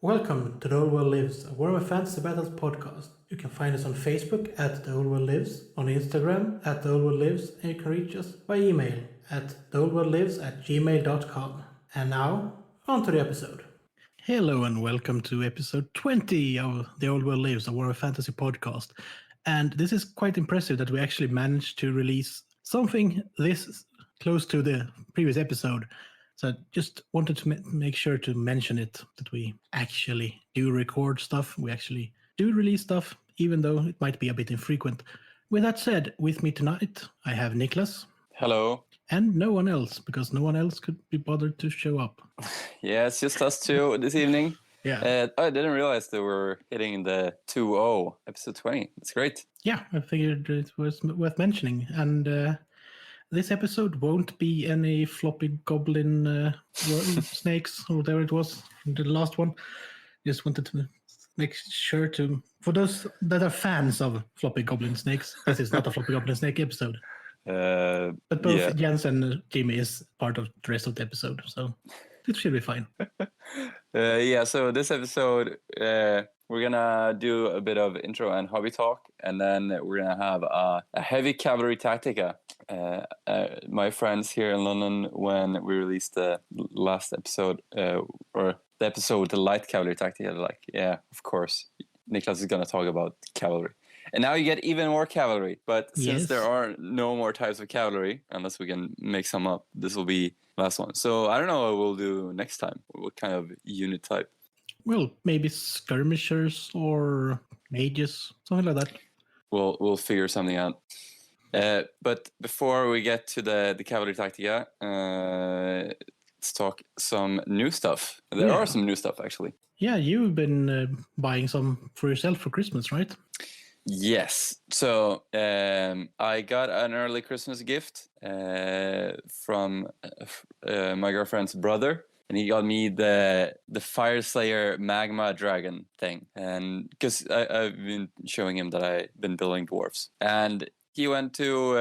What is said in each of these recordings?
Welcome to The Old World Lives, a Warhammer Fantasy Battles podcast. You can find us on Facebook at The Old World Lives, on Instagram at The Old World Lives, and you can reach us by email at theoldworldlives@gmail.com. And now, on to the episode. Hello and welcome to episode 20 of The Old World Lives, a Warhammer Fantasy podcast. And this is quite impressive that we actually managed to release something this close to the previous episode. So I just wanted to make sure to mention it, that we actually do record stuff. We actually do release stuff, even though it might be a bit infrequent. With that said, with me tonight, I have Niklas. Hello. And no one else, because no one else could be bothered to show up. Yeah, it's just us two this evening. Yeah. I didn't realize that we're hitting the 2-0, episode 20. It's great. Yeah, I figured it was worth mentioning. And this episode won't be any floppy goblin snakes or whatever it was in the last one. Just wanted to make sure to, for those that are fans of floppy goblin snakes, this is not a floppy goblin snake episode. But both Jens and Jimmy is part of the rest of the episode, so it should be fine. So this episode, we're gonna do a bit of intro and hobby talk, and then we're gonna have a heavy cavalry Tactica. My friends here in London, when we released the last episode, or the episode with the light cavalry Tactica, they're like, yeah, of course, Niklas is gonna talk about cavalry. And now you get even more cavalry, but since there are no more types of cavalry, unless we can make some up, this will be last one. So I don't know what we'll do next time. What kind of unit type? Well, maybe skirmishers or mages, something like that. We'll figure something out. But before we get to the cavalry Tactica, let's talk some new stuff. There are some new stuff, actually. Yeah, you've been buying some for yourself for Christmas, right? Yes. So I got an early Christmas gift from my girlfriend's brother, and he got me the Fire Slayer Magma Dragon thing, and because I've been showing him that I've been building dwarves, and he went to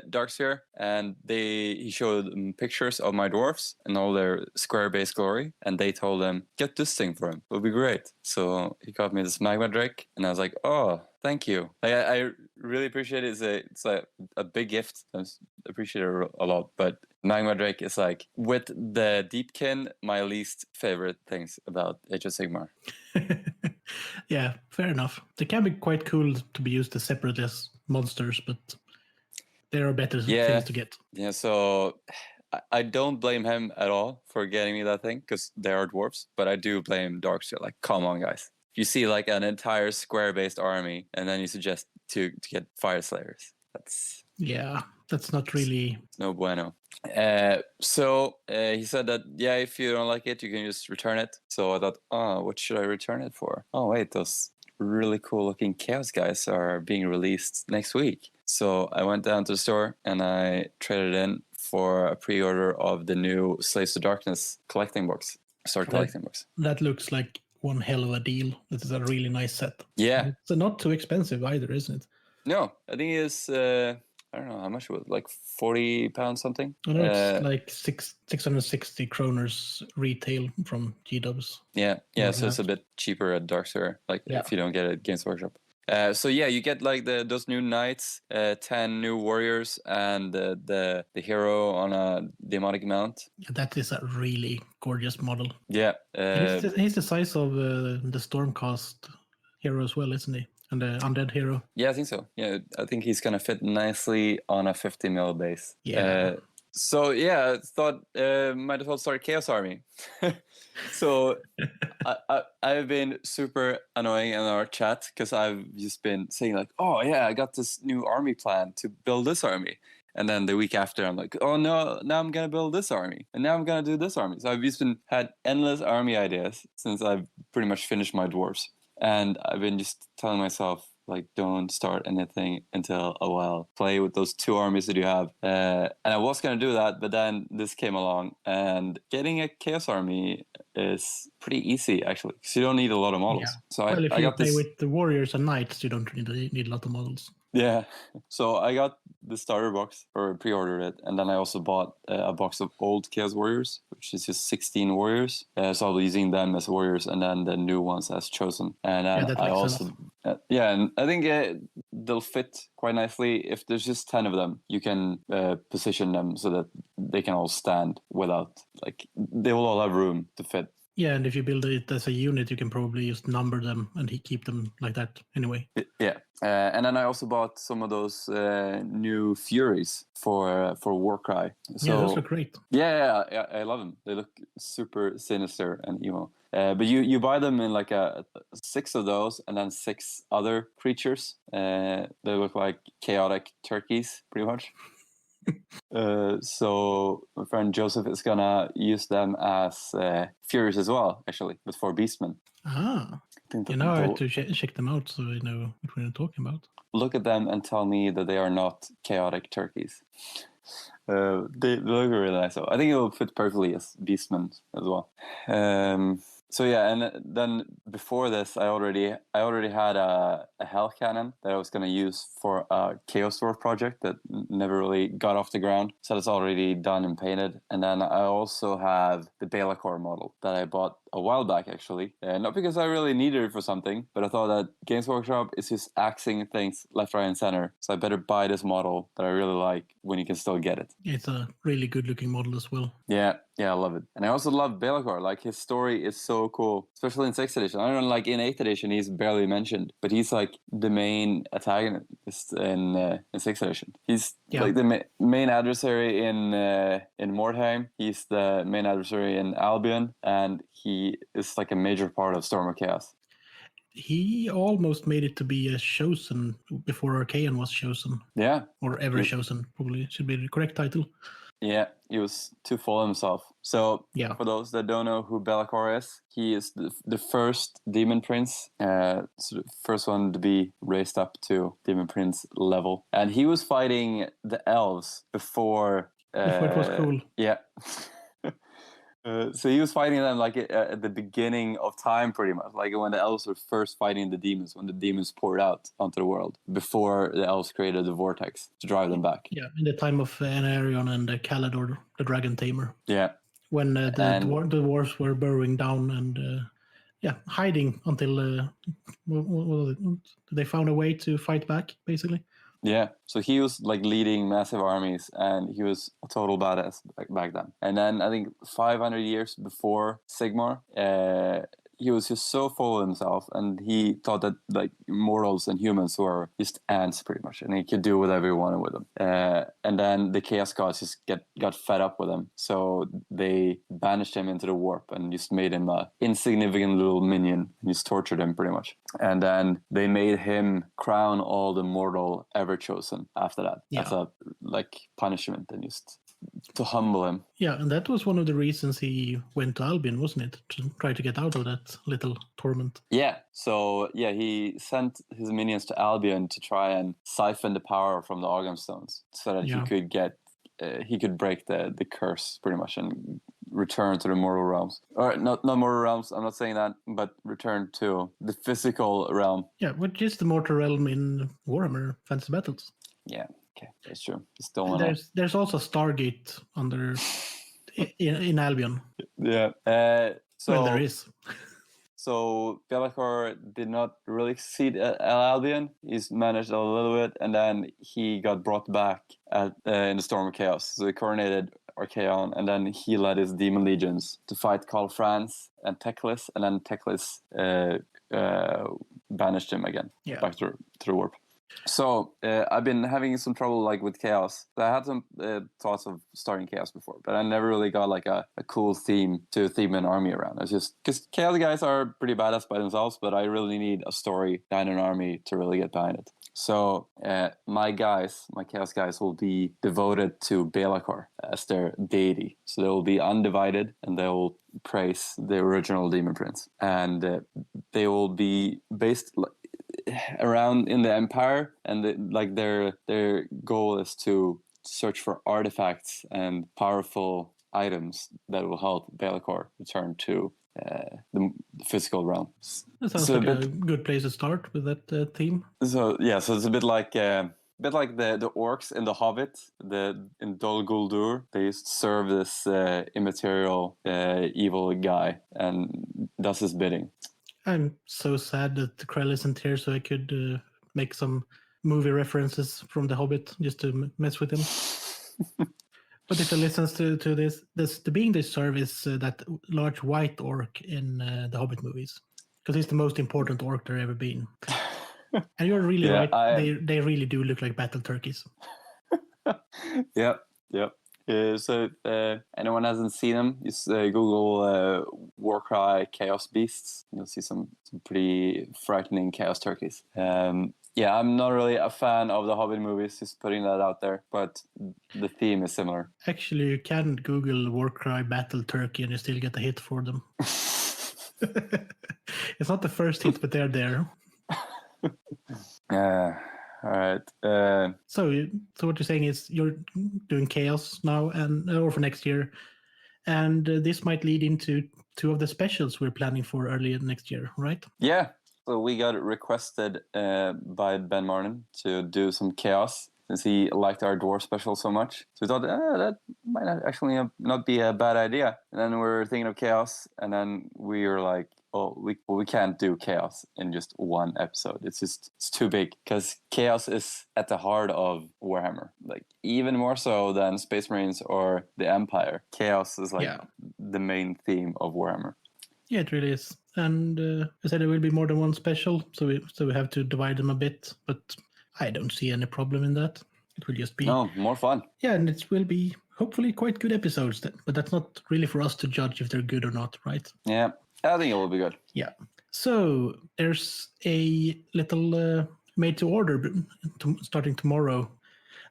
Darksphere, and he showed them pictures of my dwarves and all their square base glory, and they told him, get this thing for him, it'll be great. So he got me this Magma Drake, and I was like, oh, thank you. I really appreciate it. It's a big gift. I appreciate it a lot. But Magma Drake is like, with the Deepkin, my least favorite things about Age of Sigmar. Yeah, fair enough. They can be quite cool to be used as separately as monsters, but there are better things to get. Yeah, so I don't blame him at all for getting me that thing, because they are dwarves, but I do blame Darksteel. Like, come on, guys. If you see like an entire square-based army, and then you suggest to get Fire Slayers, that's not really no bueno. So he said that, if you don't like it, you can just return it. So I thought, what should I return it for? Oh, wait, those really cool looking Chaos guys are being released next week. So I went down to the store and I traded in for a pre-order of the new Slaves to Darkness collecting box. Collecting box. That looks like one hell of a deal. This is a really nice set. Yeah. It's not too expensive either, isn't it? No, I think it's I don't know how much it was, like £40 something. I know it's like 660 kroners retail from G-Dubs. Yeah, so it's a bit cheaper at Darksphere, if you don't get it at Games Workshop. So you get like those new knights, 10 new warriors, and the hero on a Daemonic mount. Yeah, that is a really gorgeous model. Yeah. He's the size of the Stormcast hero as well, isn't he? And the undead hero. Yeah, I think so. Yeah, I think he's gonna fit nicely on a 50 mil base. Yeah. I thought might as well start Chaos Army. So I've been super annoying in our chat, because I've just been saying like, oh yeah, I got this new army plan to build this army. And then the week after, I'm like, oh no, now I'm going to build this army. And now I'm going to do this army. So I've just had endless army ideas since I've pretty much finished my dwarves. And I've been just telling myself, like, don't start anything until a while. Play with those two armies that you have. And I was going to do that, but then this came along. And getting a Chaos army is pretty easy, actually, because you don't need a lot of models. Yeah. So if I you got play this with the warriors and knights, you don't need a lot of models. Yeah. So I got the starter box or pre-ordered it, and then I also bought a box of old Chaos Warriors, which is just 16 warriors. So I'll be using them as warriors, and then the new ones as chosen. And then that I makes also, sense. and I think they'll fit quite nicely. If there's just 10 of them, you can position them so that they can all stand without, like, they will all have room to fit. Yeah, and if you build it as a unit, you can probably just number them and keep them like that anyway. Yeah, and then I also bought some of those new Furies for Warcry. So, yeah, those look great. Yeah, I love them. They look super sinister and evil. But you buy them in like a 6 of those, and then 6 other creatures. They look like chaotic turkeys, pretty much. So my friend Joseph is gonna use them as Furies as well, actually, but for Beastmen. Ah, now I have to check them out so I know what we're talking about. Look at them and tell me that they are not chaotic turkeys. They look really nice. So I think it will fit perfectly as Beastmen as well. So yeah, and then before this, I already had a Hell Cannon that I was going to use for a Chaos Dwarf project that never really got off the ground. So it's already done and painted. And then I also have the Belacor model that I bought a while back, actually. Not because I really needed it for something, but I thought that Games Workshop is just axing things left, right, and center. So I better buy this model that I really like when you can still get it. It's a really good looking model as well. Yeah, I love it. And I also love Belacor. Like, his story is so cool, especially in 6th edition. I don't know, like in 8th edition, he's barely mentioned, but he's like the main antagonist in 6th edition. He's like the main adversary in Mordheim. He's the main adversary in Albion, and he is like a major part of Storm of Chaos. He almost made it to be a chosen before Archaean was chosen. Yeah. Or ever chosen, probably should be the correct title. Yeah, he was too full of himself. So, for those that don't know who Belacor is, he is the first Demon Prince, so the first one to be raised up to Demon Prince level. And he was fighting the elves before it was cool. Yeah. So he was fighting them like at the beginning of time, pretty much, like when the elves were first fighting the demons, when the demons poured out onto the world, before the elves created the vortex to drive them back. Yeah, in the time of Anarion and Calador, the dragon tamer. Yeah. When the dwarves were burrowing down and hiding until they found a way to fight back, basically. Yeah, so he was like leading massive armies, and he was a total badass back then. And then I think 500 years before Sigmar, he was just so full of himself, and he thought that like mortals and humans were just ants pretty much, and he could do whatever he wanted with them. And then the Chaos Gods just got fed up with him, so they banished him into the warp and just made him a insignificant little minion and just tortured him pretty much. And then they made him crown all the mortal ever chosen after that as a like punishment, and just to humble him. Yeah, and that was one of the reasons he went to Albion, wasn't it? To try to get out of that little torment. Yeah, so he sent his minions to Albion to try and siphon the power from the Ogham Stones so that he could get he could break the curse pretty much and return to the mortal realms. Or not mortal realms, I'm not saying that, but return to the physical realm. Yeah, which is the mortal realm in Warhammer Fantasy Battles. Yeah. Okay, that's true. Still there's also Stargate under in Albion. Yeah. Well, there is. So Belacor did not really succeed at Albion. He's managed a little bit, and then he got brought back in the Storm of Chaos. So he coronated Archaeon, and then he led his demon legions to fight Karl Franz and Teclis, and then Teclis banished him again back to the warp. So I've been having some trouble like with Chaos. I had some thoughts of starting Chaos before, but I never really got like a cool theme to theme an army around. It's just because Chaos guys are pretty badass by themselves, but I really need a story behind an army to really get behind it. So my Chaos guys will be devoted to Belacor as their deity. So they will be undivided, and they will praise the original Demon Prince, and they will be based around in the Empire, and their goal is to search for artifacts and powerful items that will help Belacor return to the physical realm. That sounds So like a good place to start with that theme. So it's a bit like the orcs in The Hobbit, in Dol Guldur. They used to serve this immaterial evil guy and does his bidding. I'm so sad that Krell isn't here, so I could make some movie references from The Hobbit just to mess with him. But if he listens to this, the being they serve is that large white orc in the Hobbit movies, because he's the most important orc there ever been. And you're really right; they really do look like battle turkeys. Yep. So if anyone hasn't seen them, just Google Warcry Chaos Beasts. You'll see some pretty frightening chaos turkeys. I'm not really a fan of the Hobbit movies, just putting that out there, but the theme is similar. Actually, you can Google Warcry Battle Turkey and you still get a hit for them. It's not the first hit, but they're there. All right. So what you're saying is you're doing Chaos now or for next year, and this might lead into 2 of the specials we're planning for early next year, right? Yeah. So we got requested by Ben Martin to do some Chaos since he liked our dwarf special so much. So we thought that might not be a bad idea. And then we're thinking of Chaos, and then we were like, we can't do Chaos in just one episode. It's too big, because Chaos is at the heart of Warhammer, like even more so than Space Marines or the Empire. Chaos is the main theme of Warhammer. Yeah, it really is. And I said there will be more than one special, so we have to divide them a bit. But I don't see any problem in that. It will just be more fun. Yeah, and it will be hopefully quite good episodes. But that's not really for us to judge if they're good or not, right? Yeah, I think it will be good. Yeah. So there's a little made to order starting tomorrow,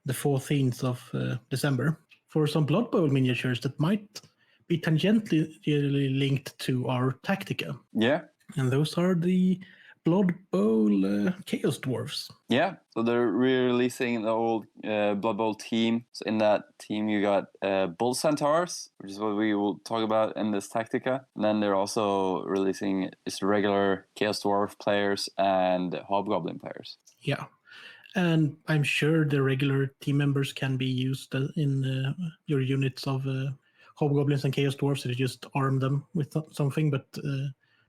the 14th of December, for some Blood Bowl miniatures that might be tangentially linked to our Tactica. Yeah. And those are the Blood Bowl Chaos Dwarfs. Yeah, so they're re-releasing the old Blood Bowl team. So in that team, you got Bull Centaurs, which is what we will talk about in this Tactica. And then they're also releasing just regular Chaos Dwarf players and Hobgoblin players. Yeah. And I'm sure the regular team members can be used in your units of Hobgoblins and Chaos Dwarfs, so you just arm them with something. But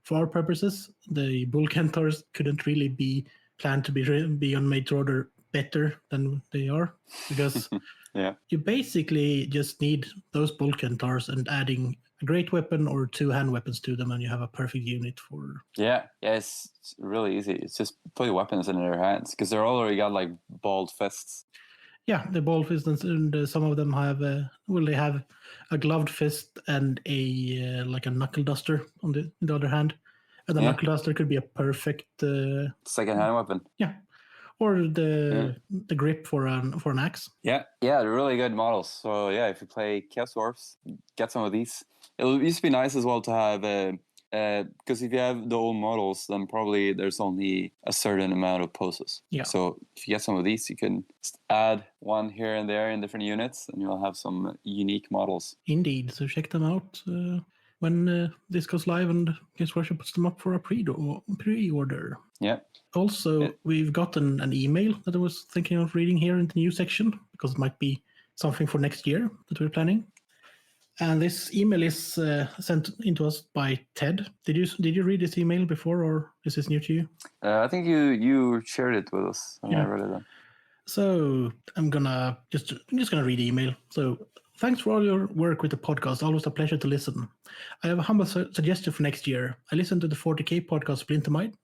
for our purposes, the Bull Centaurs couldn't really be planned to be on made to order better than they are, because you basically just need those Bull Centaurs and adding a great weapon or 2 hand weapons to them, and you have a perfect unit for... Yeah, it's really easy. It's just put weapons in their hands, because they're already got like balled fists. Yeah, the ball fist, and some of them have they have a gloved fist and a like a knuckle duster on the other hand, and the knuckle duster could be a perfect second-hand weapon. Yeah, or the grip for an axe. Yeah, they're really good models. So yeah, if you play Chaos Dwarfs, get some of these. It used to be nice as well to have because if you have the old models, then probably there's only a certain amount of poses. Yeah. So if you get some of these, you can just add one here and there in different units, and you'll have some unique models. Indeed. So check them out when this goes live and Games Workshop puts them up for a pre-order. Yeah. Also, we've gotten an email that I was thinking of reading here in the news section, because it might be something for next year that we're planning. And this email is sent into us by Ted. Did you read this email before, or is this new to you? I think you shared it with us. I read it. So I'm just gonna read the email. So thanks for all your work with the podcast. Always a pleasure to listen. I have a humble suggestion for next year. I listened to the 40K podcast Splinter Mind,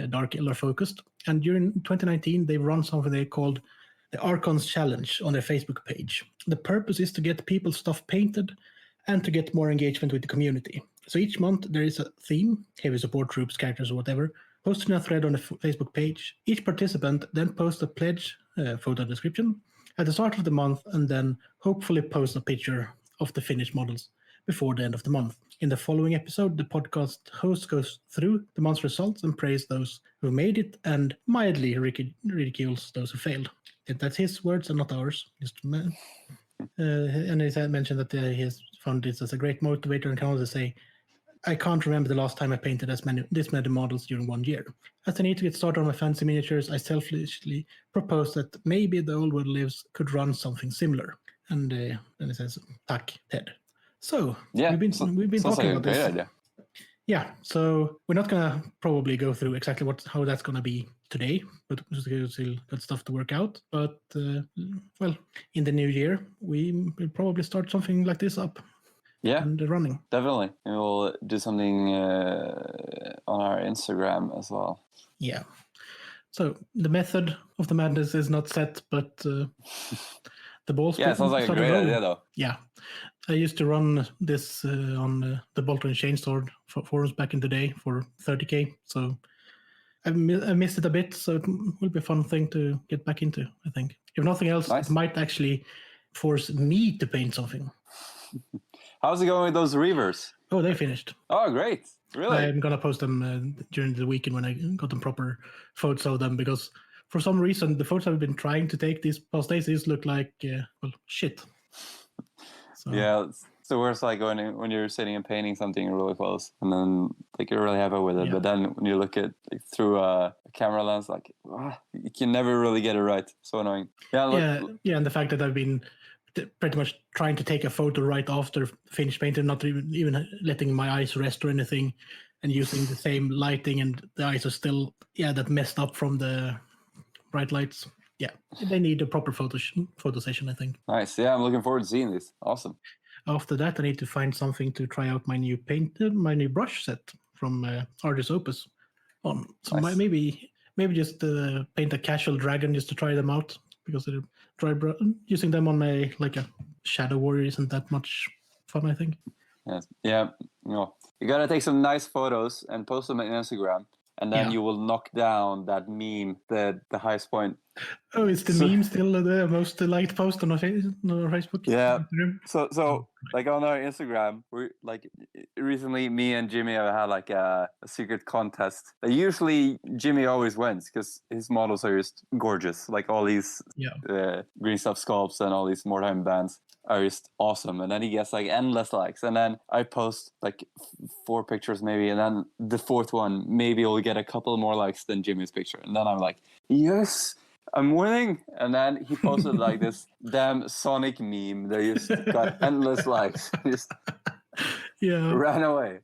Dark Elder focused, and during 2019 they run something they called the Archons Challenge on their Facebook page. The purpose is to get people's stuff painted and to get more engagement with the community. So each month there is a theme, heavy support troops, characters, or whatever, posted in a thread on the Facebook page. Each participant then posts a pledge photo description at the start of the month, and then hopefully post a picture of the finished models before the end of the month. In the following episode, the podcast host goes through the month's results and praises those who made it and mildly ridicules those who failed. That's his words and not ours. And he mentioned that he has found this as a great motivator, and can also say, I can't remember the last time I painted this many models during 1 year. As I need to get started on my fancy miniatures, I selfishly propose that maybe the Old World Lives could run something similar. And then it says, "Tack, Ted." So we've been sounds talking like about a great this. idea. Yeah, so we're not gonna probably go through exactly how that's gonna be today, but we still got stuff to work out. But well, in the new year, we will probably start something like this up. Yeah, and running. Definitely. And we'll do something on our Instagram as well. Yeah. So the method of the madness is not set, but the balls. Yeah, sounds like a great idea, though. Yeah, I used to run this on the Bolter and Chainsword forums back in the day for 30k. So I missed it a bit. So it will be a fun thing to get back into, I think. If nothing else, Nice. It might actually force me to paint something. How's it going with those Reavers? Oh, they finished. Oh, great. Really? I'm going to post them during the weekend when I got them proper photos of them, because for some reason, the photos I've been trying to take these past days, these look like, shit. So. Yeah, it's the worst, like when you're sitting and painting something really close and then like you're really happy with it. Yeah. But then when you look at through a camera lens, like you can never really get it right. So annoying. Yeah, and the fact that I've been pretty much trying to take a photo right after finished painting, not even letting my eyes rest or anything, and using the same lighting, and the eyes are still that messed up from the bright lights. Yeah, they need a proper photo session, I think. Nice. Yeah, I'm looking forward to seeing this. Awesome. After that, I need to find something to try out my new brush set from Artist Opus on. So nice. maybe just paint a casual dragon just to try them out, because using them on a Shadow Warrior isn't that much fun, I think. Yes. Yeah. You gotta take some nice photos and post them on Instagram, and then you will knock down that meme, the highest point. Oh, it's the meme still the most liked post on our Facebook? Yeah. So like on our Instagram, we recently me and Jimmy have had like a secret contest. Usually Jimmy always wins because his models are just gorgeous. Like all these green stuff sculpts and all these Mordheim bands are just awesome. And then he gets like endless likes. And then I post like 4 pictures maybe, and then the 4th one maybe will get a couple more likes than Jimmy's picture. And then I'm like, yes, I'm winning. And then he posted like this damn Sonic meme that just got endless likes. Just ran away.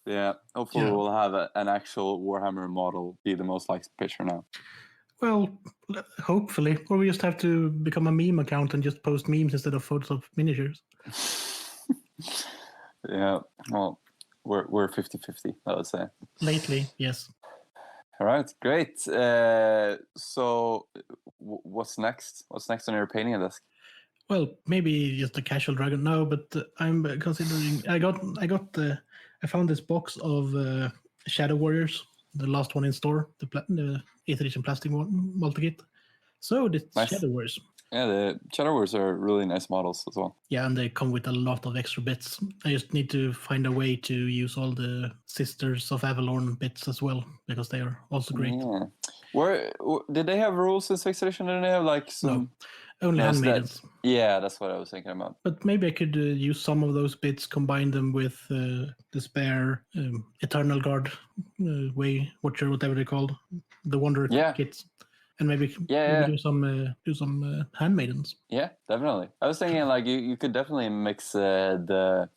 Yeah, hopefully we'll have an actual Warhammer model be the most liked picture now. Well, hopefully. Or we just have to become a meme account and just post memes instead of photos of miniatures. Yeah, well, we're 50-50, I would say. Lately, yes. All right, great. So what's next? What's next on your painting desk? Well, maybe just a casual dragon. No, but I'm considering. I found this box of Shadow Warriors, the last one in store, the 8th edition plastic multi-kit. So the Shadow Warriors. Yeah, the Shadow Warriors are really nice models as well. Yeah, and they come with a lot of extra bits. I just need to find a way to use all the Sisters of Avalorn bits as well, because they are also great. Yeah. Where did they have rules in 6th edition? Didn't they have like some? No, only handmaidens. Yeah, that's what I was thinking about. But maybe I could use some of those bits, combine them with the spare Eternal Guard, Way Watcher, whatever they're called, the Wanderer kits. And maybe do some handmaidens. Yeah, definitely. I was thinking like you could definitely mix the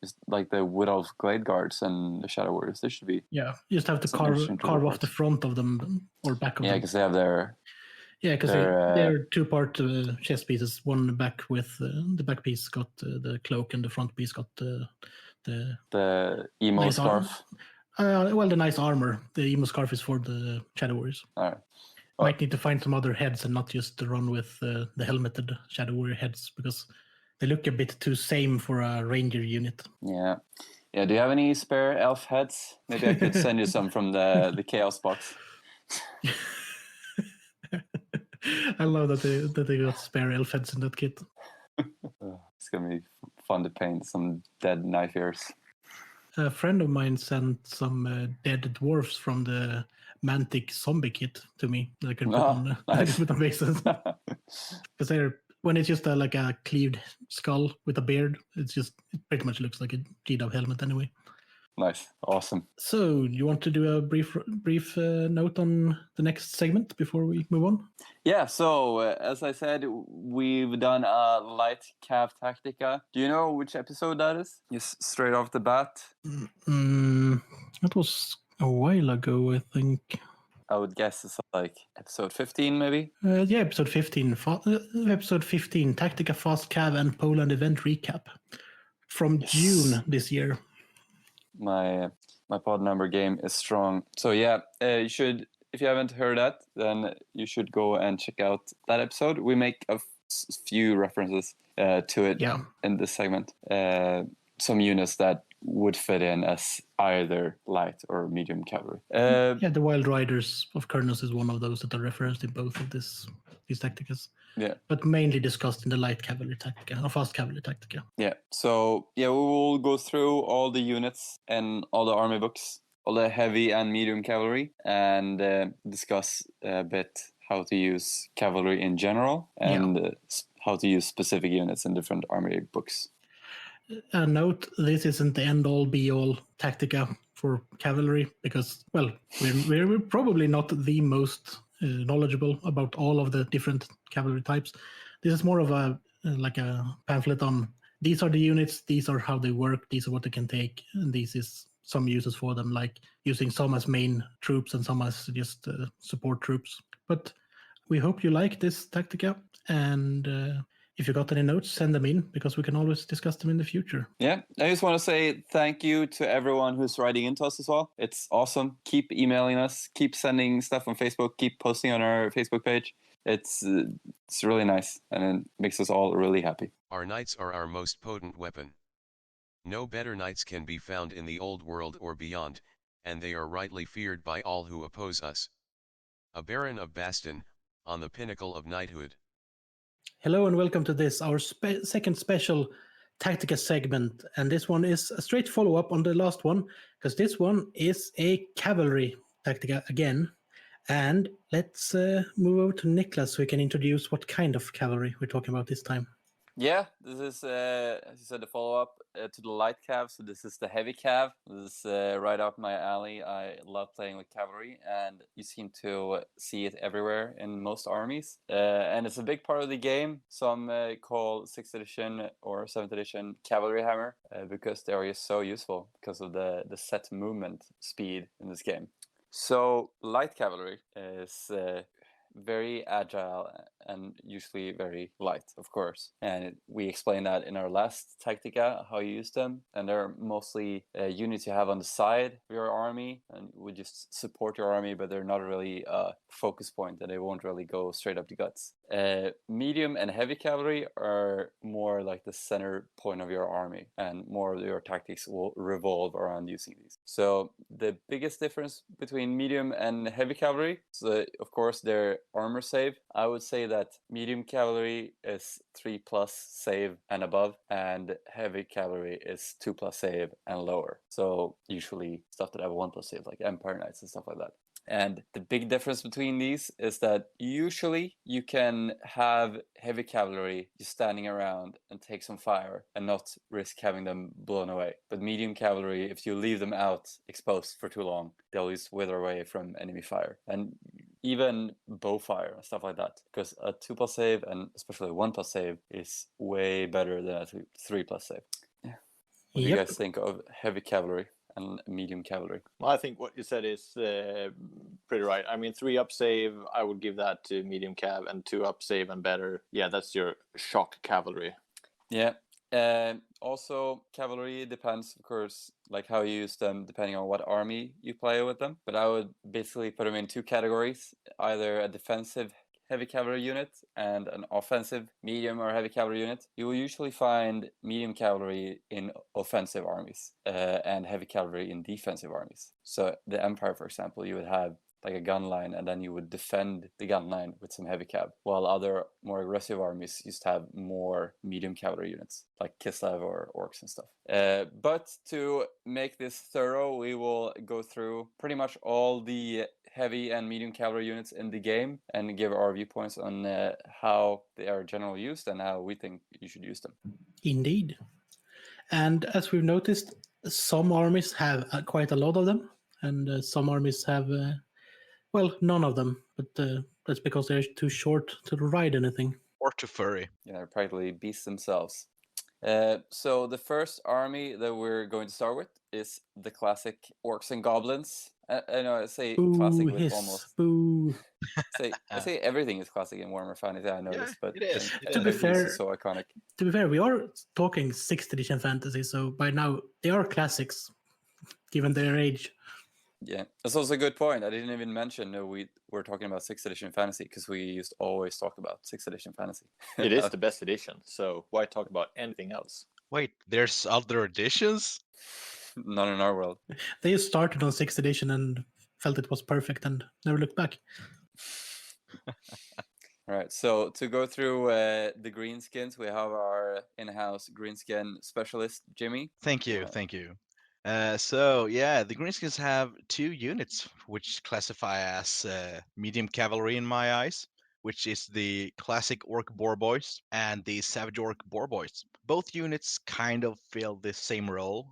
Wood of Glade Guards and the Shadow Warriors. They should be. Yeah, you just have to carve off the front of them or back of them. Yeah, because they have their. Yeah, because they're 2-part chest pieces. One back with the back piece got the cloak, and the front piece got the emo nice scarf. The nice armor. The emo scarf is for the Shadow Warriors. All right. Might need to find some other heads and not just run with the helmeted Shadow Warrior heads, because they look a bit too same for a ranger unit. Yeah. Do you have any spare elf heads? Maybe I could send you some from the Chaos box. I love that they got spare elf heads in that kit. It's gonna be fun to paint some dead knife ears. A friend of mine sent some dead dwarfs from the Mantic zombie kit to me that I could put on bases. Because when it's just like a cleaved skull with a beard, it pretty much looks like a G-Dub helmet anyway. Nice. Awesome. So, you want to do a brief note on the next segment before we move on? Yeah, so as I said, we've done a light cav Tactica. Do you know which episode that is? Just straight off the bat. That was a while ago, I think. I would guess it's like episode 15, maybe? Yeah, episode 15. Episode 15, Tactica Fast Cav and Poland event recap from June this year. My pod number game is strong. So yeah, you should, if you haven't heard that, then you should go and check out that episode. We make a few references to it in this segment. Some units that would fit in as either light or medium cavalry. The Wild Riders of Kurnos is one of those that are referenced in both of these tacticas. Yeah. But mainly discussed in the light cavalry tactica or fast cavalry tactica. Yeah. So yeah, we will go through all the units and all the army books, all the heavy and medium cavalry, and discuss a bit how to use cavalry in general and how to use specific units in different army books. Note, this isn't the end-all be-all tactica for cavalry because, well, we're probably not the most knowledgeable about all of the different cavalry types. This is more of a like a pamphlet on these are the units, these are how they work, these are what they can take, and this is some uses for them, like using some as main troops and some as just support troops. But we hope you like this tactica, and if you got any notes, send them in because we can always discuss them in the future. Yeah, I just want to say thank you to everyone who's writing into us as well. It's awesome. Keep emailing us, keep sending stuff on Facebook, keep posting on our Facebook page. It's really nice, and it makes us all really happy. Our knights are our most potent weapon. No better knights can be found in the old world or beyond, and they are rightly feared by all who oppose us. A Baron of Baston, on the pinnacle of knighthood. Hello and welcome to this, our second special Tactica segment. And this one is a straight follow-up on the last one, because this one is a cavalry Tactica again. And let's move over to Niklas so he can introduce what kind of cavalry we're talking about this time. Yeah, this is, as you said, the follow-up to the light cav. So this is the heavy cav. This is right up my alley. I love playing with cavalry, and you seem to see it everywhere in most armies. And it's a big part of the game. Some call 6th edition or 7th edition cavalry hammer because they are just so useful because of the set movement speed in this game. So light cavalry is very agile and usually very light, of course. And we explained that in our last Tactica, how you use them. And they're mostly units you have on the side of your army and would just support your army, but they're not really a focus point and they won't really go straight up the guts. Medium and heavy cavalry are more like the center point of your army, and more of your tactics will revolve around using these. So the biggest difference between medium and heavy cavalry, so of course their armor save. I would say that medium cavalry is 3+ save and above, and heavy cavalry is 2+ save and lower. So usually stuff that have 1+ save, like Empire Knights and stuff like that. And the big difference between these is that usually you can have heavy cavalry just standing around and take some fire and not risk having them blown away. But medium cavalry, if you leave them out exposed for too long, they'll just wither away from enemy fire. And even bow fire and stuff like that, because a 2+ save and especially a 1+ save is way better than a 3+ save. Yeah. What do you guys think of heavy cavalry and medium cavalry? Well, I think what you said is pretty right. I mean, 3+ save, I would give that to medium cav, and 2+ save and better. Yeah, that's your shock cavalry. Yeah. Also, cavalry depends, of course, like how you use them depending on what army you play with them. But I would basically put them in 2 categories, either a defensive heavy cavalry unit and an offensive medium or heavy cavalry unit. You will usually find medium cavalry in offensive armies and heavy cavalry in defensive armies. So the Empire, for example, you would have like a gun line, and then you would defend the gun line with some heavy cav, while other more aggressive armies used to have more medium cavalry units, like Kislev or Orcs and stuff. But to make this thorough, we will go through pretty much all the heavy and medium cavalry units in the game and give our viewpoints on how they are generally used and how we think you should use them. Indeed. And as we've noticed, Some armies have quite a lot of them, and some armies have, none of them. But that's because they're too short to ride anything. Or too furry. Yeah, they're practically beasts themselves. So the first army that we're going to start with is the classic Orcs and Goblins. I know I say classic Boo, with hiss, almost... boo. I say everything is classic in Warhammer Fantasy, I noticed, but it is. It To be is. everything fair- is so iconic. To be fair, we are talking 6th edition fantasy, so by now they are classics, given their age. Yeah, that's also a good point. I didn't even mention we're talking about 6th edition fantasy because we used to always talk about 6th edition fantasy. It is the best edition, so why talk about anything else? Wait, there's other editions? Not in our world. They started on 6th edition and felt it was perfect and never looked back. All right, so to go through the greenskins, we have our in-house greenskin specialist, Jimmy. Thank you. The Greenskins have 2 units, which classify as medium cavalry in my eyes, which is the classic Orc Boar Boys and the Savage Orc Boar Boys. Both units kind of fill the same role,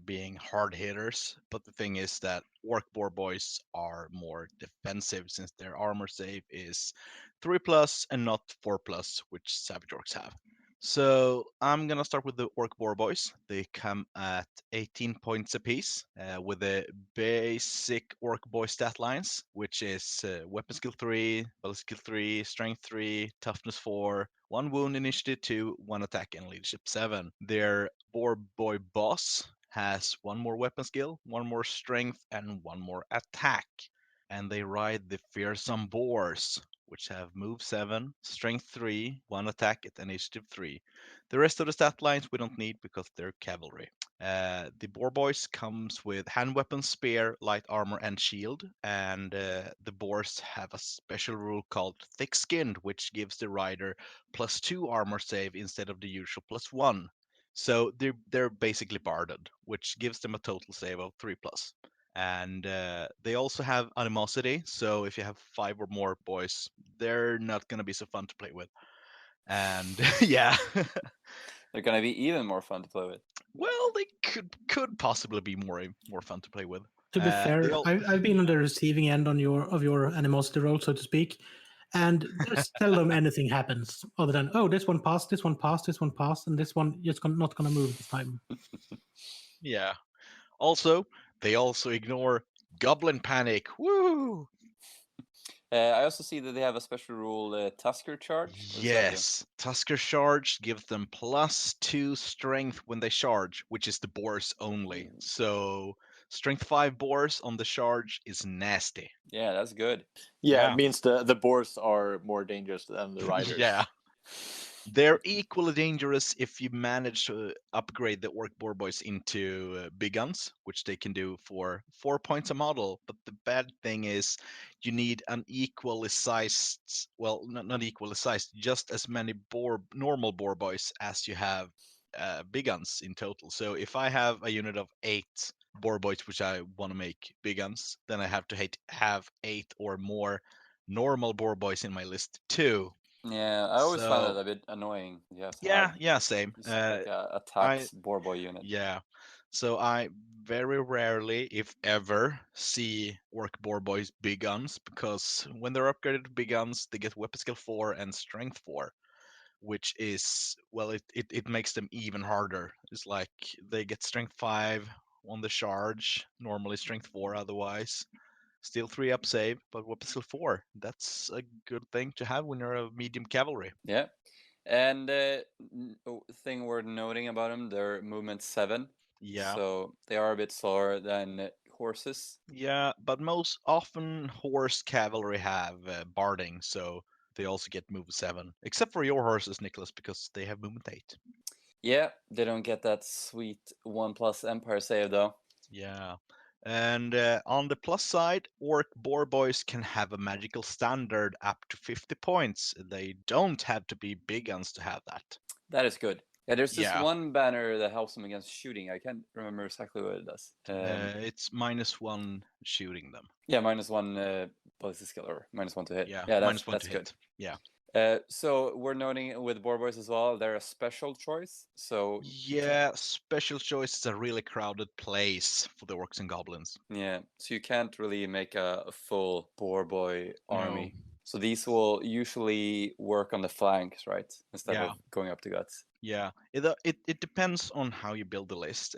being hard hitters, but the thing is that Orc Boar Boys are more defensive since their armor save is 3+ and not 4+, which Savage Orcs have. So I'm gonna start with the Orc Boar Boys. They come at 18 points apiece with the basic Orc Boy stat lines, which is Weapon Skill 3, Ballistic Skill 3, Strength 3, Toughness 4, 1 Wound, Initiative 2, 1 Attack, and Leadership 7. Their Boar Boy Boss has 1 more Weapon Skill, 1 more Strength, and 1 more Attack. And they ride the Fearsome Boars, which have move 7, strength 3, 1 attack, and initiative 3. The rest of the stat lines we don't need because they're cavalry. The Boar Boys comes with hand weapons, spear, light armor, and shield. And the Boars have a special rule called Thick Skinned, which gives the rider +2 armor save instead of the usual +1. So they're basically barded, which gives them a total save of 3+. And they also have animosity, so if you have 5 or more boys, they're not going to be so fun to play with. And yeah, They're gonna be even more fun to play with. well, they could possibly be more fun to play with. To be fair, they all- I've been on the receiving end of your animosity roll, so to speak, and there's seldom anything happens other than, oh, this one passed, this one passed, this one passed, and this one just not going to move this time. Yeah. Also, they also ignore Goblin Panic. Woo! I also see that they have a special rule, Tusker Charge. What does that do? Yes, Tusker Charge gives them +2 strength when they charge, which is the boars only. So strength 5 boars on the charge is nasty. Yeah, that's good. Yeah, Yeah. it means the boars are more dangerous than the riders. Yeah. They're equally dangerous if you manage to upgrade the Orc Boar Boys into big guns, which they can do for 4 points a model. But the bad thing is you need an equally sized, well, not equally sized, just as many normal Boar Boys as you have big guns in total. So if I have a unit of 8 Boar Boys, which I want to make big guns, then I have to have 8 or more normal Boar Boys in my list too. Yeah, I always found So- that a bit annoying. You have to Yeah, have same. just like a tax boar boy unit. Yeah. So I very rarely, if ever, see Orc Boar Boys big guns, because when they're upgraded to big guns, they get Weapon Skill 4 and Strength 4, which is, well, it makes them even harder. It's like they get Strength 5 on the charge, normally Strength 4 otherwise. Still 3 up save, but Weapon Skill 4. That's a good thing to have when you're a medium cavalry. Yeah. And thing worth noting about them, they're movement 7. Yeah. So they are a bit slower than horses. Yeah, but most often horse cavalry have barding, so they also get move 7. Except for your horses, Niklas, because they have movement 8. Yeah, they don't get that sweet 1+ Empire save though. Yeah. And on the plus side, Orc Boar Boys can have a magical standard up to 50 points. They don't have to be big guns to have that. That is good. Yeah, there's this Yeah. one banner that helps them against shooting. I can't remember exactly what it does. It's -1 shooting them. Yeah, -1 ballistic skill or -1 to hit. Yeah, that's -1 to good. hit. Yeah. So we're noting with boar boys as well, they're a special choice. So Yeah, special choice is a really crowded place for the orcs and goblins. yeah, so you can't really make a full boar boy army. No. So these will usually work on the flanks, right, instead Yeah. of going up the guts. Yeah, it depends on how you build the list.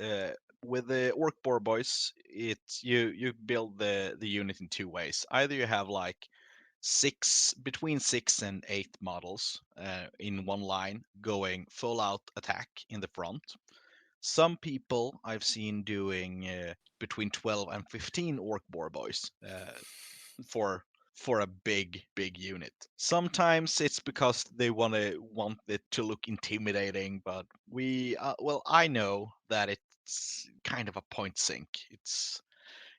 With the orc boar boys, you build the unit in two ways. Either you have like between 6 and 8 models in one line going full out attack in the front. Some people I've seen doing between 12 and 15 orc boar boys for a big unit. Sometimes it's because they want it to look intimidating, but I know that it's kind of a point sink.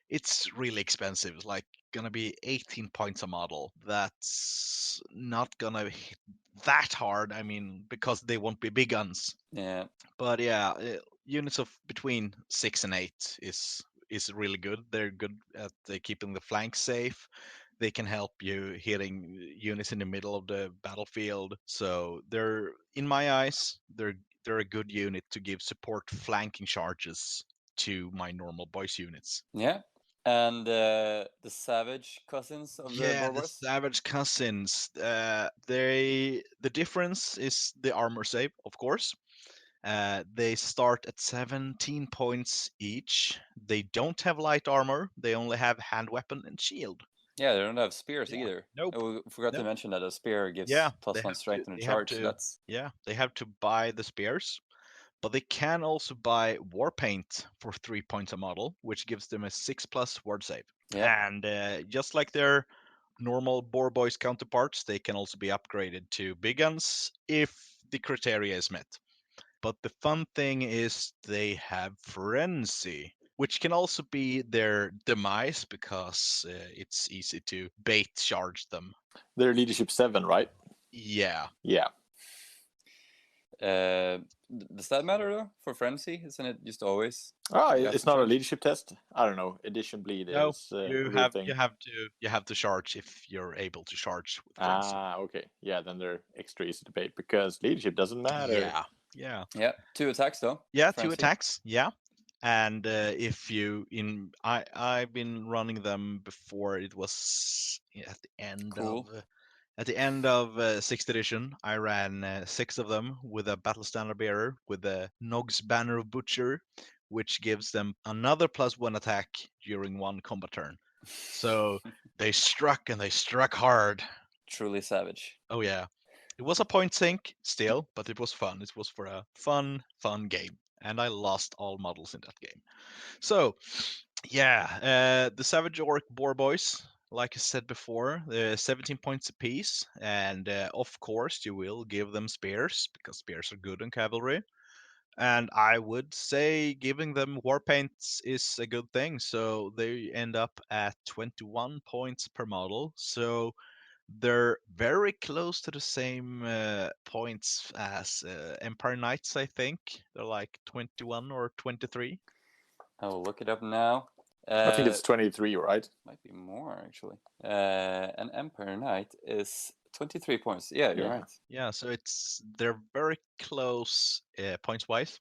It's really expensive. It's like gonna be 18 points a model. That's not gonna hit that hard. I mean, because they won't be big guns. Yeah. But yeah, units of between 6 and 8 is really good. They're good at keeping the flanks safe. They can help you hitting units in the middle of the battlefield. So in my eyes, they're a good unit to give support flanking charges to my normal boys units. Yeah. And the savage cousins of the Yeah, boar the boys? savage cousins. The difference is the armor save, of course. They start at 17 points each. They don't have light armor. They only have hand weapon and shield. Yeah, they don't have spears Yeah. either. Nope. Oh, we forgot to Nope. mention that a spear gives Yeah, +1 strength in a they have charge. So that's yeah, they have to buy the spears, but they can also buy war paint for 3 points a model, which gives them a 6+ word save. yeah. And just like their normal boar boys counterparts, they can also be upgraded to big guns if the criteria is met. But the fun thing is they have frenzy, which can also be their demise because it's easy to bait charge them. They're leadership 7, right? Yeah. Yeah. Does that matter though for frenzy? Isn't it just always? Oh, you have it's to not a charge? leadership test. I don't know. Edition bleed No, is a you real have thing. you have to charge if you're able to charge with frenzy. Ah, okay. Yeah, then they're extra easy to bait because leadership doesn't matter. Yeah. Yeah, 2 attacks though. Yeah, 2 Frenzy. attacks. Yeah. And if you I've been running them before. It was at the end Cool. at the end of 6th edition. I ran 6 of them with a battle standard bearer with the Nog's Banner of Butcher, which gives them another +1 attack during one combat turn. So they struck and they struck hard. Truly savage. Oh yeah. It was a point sink still, but it was fun. It was for a fun game. And I lost all models in that game. So, yeah, the Savage Orc Boar Boys, like I said before, 17 points apiece. And of course, you will give them spears, because spears are good in cavalry. And I would say giving them war paints is a good thing. So they end up at 21 points per model. So they're very close to the same points as Empire Knights, I think. They're like 21 or 23. I will look it up now. I think it's 23, right? Might be more actually. An Empire Knight is 23 points. Yeah, you're right. Yeah, so they're very close points wise,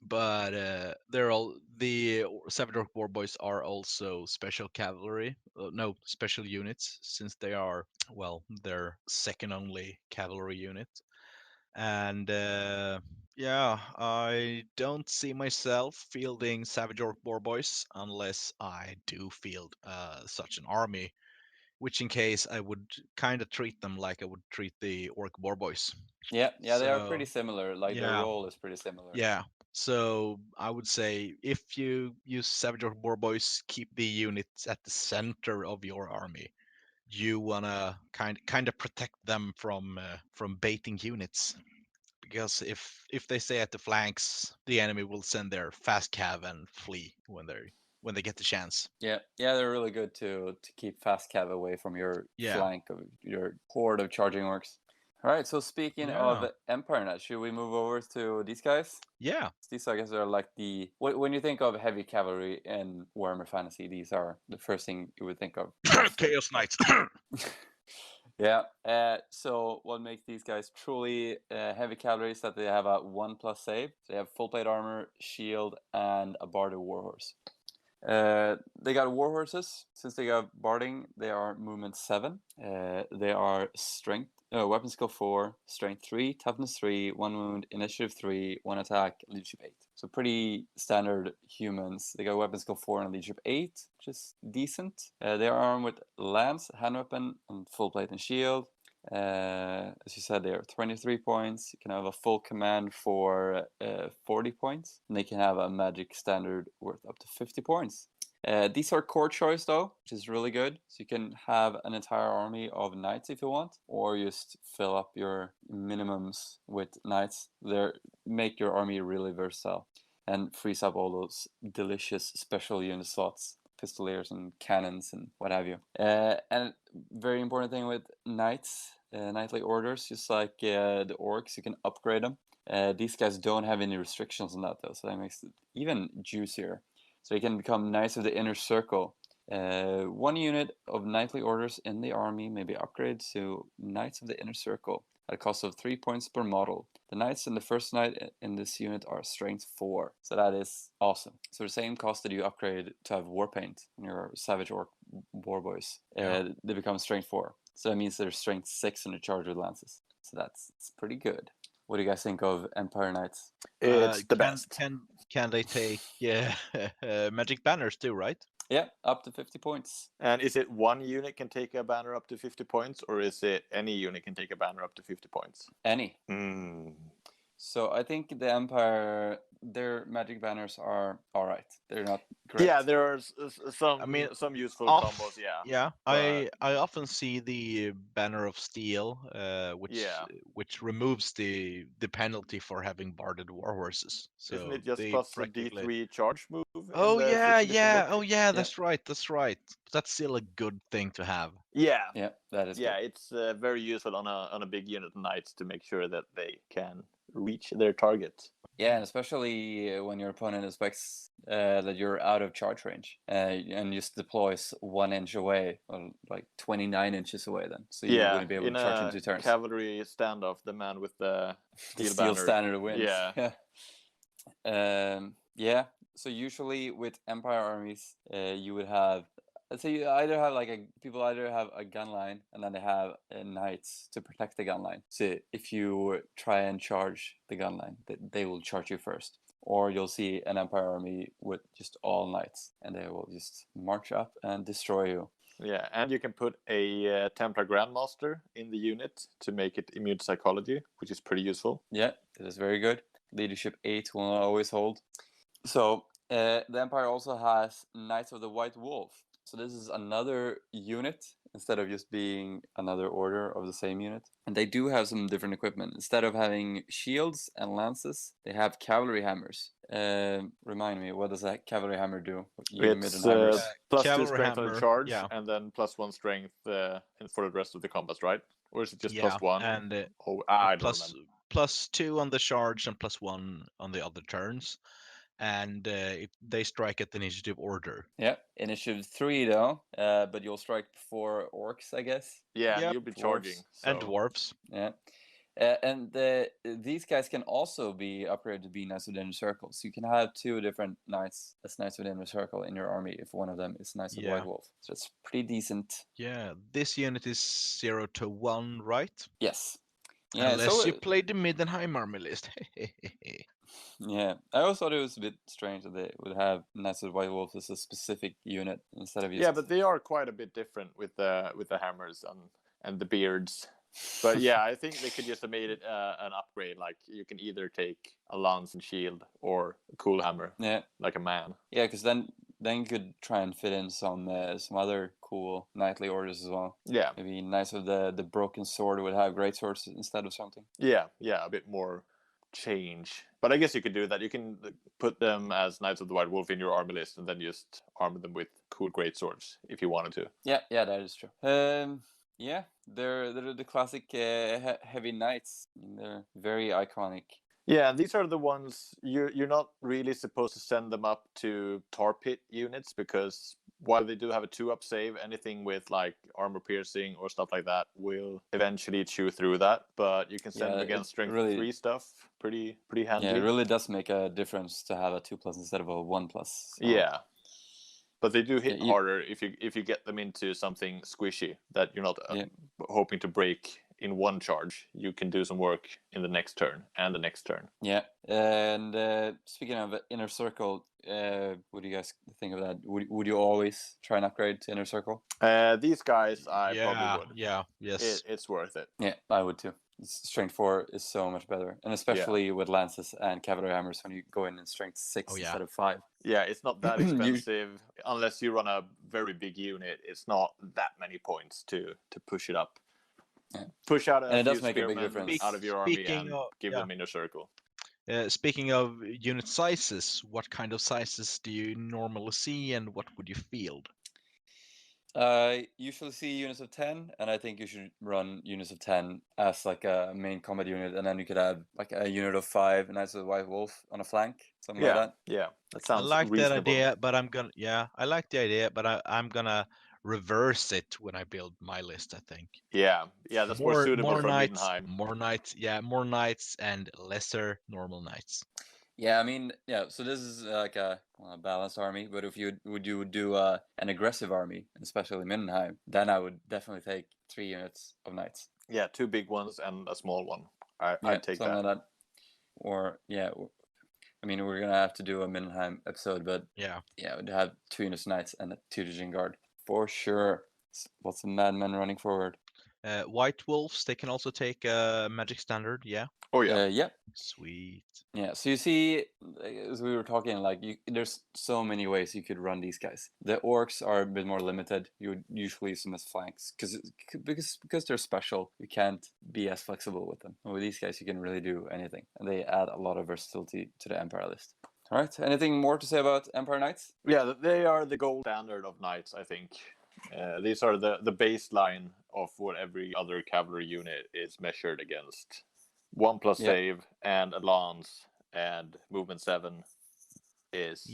but they're all the Savage Orc War Boys are also special cavalry. No, special units, since they are they're second only cavalry unit. And yeah, I don't see myself fielding Savage Orc Boar Boys unless I do field such an army, which in case I would kind of treat them like I would treat the Orc Boar Boys. Yeah, they are So, pretty similar. Like their yeah. role is pretty similar. Yeah. So I would say if you use Savage Orc Boar Boys, keep the units at the center of your army. You wanna kind of protect them from baiting units. Because if they stay at the flanks, the enemy will send their fast cav and flee when they get the chance. Yeah, they're really good to keep fast cav away from your flank of your horde of charging orcs. All right, so speaking of Empire Knights, should we move over to these guys? Yeah. These, I guess, are like when you think of heavy cavalry in Warhammer Fantasy, these are the first thing you would think of. Chaos Knights. Yeah. So what makes these guys truly heavy cavalry is that they have a 1+ save. They have full plate armor, shield, and a barded warhorse. They got warhorses. Since they got barding, they are movement 7. They are strength, weapon skill 4, strength 3, toughness 3, 1 wound, initiative 3, 1 attack, leadership 8. So pretty standard humans. They got weapon skill 4 and leadership 8, which is decent. They are armed with lance, hand weapon, and full plate and shield. As you said, they are 23 points. You can have a full command for 40 points, and they can have a magic standard worth up to 50 points. These are core choice though, which is really good. So you can have an entire army of knights if you want, or just fill up your minimums with knights. They make your army really versatile and frees up all those delicious special unit slots, pistoliers and cannons and what have you. And very important thing with knights, knightly orders, just like the orcs, you can upgrade them. These guys don't have any restrictions on that though, so that makes it even juicier. So you can become Knights of the Inner Circle. 1 unit of knightly orders in the army may be upgraded to Knights of the Inner Circle at a cost of 3 points per model. The knights in the first knight in this unit are strength 4, so that is awesome. So the same cost that you upgrade to have Warpaint in your Savage Orc Warboys, they become strength 4. So that means they're strength 6 in the charge with lances. So that's pretty good. What do you guys think of Empire Knights? It's the best. Can they take magic banners too, right? Yeah, up to 50 points. And is it one unit can take a banner up to 50 points, or is it any unit can take a banner up to 50 points? Any. Mm. So I think the Empire, their magic banners are all right. They're not great. Yeah, there are some. I mean, some useful combos. Yeah. Yeah, But- I often see the Banner of Steel, which removes the penalty for having barded warhorses. So Isn't it just they plus a practically- D3 charge move? Oh in the yeah, 50 different yeah. book? Oh yeah, that's right. That's right. That's still a good thing to have. Yeah. Yeah, that is Yeah, good. it's very useful on a big unit of knights to make sure that they can reach their target. Yeah, and especially when your opponent expects that you're out of charge range and just deploys 1 inch away, or like 29 inches away then. So you wouldn't be able to charge in 2 turns. Cavalry standoff, the man with the The steel steel banner. standard wins. Yeah. Yeah. So usually with Empire armies, you would have, let's say you either have people either have a gun line and then they have knights to protect the gun line. So if you try and charge the gun line, they will charge you first. Or you'll see an Empire army with just all knights and they will just march up and destroy you. Yeah, and you can put a Templar Grandmaster in the unit to make it immune to psychology, which is pretty useful. Yeah, it is very good. Leadership 8 will not always hold. So the Empire also has Knights of the White Wolf. So this is another unit instead of just being another order of the same unit. And they do have some different equipment. Instead of having shields and lances, they have cavalry hammers. Remind me, what does that cavalry hammer do? It's hammers. plus 2 Cavalry strength on hammer, the charge, yeah. and then plus 1 strength for the rest of the combats, right? Or is it just Yeah, plus 1? and I don't plus remember. plus 2 on the charge and plus 1 on the other turns. And they strike at initiative order. Yeah, initiative 3 though, but you'll strike before orcs, I guess. Yeah, Yep, you'll be dwarves. charging. And so- dwarves. Yeah. And these guys can also be upgraded to be Knights of the Inner Circle. So you can have 2 different knights as Knights of the Inner Circle in your army if one of them is Knights of the Yeah. White Wolf. So it's pretty decent. Yeah, this unit is 0 to 1, right? Yes. Yeah, Unless so you play the Middenheim army list. yeah, I always thought it was a bit strange that they would have Knights of the White Wolf as a specific unit instead of just... Yeah, but they are quite a bit different with the hammers and the beards. But yeah, I think they could just have made it an upgrade. Like you can either take a lance and shield or a cool hammer, Yeah, like a man. yeah, because then you could try and fit in some other cool knightly orders as well. Yeah, Maybe Knights of the Broken Sword would have great swords instead of something. yeah, a bit more change. But I guess you could do that. You can put them as Knights of the White Wolf in your army list, and then just arm them with cool great swords if you wanted to. Yeah, that is true. Yeah, they're the classic heavy knights. They're very iconic. Yeah, these are the ones you're not really supposed to send them up to tar pit units because while they do have a 2-up save, anything with like armor piercing or stuff like that will eventually chew through that. But you can send them against strength 3 stuff. Pretty handy. Yeah, it really does make a difference to have a 2+ instead of a 1+. So. Yeah. But they do hit harder if you get them into something squishy that you're not hoping to break in one charge. You can do some work in the next turn and the next turn. Yeah, and speaking of Inner Circle, what do you guys think of that? Would you always try and upgrade to Inner Circle? These guys, I probably would. Yeah, yes. It's worth it. Yeah, I would too. Strength 4 is so much better, and especially with lances and cavalry hammers when you go in strength 6 instead of 5. Yeah, it's not that expensive unless you run a very big unit. It's not that many points to push it up. Yeah. Push out a few spearmen out of your army and give them Inner Circle. Speaking of unit sizes, what kind of sizes do you normally see, and what would you field? Usually see units of 10, and I think you should run units of 10 as like a main combat unit, and then you could add like a unit of 5 Knights of the White Wolf on a flank, something like that. Yeah, that sounds I like reasonable. that idea, but I like the idea, but I'm gonna reverse it when I build my list, I think. Yeah, that's more suitable for knights, Middenheim. More knights and lesser normal knights. Yeah, I mean, so this is like a balanced army, but if you would do an aggressive army, especially Middenheim, then I would definitely take 3 units of knights. Yeah, 2 big ones and a small one. I'd take that. Like that. Or, I mean, we're going to have to do a Middenheim episode, but we'd have 2 units of knights and a 2 Legion Guard. For sure. What's the madmen running forward? White Wolves, they can also take a Magic Standard, Oh, yeah. Yeah. Sweet. Yeah, so you see, as we were talking, like there's so many ways you could run these guys. The orcs are a bit more limited. You would usually use them as flanks because they're special. You can't be as flexible with them. And with these guys, you can really do anything, and they add a lot of versatility to the Empire list. All right, anything more to say about Empire Knights? Yeah, they are the gold standard of knights, I think. These are the baseline of what every other cavalry unit is measured against. 1+ save and a lance and movement 7 is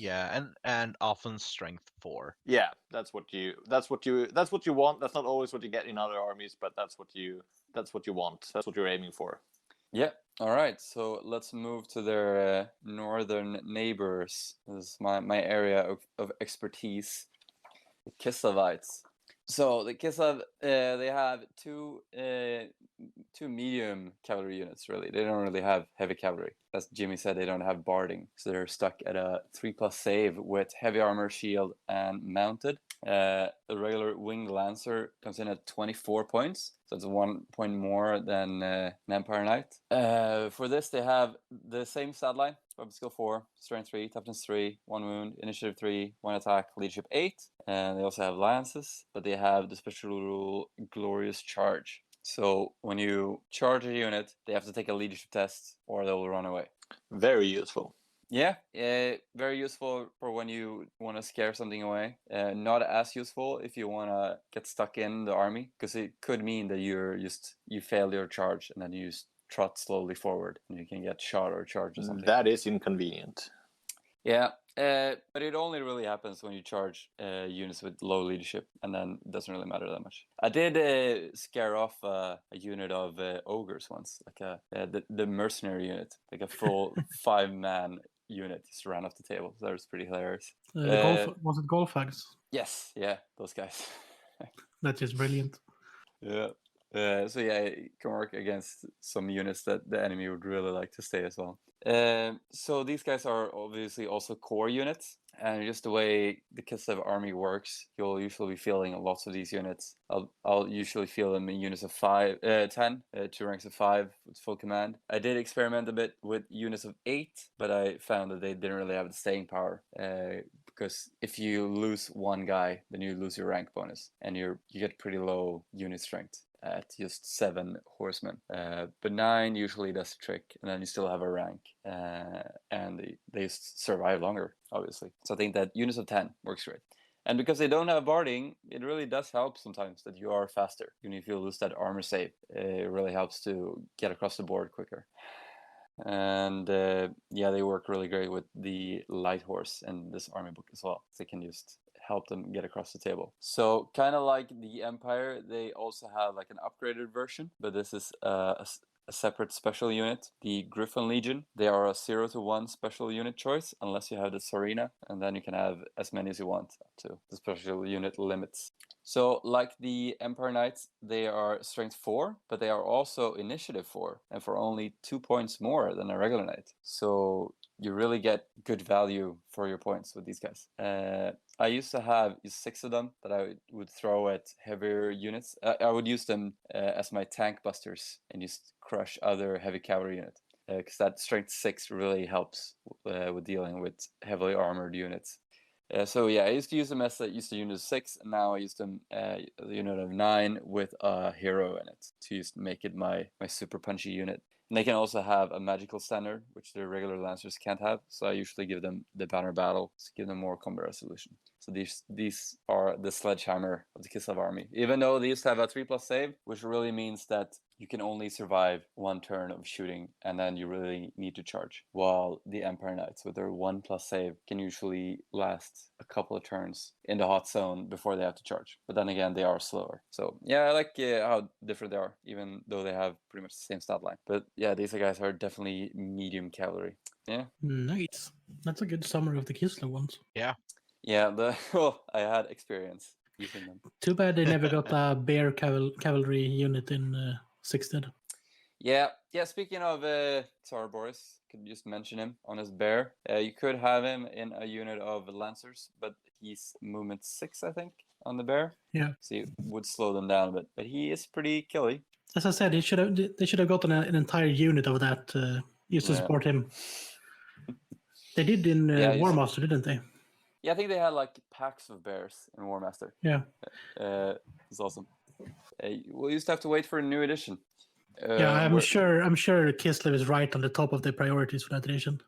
and often strength 4. Yeah, that's what you want. That's not always what you get in other armies, but that's what you want. That's what you're aiming for. Yeah. All right. So let's move to their northern neighbors. This is my area of expertise. The Kislavites. So the Kislev, they have two medium cavalry units, really. They don't really have heavy cavalry. As Jimmy said, they don't have barding. So they're stuck at a 3+ save with heavy armor, shield, and mounted. The regular winged lancer comes in at 24 points. So it's 1 point more than an Empire Knight. For this, they have the same stat line. Weapon skill 4, strength 3, toughness 3, 1 wound, initiative 3, 1 attack, leadership 8. And they also have lances, but they have the special rule Glorious Charge. So when you charge a unit, they have to take a leadership test or they will run away. Very useful. Yeah, very useful for when you want to scare something away. Not as useful if you want to get stuck in the army, because it could mean that you fail your charge and then you just trot slowly forward and you can get shot or charged or something. That is inconvenient. Yeah, but it only really happens when you charge units with low leadership, and then it doesn't really matter that much. I did scare off a unit of ogres once, like the mercenary unit, like a full 5-man unit just ran off the table. So that was pretty hilarious. Was it Golfags? Yes, yeah, those guys. That's just brilliant. Yeah. So yeah, it can work against some units that the enemy would really like to stay as well. So these guys are obviously also core units, and just the way the Kislev army works, you'll usually be fielding lots of these units. I'll usually field them in units of 10, 2 ranks of 5 with full command. I did experiment a bit with units of 8, but I found that they didn't really have the staying power. Because if you lose one guy, then you lose your rank bonus, and you get pretty low unit strength at just 7 horsemen. But 9 usually does the trick, and then you still have a rank, and they survive longer, obviously. So I think that units of 10 works great. And because they don't have barding, it really does help sometimes that you are faster. Even if you lose that armor save, it really helps to get across the board quicker. And they work really great with the light horse in this army book as well. They can just help them get across the table. So kind of like the Empire, they also have like an upgraded version, but this is a separate special unit, the Griffin Legion. They are a 0 to 1 special unit choice, unless you have the Sarina, and then you can have as many as you want up to the special unit limits. So like the Empire Knights, they are strength 4, but they are also initiative 4, and for only 2 points more than a regular knight. So you really get good value for your points with these guys. I used to have 6 of them that I would throw at heavier units. I would use them as my tank busters and just crush other heavy cavalry units. Because that strength 6 really helps with dealing with heavily armored units. So yeah, I used to use them as a unit of 6, and now I use them a unit of 9 with a hero in it to just make it my super punchy unit. And they can also have a magical standard, which the regular lancers can't have. So I usually give them the banner battle to give them more combat resolution. So these are the sledgehammer of the Kislev army. Even though these have a 3+ save, which really means that you can only survive 1 turn of shooting, and then you really need to charge. While the Empire Knights, with their 1+ save, can usually last a couple of turns in the hot zone before they have to charge. But then again, they are slower. So yeah, I like how different they are, even though they have pretty much the same stat line. But yeah, these guys are definitely medium cavalry. Yeah. Nice. That's a good summary of the Kislev ones. Yeah. Yeah, I had experience using them. Too bad they never got a bear cavalry unit in 6th ed. Yeah. Speaking of Tsar Boris, could just mention him on his bear. You could have him in a unit of lancers, but he's movement 6, I think, on the bear. Yeah. So you would slow them down a bit, but he is pretty killy. As I said, they should have gotten an entire unit of that used to support him. They did in War Master, didn't they? Yeah, I think they had like packs of bears in War Master. Yeah. It's awesome. We'll just have to wait for a new edition. I'm sure Kislev is right on the top of the priorities for that edition.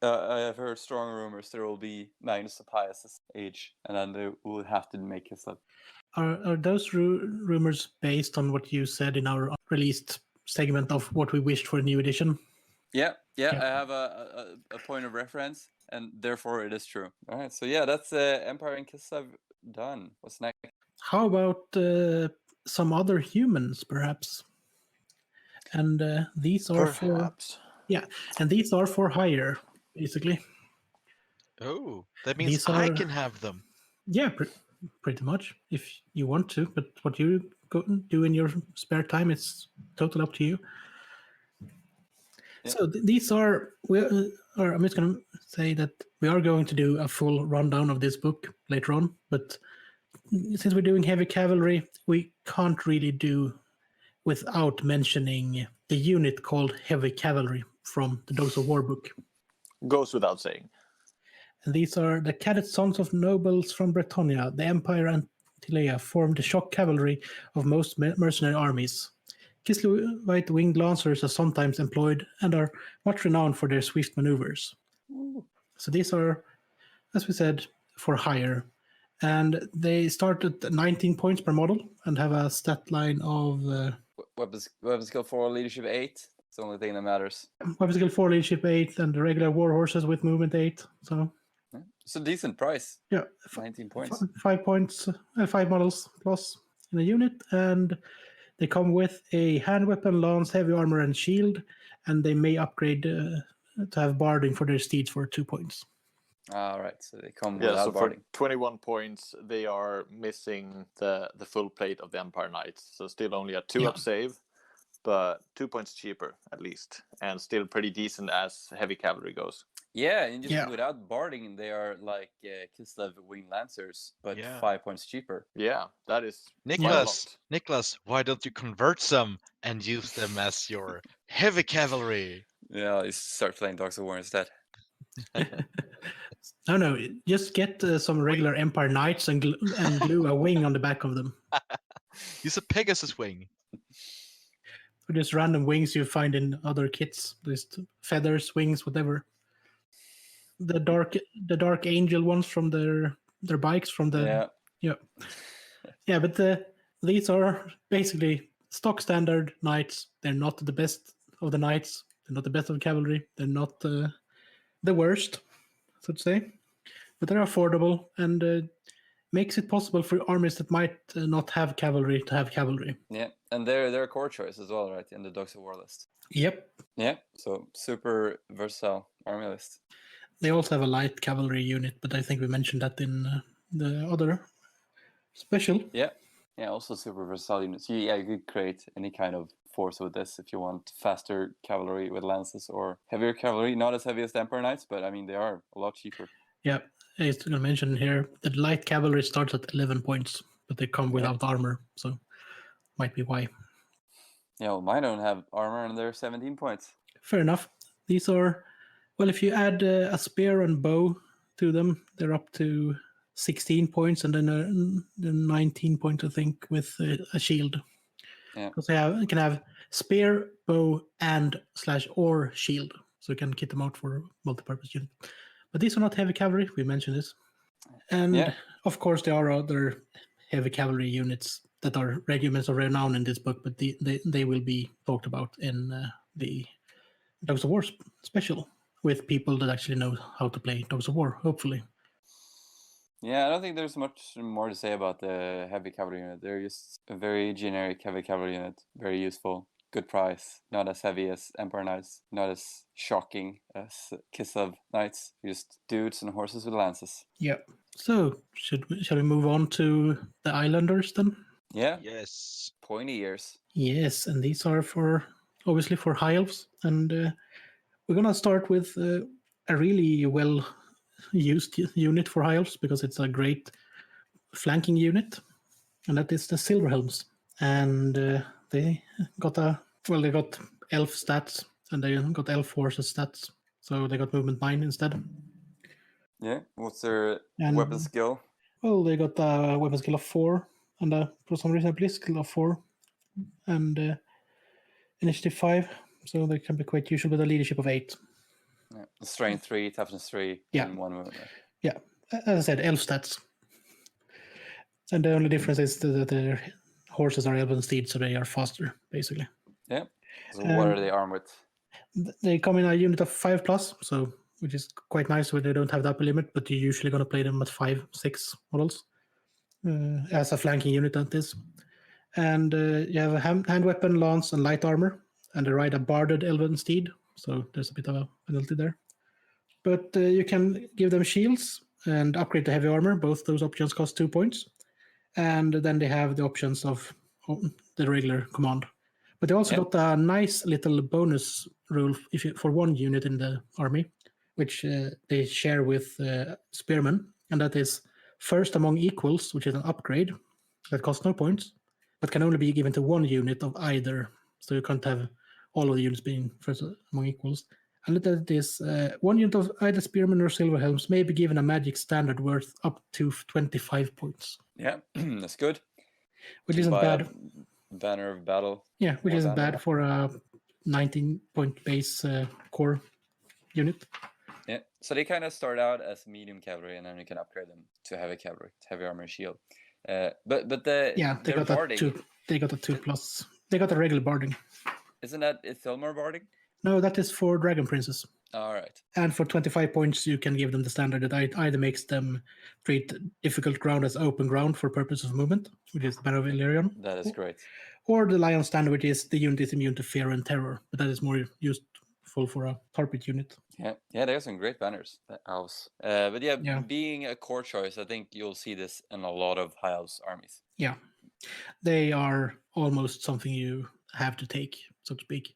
I have heard strong rumors there will be Magnus the Pious' age, and then they will have to make Kislev. Are those rumors based on what you said in our released segment of what we wished for a new edition? Yeah. I have a point of reference, and therefore it is true. All right, so yeah, that's Empire and Kislev done. What's next? How about some other humans, perhaps? And these are these are for hire, basically. Oh, that means I can have them. Yeah, pretty much, if you want to. But what you do in your spare time, it's totally up to you. Yeah. So these are, I'm just going to say that we are going to do a full rundown of this book later on. But since we're doing heavy cavalry, we can't really do without mentioning the unit called Heavy Cavalry from the Dogs of War book. Goes without saying. And these are the cadet sons of nobles from Bretonia. The Empire and Tilea formed the shock cavalry of most mercenary armies. Kislevite winged lancers are sometimes employed and are much renowned for their swift maneuvers. Ooh. So these are, as we said, for hire. And they start at 19 points per model and have a stat line of... Weapon skill 4, leadership 8. It's the only thing that matters. Weapon skill 4, leadership 8, and the regular war horses with movement 8. So it's a decent price. Yeah. 19 points. 5 points, 5 models plus in a unit. And they come with a hand weapon, lance, heavy armor, and shield. And they may upgrade to have barding for their steeds for 2 points. All right, so they come without barding. For 21 points, they are missing the full plate of the Empire Knights. So still only a 2-up save, but 2 points cheaper at least, and still pretty decent as heavy cavalry goes. Yeah, and just without barding, they are like Kislev winged lancers, but 5 points cheaper. Yeah, that is Niklas, why don't you convert some and use them as your heavy cavalry? Yeah, you start playing Dogs of War instead. No, just get some regular Empire Knights and glue a wing on the back of them. Use a Pegasus wing. Or just random wings you find in other kits. Just feathers, wings, whatever. The dark angel ones from their bikes from the but these are basically stock standard knights. They're not the best of the knights. They're not the best of the cavalry. They're not the worst, so to say, but they're affordable, and makes it possible for armies that might not have cavalry to have cavalry. Yeah, and they're a core choice as well, right, in the Dogs of War list. Yep. Yeah, so super versatile army list. They also have a light cavalry unit, but I think we mentioned that in the other special. Yeah, also super versatile units. You could create any kind of force with this if you want faster cavalry with lances or heavier cavalry. Not as heavy as the Emperor Knights, but I mean, they are a lot cheaper. Yeah, I was going to mention here that light cavalry starts at 11 points, but they come without armor, so might be why. Yeah, well, mine don't have armor and they're 17 points. Fair enough. These are, well, if you add a spear and bow to them, they're up to 16 points, and then 19 points, I think, with a shield. Yeah. Because you can have spear, bow, and /or shield, so you can kit them out for multi-purpose unit. But these are not heavy cavalry. We mentioned this, and of course there are other heavy cavalry units that are regiments of renown in this book, but they will be talked about in the Dogs of War special with people that actually know how to play Dogs of War, hopefully. Yeah, I don't think there's much more to say about the heavy cavalry unit. They're just a very generic heavy cavalry unit, very useful, good price, not as heavy as Emperor Knights, not as shocking as Kiss of Knights, just dudes and horses with lances. Yeah. So, shall we move on to the Islanders then? Yeah. Yes. Pointy ears. Yes, and these are obviously for high elves, and we're gonna start with a really well used unit for high elves because it's a great flanking unit, and that is the Silverhelms. And they got elf stats, and they got elf forces stats, so they got movement 9 instead. Yeah, what's their weapon skill? Well, they got a weapon skill of 4, and for some reason a bliss skill of 4, and initiative 5, so they can be quite useful with a leadership of 8. Yeah. Strength 3, toughness 3, and 1 movement. Yeah, as I said, elf stats. And the only difference is that their horses are elven steeds, so they are faster, basically. Yeah. So what are they armed with? They come in a unit of 5+, so which is quite nice when they don't have the upper limit, but you're usually going to play them at 5-6 models as a flanking unit, that is. And you have a hand weapon, lance, and light armor, and they ride a barded elven steed, so there's a bit of a penalty there. But you can give them shields and upgrade to heavy armor. Both those options cost 2 points. And then they have the options of the regular command. But they also got a nice little bonus rule for one unit in the army, which they share with Spearmen, and that is first among equals, which is an upgrade that costs no points, but can only be given to one unit of either. So you can't have all of the units being first among equals. And that is one unit of either Spearmen or Silverhelms may be given a magic standard worth up to 25 points. Yeah, that's good. Which isn't bad. Banner of Battle. Yeah, which isn't bad for a 19-point base core unit. Yeah, so they kind of start out as medium cavalry, and then you can upgrade them to heavy cavalry, heavy armor and shield. But they got barding. They got a 2+. They got a regular barding. Isn't that Ithilmar barding? No, that is for Dragon Princes. All right. And for 25 points, you can give them the standard that either makes them treat difficult ground as open ground for purpose of movement, which is the Banner of Illyrian. That is great. Or the Lion standard, which is the unit is immune to fear and terror, but that is more useful for a Tarpit unit. Yeah, they have some great banners, the elves. Being a core choice, I think you'll see this in a lot of high elves armies. Yeah, they are almost something you have to take, so to speak.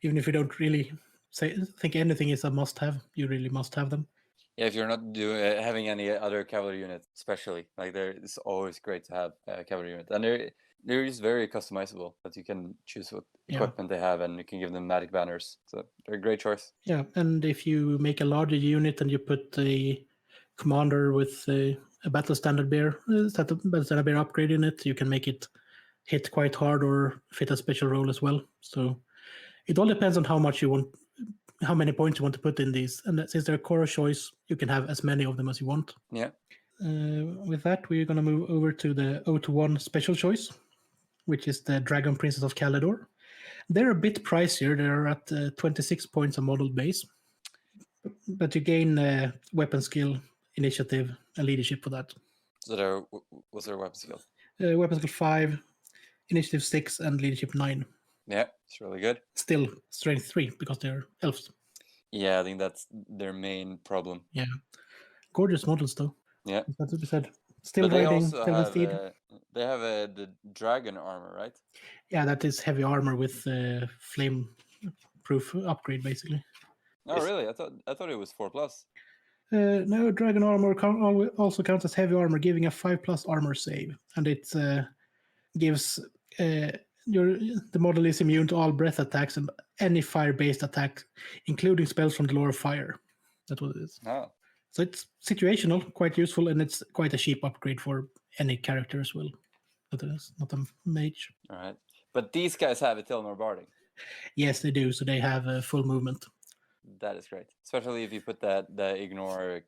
Even if you don't really think anything is a must-have, you really must have them. Yeah, if you're not having any other cavalry unit, especially, it's always great to have a cavalry unit, and they're just very customizable. That you can choose what equipment they have, and you can give them magic banners. So they're a great choice. Yeah, and if you make a larger unit and you put a commander with a battle standard bear upgrade in it, you can make it hit quite hard or fit a special role as well. So it all depends on how many points you want to put in these. And since they're core choice, you can have as many of them as you want. Yeah. With that, we're going to move over to the 0-1 special choice, which is the Dragon Princess of Calidor. They're a bit pricier. They're at 26 points a model base. But you gain weapon skill, initiative, and leadership for that. So what's their weapon skill? Weapon skill 5, initiative 6, and leadership 9. Yeah, it's really good. Still strength 3 because they're elves. Yeah, I think that's their main problem. Yeah. Gorgeous models, though. Yeah. That's what we said. Still But they riding, also still have steed. they have the dragon armor, right? Yeah, that is heavy armor with flame-proof upgrade, basically. Oh, really? I thought it was 4+. No, dragon armor also counts as heavy armor, giving a 5+ armor save, and it gives the model is immune to all breath attacks and any fire-based attack, including spells from the lore of fire. That's what it is. Oh. So it's situational, quite useful, and it's quite a cheap upgrade for any character as well. But it's not a mage. All right. But these guys have Tilnor Barding. Yes, they do. So they have full movement. That is great, especially if you put the ignore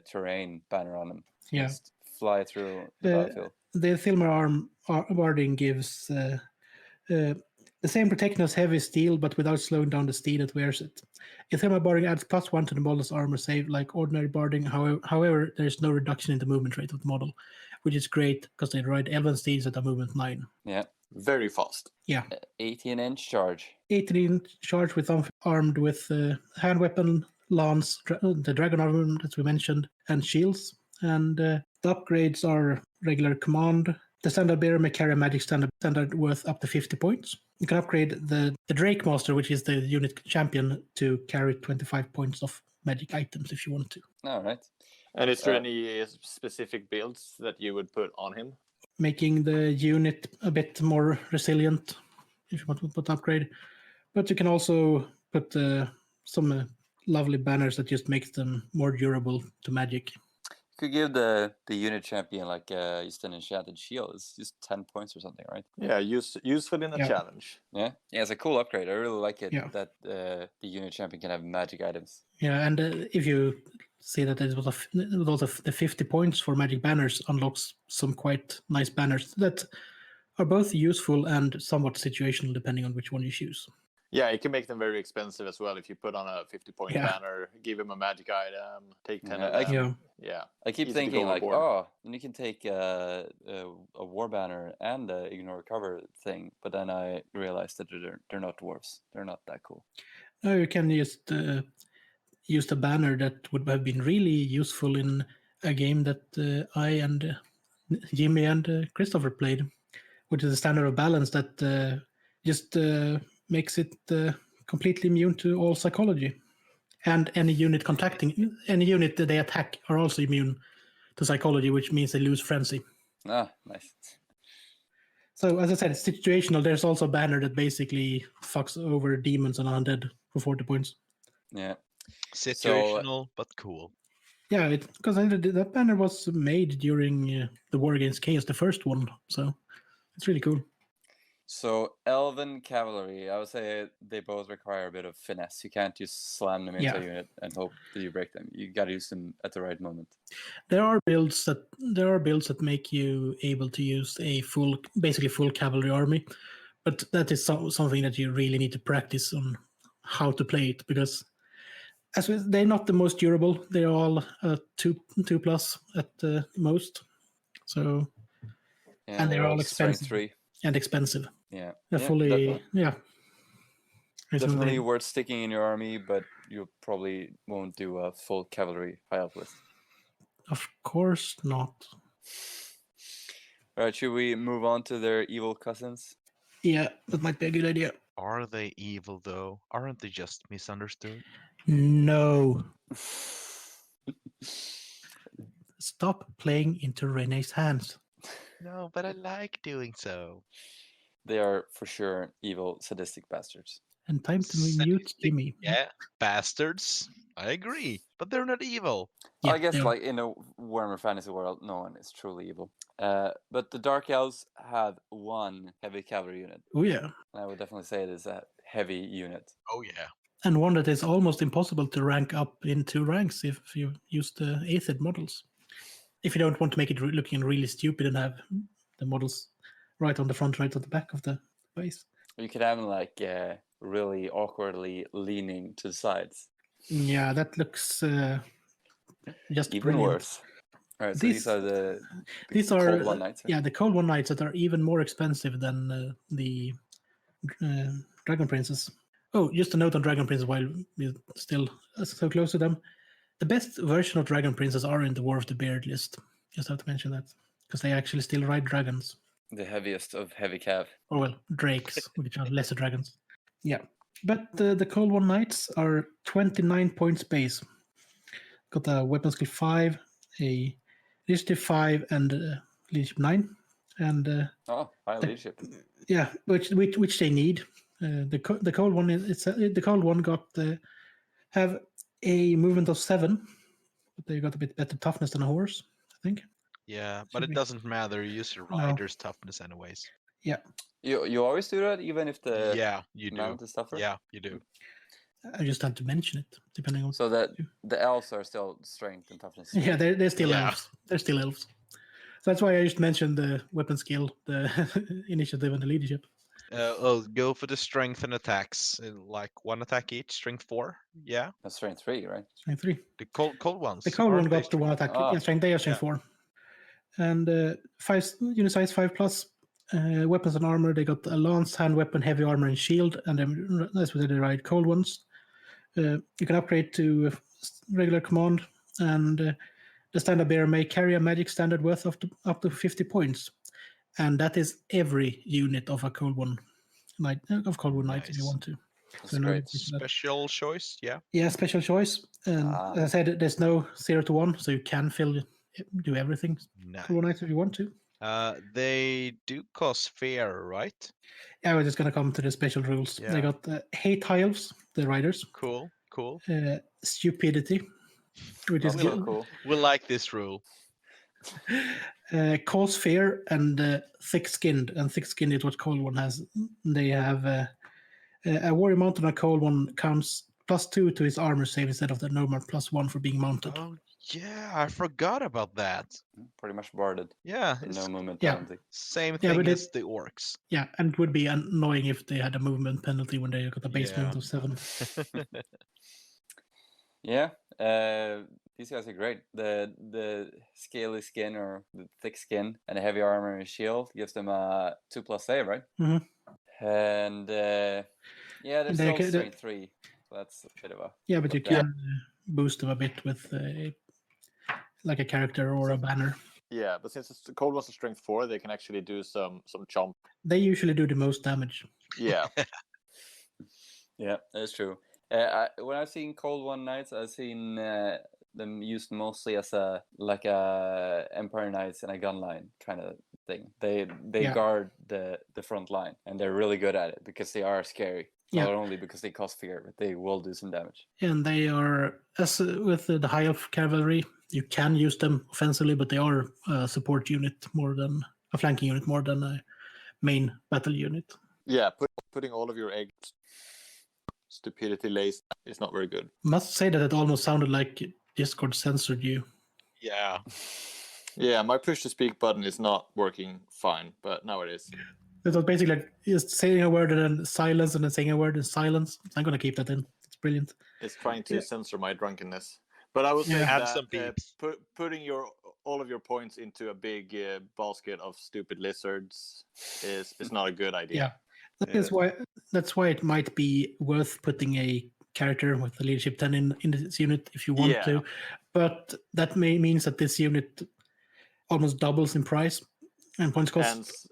terrain banner on them. Yeah. Just fly through the battlefield. The Thilmar Barding gives the same protection as heavy steel, but without slowing down the steed that wears it. A Thilmar Barding adds +1 to the model's armor save, like ordinary Barding. However, there's no reduction in the movement rate of the model, which is great because they ride elven steeds at a movement 9. Yeah. Very fast. Yeah. 18-inch charge. 18-inch charge with armed with hand weapon, lance, the dragon armor that we mentioned, and shields. And the upgrades are regular command. The standard bearer may carry a magic standard worth up to 50 points. You can upgrade the Drake Master, which is the unit champion, to carry 25 points of magic items if you want to. All right. And is there any specific builds that you would put on him? Making the unit a bit more resilient if you want to put upgrade. But you can also put some lovely banners that just makes them more durable to magic. Could give the unit champion like just an enchanted shield. It's just 10 points or something, right? Yeah, useful in a challenge. Yeah, it's a cool upgrade. I really like it that the unit champion can have magic items. Yeah, and if you see that it was the 50 points for magic banners unlocks some quite nice banners that are both useful and somewhat situational depending on which one you choose. Yeah, it can make them very expensive as well if you put on a 50-point banner, give him a magic item, take 10 of them. Yeah. I keep thinking like, then you can take a war banner and the ignore cover thing, but then I realized that they're not dwarves. They're not that cool. No, you can just use the banner that would have been really useful in a game that I and Jimmy and Christopher played, which is a standard of balance that just makes it completely immune to all psychology. And any unit that they attack are also immune to psychology, which means they lose frenzy. Ah, nice. So, as I said, it's situational. There's also a banner that basically fucks over demons and undead for 40 points. Yeah. Situational, but cool. Yeah, because that banner was made during the War Against Chaos, the first one. So, it's really cool. So Elven Cavalry, I would say they both require a bit of finesse. You can't just slam them into a unit and hope that you break them. You got to use them at the right moment. There are builds that make you able to use a basically full cavalry army, but that is something that you really need to practice on how to play it, because they're not the most durable. They're all 2+ at most. So and they're all expensive. 3. And expensive. Yeah. Fully, Definitely worth sticking in your army, but you probably won't do a full cavalry high elf list. Of course not. All right, should we move on to their evil cousins? Yeah, that might be a good idea. Are they evil, though? Aren't they just misunderstood? No. Stop playing into Rene's hands. No, but I like doing so. They are for sure evil, sadistic bastards. And time to mute Jimmy. Yeah, bastards. I agree, but they're not evil. Yeah, I guess like in a Warhammer Fantasy world, no one is truly evil. But the Dark Elves have one heavy cavalry unit. Oh yeah. And I would definitely say it is a heavy unit. Oh yeah. And one that is almost impossible to rank up in 2 ranks if you use the Aethed models. If you don't want to make it looking really stupid and have the models right on the front, right on the back of the base. You could have them like really awkwardly leaning to the sides. Yeah, that looks just even worse. All right, so these are these the are cold one knights. yeah, the cold one knights that are even more expensive than the Dragon Princes. Oh, just a note on Dragon Princes while we're still so close to them. The best version of Dragon Princes are in the War of the Beard list. Just have to mention that because they actually still ride dragons. The heaviest of heavy cav. Or well, drakes, which are lesser dragons. Yeah, but the Cold One Knights are 29 points base. Got a weapon skill 5, a leadership 5, and leadership 9, and Oh, high leadership. yeah, which they need. The cold one the cold one got have a movement of 7, but they got a bit better toughness than a horse, I think. Yeah, but Should it be. doesn't matter. You use your No. rider's toughness anyways. Yeah, You always do that, even if the Yeah, you do. mount is tougher. Yeah, you do. I just had to mention it, depending on. So that the elves are still strength and toughness. Yeah, they're still Yeah. elves. They're still elves. So that's why I just mentioned the weapon skill, the initiative, and the leadership. Go for the strength and attacks, like 1 attack each, strength 4. Yeah, That's strength 3, right? Strength 3. the cold ones. The cold one aren't they got the 1 attack. Ah, Yeah, strength. They are strength yeah. 4. And 5 unit size 5 plus. Weapons and armor. They got a lance, hand weapon, heavy armor, and shield. And then that's what they ride. Cold ones. You can upgrade to regular command, and the standard bearer may carry a magic standard worth of up to 50 points, and that is every unit of a cold one knight if you Nice. want to. That's So no great. addition to that. Special choice, yeah. Yeah, special choice. And as I said, there's no 0 to 1, so you can do everything Nice. for one night if you want to. They do cost fair, right? Yeah, we're just gonna come to the special rules. Yeah. They got hate high elves, the riders, Cool. stupidity, which is That's so cool. We like this rule. cause fear, and thick-skinned. And thick-skinned is what cold one has. They have a warrior mounted on a cold one counts +2 to his armor save instead of the normal +1 for being mounted. Oh yeah, I forgot about that. Pretty much barded. Yeah, No it's movement Yeah. penalty. same Yeah, thing but as the orcs. Yeah, and it would be annoying if they had a movement penalty when they got a base Yeah. movement of 7. Yeah, these guys are great. The scaly skin or the thick skin and the heavy armor and shield gives them a 2+ save, right? Mhm. And yeah, they're They still ca- strength 3. So that's a bit of a Yeah, but you Yeah. can boost them a bit with like a character or a banner. Yeah, but since the cold one's a strength 4, they can actually do some chomp. They usually do the most damage. Yeah, Yeah, that's true. When I've seen Cold One Knights, I've seen them used mostly as a Empire Knights and a gun line kind of thing. They Yeah. guard the front line, and they're really good at it because they are scary. Yeah. Not only because they cause fear, but they will do some damage. And they are, as with the high elf cavalry, you can use them offensively, but they are a support unit more than a flanking unit, more than a main battle unit. yeah. Putting all of your eggs stupidity laced is not very good. Must say that it almost sounded like Discord censored you. Yeah. Yeah, my push to speak button is not working fine, but now it is. It was basically like just saying a word and then silence, and then saying a word and silence. I'm gonna keep that in. It's brilliant. It's trying to Yeah. censor my drunkenness. But I was saying Have that some beeps. putting all of your points into a big basket of stupid lizards is not a good idea. Yeah. That's why it might be worth putting a character with the leadership 10 in this unit if you want Yeah. to. But that means that this unit almost doubles in price and points cost.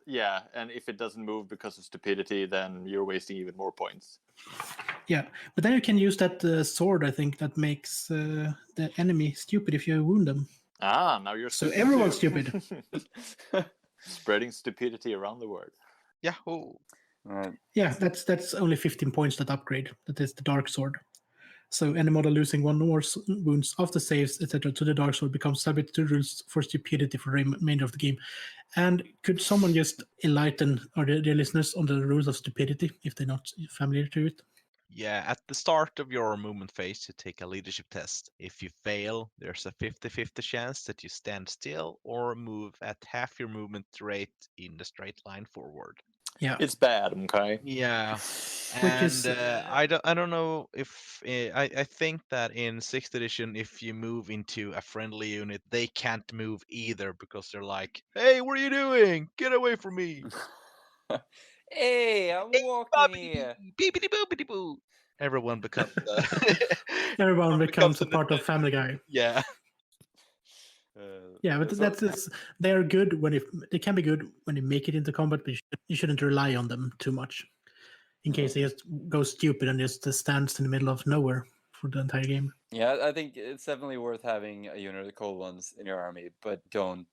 And if it doesn't move because of stupidity, then you're wasting even more points. Yeah, but then you can use that sword, I think, that makes the enemy stupid if you wound them. Ah, now you're So stupid everyone's too. stupid. Spreading stupidity around the world. Yahoo! Right. Yeah, that's only 15 points that upgrade. That is the dark sword. So any model losing 1 or more wounds after saves, etc., to the dark sword becomes subject to rules for stupidity for the remainder of the game. And could someone just enlighten our dear listeners on the rules of stupidity if they're not familiar to it? Yeah, at the start of your movement phase, you take a leadership test. If you fail, there's a 50-50 chance that you stand still or move at half your movement rate in the straight line forward. Yeah. It's bad, okay? Yeah. Which And is, I don't know if I think that in 6th edition, if you move into a friendly unit, they can't move either because they're like, "Hey, what are you doing? Get away from me!" Hey, I'm walking here. Beepity boopity boo. Everyone becomes everyone becomes a an part of adventurer. Family Guy. Yeah. Yeah, but So- they are good when they can be good when you make it into combat, but you shouldn't rely on them too much, in case they just go stupid and just stands in the middle of nowhere for the entire game. Yeah, I think it's definitely worth having a unit of cold ones in your army, but don't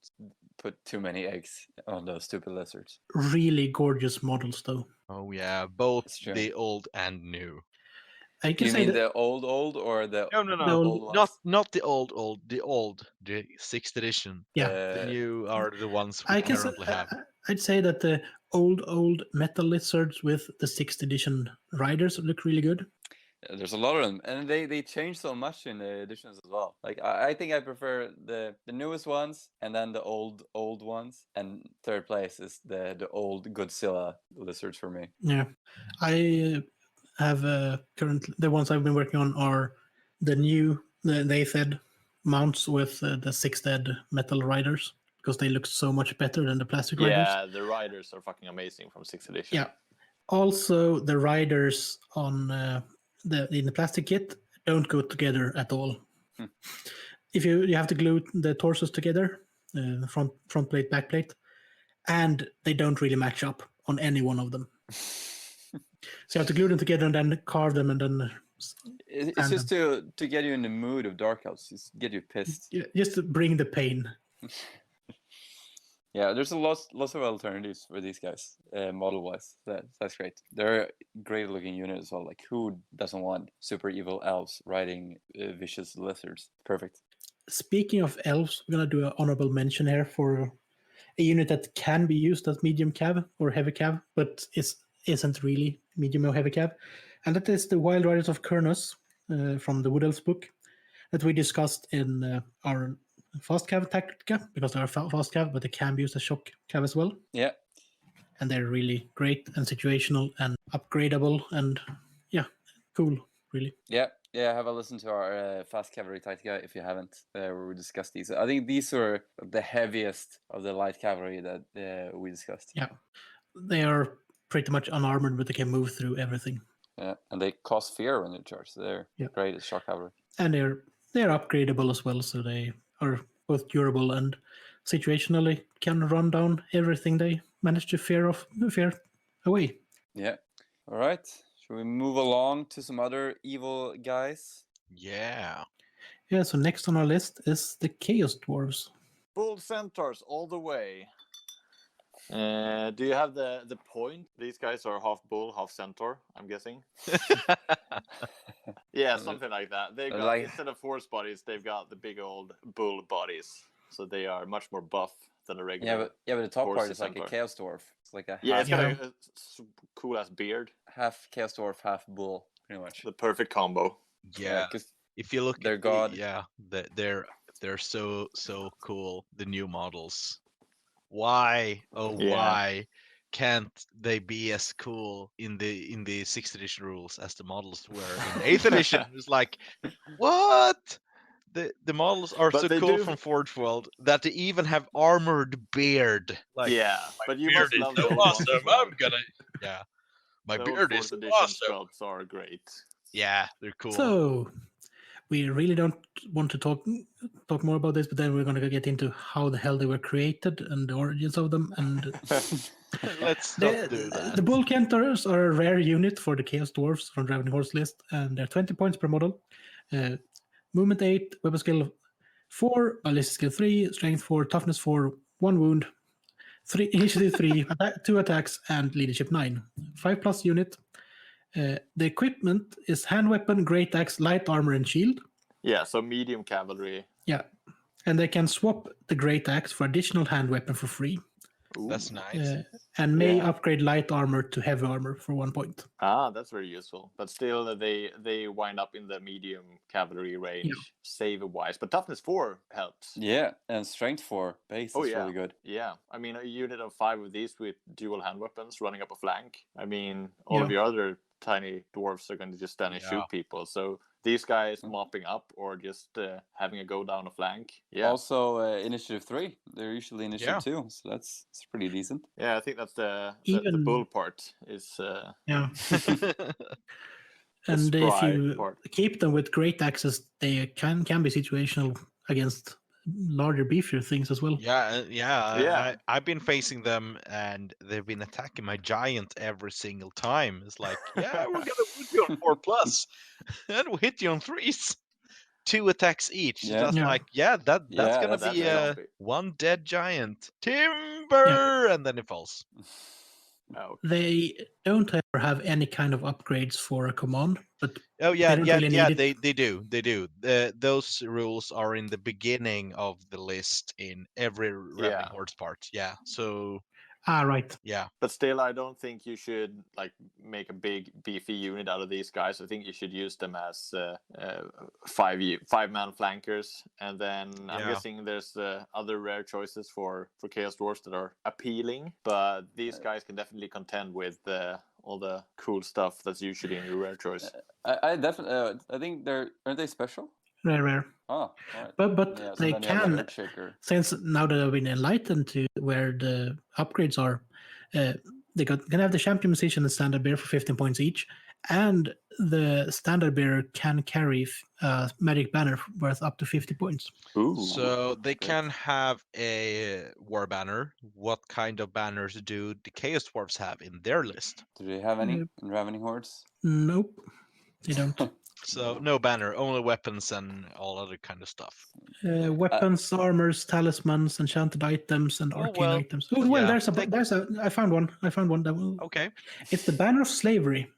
put too many eggs on those stupid lizards. Really gorgeous models, though. Oh yeah, both That's true. the old and new. I Do can you say mean that the old or the No, the old, ones? not the old, the 6th edition. yeah, The new are the ones we I can. currently have. I'd say that the old metal lizards with the 6th edition riders look really good. There's a lot of them, and they change so much in the editions as well. Like I think I prefer the newest ones, and then the old ones, and third place is the old Godzilla lizards for me. Yeah, I have currently the ones I've been working on are the new the 8th ed mounts with the 6th ed metal riders because they look so much better than the plastic riders. Yeah, the riders are fucking amazing from 6th edition. Yeah. Also, the riders on in the plastic kit don't go together at all. If you have to glue the torsos together, front plate, back plate, and they don't really match up on any one of them. So you have to glue them together and then carve them and then. It's just to get you in the mood of Dark Elves, just get you pissed. Just to bring the pain. Yeah, there's a lots of alternatives for these guys, model wise. That's great. They're a great looking unit as well. Like, who doesn't want super evil elves riding vicious lizards? Perfect. Speaking of elves, we're gonna do an honorable mention here for a unit that can be used as medium cav or heavy cav, but isn't really medium or heavy cav, and that is the Wild Riders of Kernus from the Wood Elves book that we discussed in our fast cav Tactica, because they are fast cav, but they can be used as shock cav as well. Yeah. And they're really great and situational and upgradable and yeah, cool, really. Yeah, have a listen to our Fast Cavalry Tactica if you haven't, where we discussed these. I think these are the heaviest of the light cavalry that we discussed. Yeah, they are pretty much unarmored, but they can move through everything. Yeah, and they cause fear when they charge. So they're great as shock cavalry. And they're upgradable as well, so they are both durable and situationally can run down everything they manage to fear away. Yeah. All right. Should we move along to some other evil guys? Yeah. Yeah, so next on our list is the Chaos Dwarves. Bull centaurs all the way. Do you have the point? These guys are half bull, half centaur, I'm guessing. Yeah, something like that. They've got, instead of force bodies, they've got the big old bull bodies. So they are much more buff than a regular. Yeah, but the top part is like a Chaos Dwarf. It's like a it's got a cool ass beard. Half Chaos Dwarf, half bull, pretty much. The perfect combo. Yeah. If you look their god, they're so cool. The new models. Why? Why can't they be as cool in the 6th edition rules as the models were in 8th edition? It's like, what? The models are so cool from Forge World that they even have armored beard. Like, but you must love so awesome. I'm gonna my beard is awesome. Spells are great. Yeah, they're cool. So we really don't want to talk more about this, but then we're going to get into how the hell they were created and the origins of them. And let's not do that. The Bull Centaurs are a rare unit for the Chaos Dwarfs from the Ravening Horse list, and they're 20 points per model. Movement 8, Weapon Skill 4, Ballistic Skill 3, Strength 4, Toughness 4, 1 wound, 3 Initiative 3, 2 attacks, and Leadership 9. 5+ unit. The equipment is hand weapon, great axe, light armor, and shield. Yeah, so medium cavalry. Yeah, and they can swap the great axe for additional hand weapon for free. That's Ooh. nice. And may Yeah. upgrade light armor to heavy armor for 1 point. That's very useful. But still, they wind up in the medium cavalry range, save wise. But toughness 4 helps. Yeah, and strength 4 base Oh is yeah, really good. yeah. I mean, a unit of 5 of these with dual hand weapons running up a flank. I mean, all of your other tiny dwarves are going to just stand and shoot people. So these guys mopping up or just having a go down a flank. Yeah. Also, initiative 3. They're usually initiative 2, so that's pretty decent. Yeah, I think that's the bull part is. Yeah. the And if spry you part. keep them with great access, they can be situational against larger, beefier things as well. Yeah. I've been facing them, and they've been attacking my giant every single time. It's like, yeah, we're gonna wound you on 4+, and we'll hit you on 3s. 2 attacks each. Yeah. Just Yeah. like, that's gonna that's be zombie. one dead giant. Timber, and then it falls. Oh. They don't ever have any kind of upgrades for a command, but Oh yeah, don't yeah, really yeah. need it. They do. Those rules are in the beginning of the list in every Ravening Hordes part. Yeah. So Right. yeah. But still, I don't think you should like make a big beefy unit out of these guys. I think you should use them as 5-man flankers, and then I'm guessing there's other rare choices for Chaos Dwarfs that are appealing. But these guys can definitely contend with all the cool stuff that's usually in your rare choice. I definitely. I think aren't they special? Rare. Oh, all right. But Yeah, so they then you have the can, Earthshaker. since now that I've been enlightened to where the upgrades are, they can have the champion position and standard bearer for 15 points each, and the standard bearer can carry magic banner worth up to 50 points. Ooh. So they can have a war banner. What kind of banners do the Chaos Dwarfs have in their list? Do they have any in Ravening Hordes? Nope, they don't. So no banner, only weapons and all other kind of stuff. Weapons, armors, talismans, enchanted items, and arcane items. Oh well, I found one. That will. Okay. It's the banner of slavery.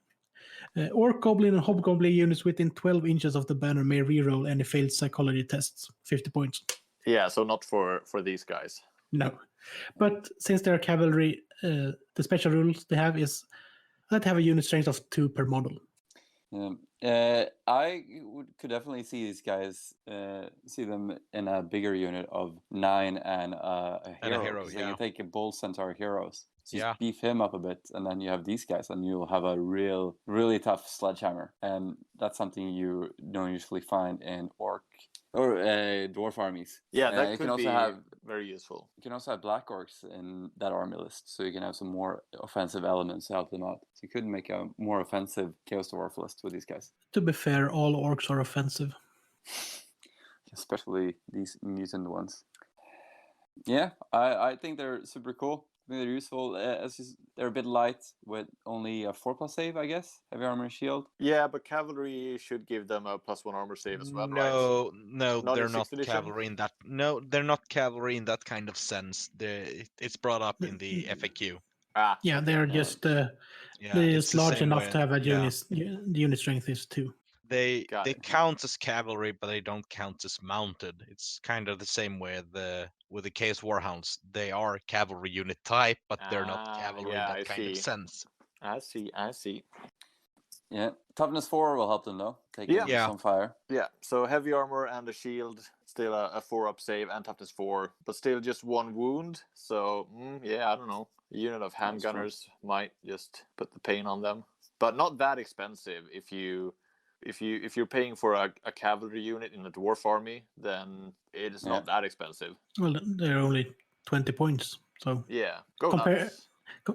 Orc, goblin, and hobgoblin units within 12 inches of the banner may reroll any failed psychology tests. 50 points. Yeah, so not for these guys. No, but since they're cavalry, the special rules they have is that have a unit strength of 2 per model. I could definitely see these guys, see them in a bigger unit of 9 and a hero. So you can take a bull centaur heroes. So just beef him up a bit, and then you have these guys, and you'll have a really tough sledgehammer. And that's something you don't usually find in orc or dwarf armies. Yeah, that could be very useful. You can also have black orcs in that army list, so you can have some more offensive elements to help them out. So you could make a more offensive Chaos Dwarf list with these guys. To be fair, all orcs are offensive. Especially these mutant ones. Yeah, I think they're super cool. I think they're useful. They're a bit light with only a 4+ save, I guess. Heavy armor and shield. Yeah, but cavalry should give them a +1 armor save as well, right? No, they're not cavalry in that. No, they're not cavalry in that kind of sense. It's brought up in the FAQ. Yeah, they're just it's large enough to have a unit. The unit strength is 2. They count as cavalry, but they don't count as mounted. It's kind of the same with the Chaos Warhounds. They are cavalry unit type, but they're not cavalry in that kind of sense. I see. Yeah, toughness 4 will help them though. Taking some fire. Yeah, so heavy armor and a shield, still a 4-up save, and toughness 4, but still just 1 wound. So I don't know. A unit of handgunners might just put the pain on them, but not that expensive if you're paying for a cavalry unit in a dwarf army, then it is not that expensive. Well, they're only 20 points, so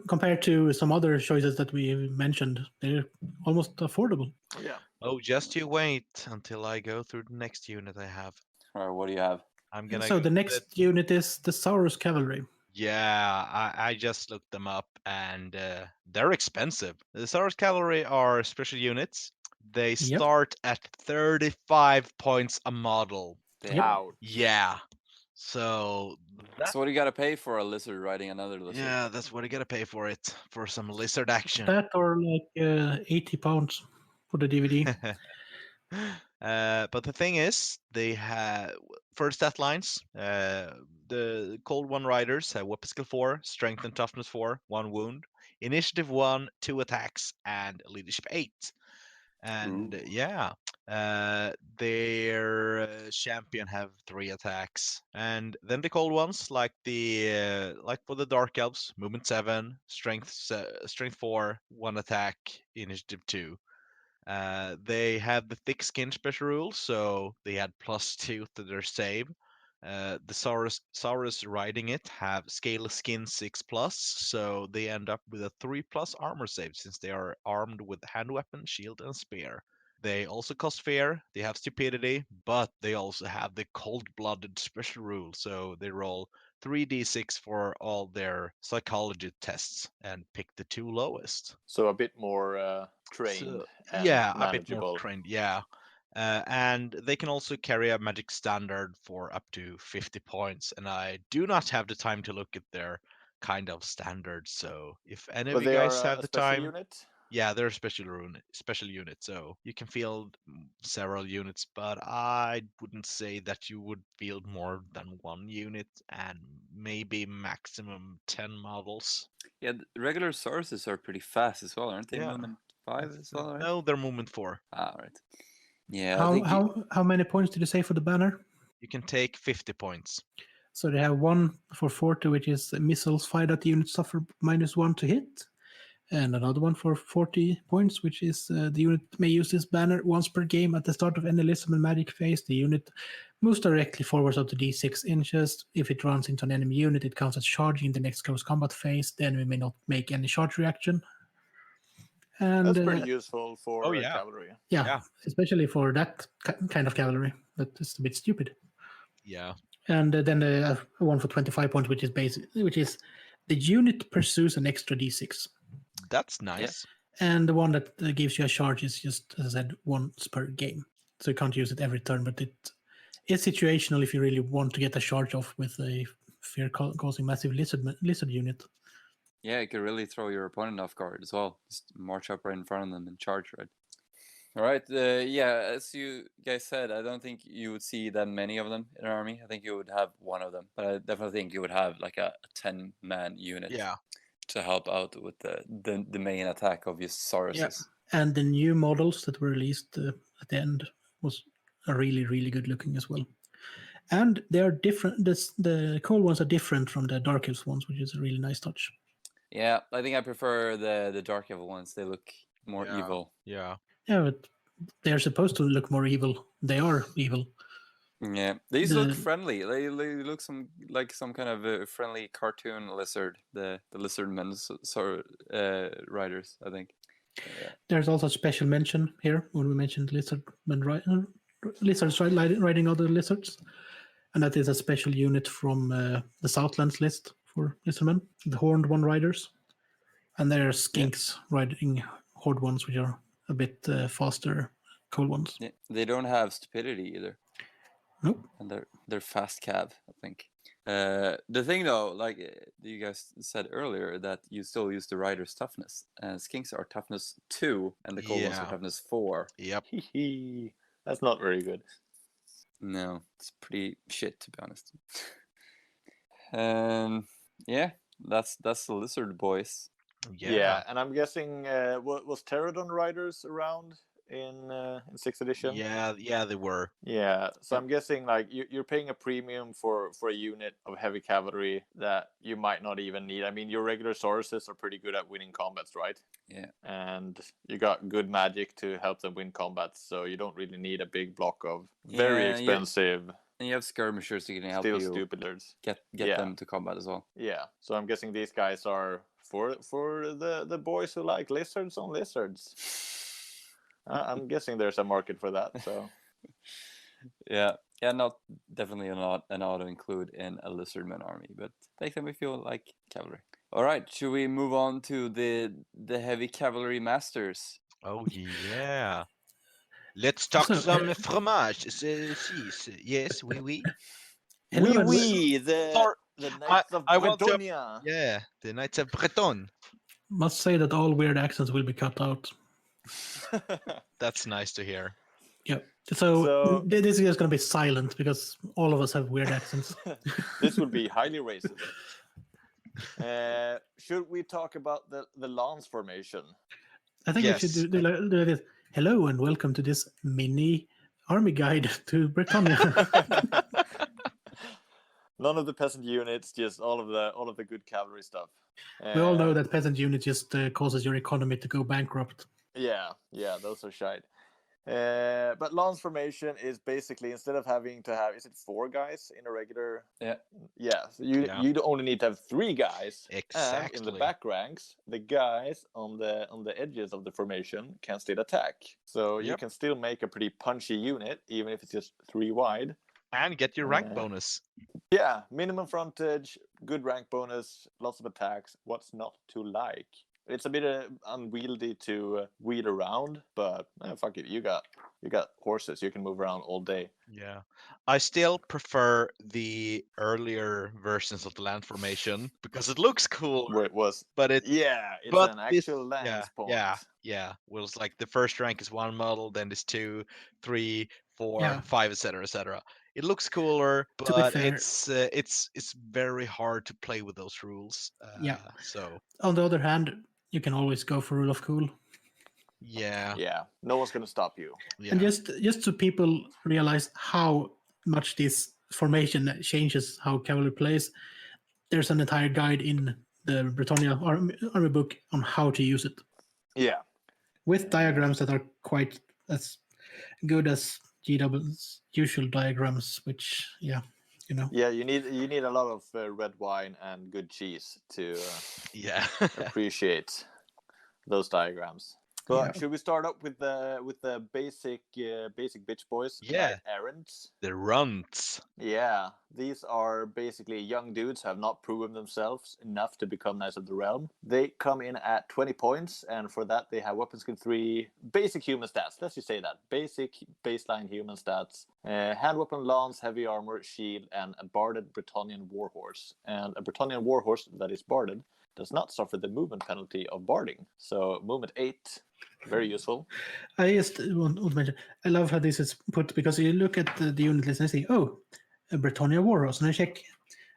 compared to some other choices that we mentioned, they're almost affordable. Yeah. Oh, just you wait until I go through the next unit I have. All right, what do you have? So the next unit is the Saurus Cavalry. Yeah, I just looked them up, and they're expensive. The Saurus Cavalry are special units. They start at 35 points a model. Ouch. Yeah. So that's what you gotta pay for a lizard riding another lizard. Yeah, that's what you gotta pay for it, for some lizard action. That or like 80 pounds for the DVD. But the thing is, they have first stat lines. The Cold One Riders have Weapon Skill 4, Strength and Toughness 4, 1 wound, Initiative 1, 2 attacks, and Leadership 8. And their champion have 3 attacks. And then the Cold Ones, like for the Dark Elves, Movement 7, Strength 4, 1 attack, Initiative 2. They have the thick skin special rule, so they add +2 to their save. The Saurus riding it have scale skin 6+, so they end up with a 3+ armor save since they are armed with hand weapon, shield, and spear. They also cost fear, they have stupidity, but they also have the cold-blooded special rule, so they roll 3d6 for all their psychology tests and pick the 2 lowest. So a bit more trained. So, and yeah, a bit manageable. more trained. Yeah, and they can also carry a magic standard for up to 50 points. And I do not have the time to look at their kind of standards. So if any But of you they guys are have a the special time, unit. yeah, they're a special unit. So you can field several units, but I wouldn't say that you would field more than 1 unit and maybe maximum 10 models. Yeah, the regular sources are pretty fast as well, aren't they? Yeah. Movement 5 as well, right? No, they're movement 4. Ah, right. Yeah, I think How many points did you say for the banner? You can take 50 points. So they have 1 for 40, which is missiles fired at the unit suffer -1 to hit. And another one for 40 points, which is the unit may use this banner once per game at the start of any Lissaman magic phase. The unit moves directly forwards up to d6 inches. If it runs into an enemy unit, it counts as charging in the next close combat phase. The enemy may not make any charge reaction. And That's pretty useful for cavalry. Yeah, especially for that kind of cavalry. That is a bit stupid. Yeah. And then one for 25 points, which is the unit pursues an extra d6. That's nice. And the one that gives you a charge is just, as I said, once per game. So you can't use it every turn, but it is situational if you really want to get a charge off with a fear-causing massive lizard unit. Yeah, it could really throw your opponent off guard as well. Just march up right in front of them and charge, right? All right. Yeah, as you guys said, I don't think you would see that many of them in an army. I think you would have 1 of them, but I definitely think you would have like a 10-man unit. Yeah. To help out with the main attack of your Sauruses. Yeah. And the new models that were released at the end was really, really good looking as well. And they are different. The cold ones are different from the Dark Elves ones, which is a really nice touch. Yeah, I think I prefer the Dark Elf ones. They look more evil. Yeah. Yeah, but they're supposed to look more evil. They are evil. Yeah, these look friendly. They look like some kind of a friendly cartoon lizard. The lizardmen riders, I think. Yeah. There's also a special mention here when we mentioned lizards riding other lizards, and that is a special unit from the Southlands list for lizardmen, the Horned One Riders, and there are skinks riding Horde ones, which are a bit faster, cold ones. Yeah, they don't have stupidity either. Nope. And they're fast cav, I think. The thing though, like you guys said earlier, that you still use the rider's toughness. And skinks are toughness 2, and the cold ones are toughness 4. Yep. That's not very good. No, it's pretty shit, to be honest. Yeah, that's the lizard boys. Yeah, and I'm guessing was Pterodon riders around in 6th edition? Yeah, they were. Yeah, so I'm guessing like you're paying a premium for a unit of heavy cavalry that you might not even need. I mean, your regular Sauruses are pretty good at winning combats, right? Yeah. And you got good magic to help them win combats, so you don't really need a big block of very expensive. And you have skirmishers who can help still you stupid lizards. Get them to combat as well. Yeah, so I'm guessing these guys are for the boys who like lizards on lizards. I'm guessing there's a market for that. So, yeah, definitely not an auto include in a lizardman army, but take them if you like cavalry. All right, should we move on to the heavy cavalry masters? Oh yeah, let's talk some fromage. Cheese. Yes, oui. Oui, the Knights of Bretonia. Yeah, the Knights of Breton. Must say that all weird accents will be cut out. That's nice to hear. Yeah. So this is just going to be silent because all of us have weird accents. This would be highly racist. Should we talk about the lance formation? I think we should do like this. Hello and welcome to this mini army guide to Britannia. None of the peasant units, just all of the good cavalry stuff. We all know that peasant unit just causes your economy to go bankrupt. Yeah, those are shite. But lance formation is basically, instead of having to have, is it 4 guys in a regular? Yeah. So you only need to have 3 guys. Exactly. And in the back ranks, the guys on the edges of the formation can still attack. So you can still make a pretty punchy unit, even if it's just 3 wide. And get your rank bonus. Yeah, minimum frontage, good rank bonus, lots of attacks. What's not to like? It's a bit unwieldy to wheel around, but fuck it, you got horses. You can move around all day. Yeah, I still prefer the earlier versions of the land formation because it looks cool. Where it was, but it's an actual lance point. Yeah. Well, it's like the first rank is 1 model, then it's 2, 3, 4, 5, etc. It looks cooler, but it's very hard to play with those rules. So on the other hand, you can always go for rule of cool. Yeah. No one's gonna stop you. Yeah. And just so people realize how much this formation changes how cavalry plays, there's an entire guide in the Britannia army book on how to use it. Yeah. With diagrams that are quite as good as GW's usual diagrams, which you know. Yeah, you need a lot of red wine and good cheese to appreciate those diagrams. But should we start up with the basic bitch boys? Yeah. Errands. The runts. Yeah, these are basically young dudes who have not proven themselves enough to become Knights of the Realm. They come in at 20 points, and for that they have weapon skill 3, basic human stats. Let's just say that. Basic baseline human stats. Hand weapon, lance, heavy armor, shield, and a barded Bretonnian warhorse. And a Bretonnian warhorse that is barded does not suffer the movement penalty of barding. So movement 8, very useful. I just want to mention, I love how this is put, because you look at the unit list and you see, a Britannia warhorse, and I check,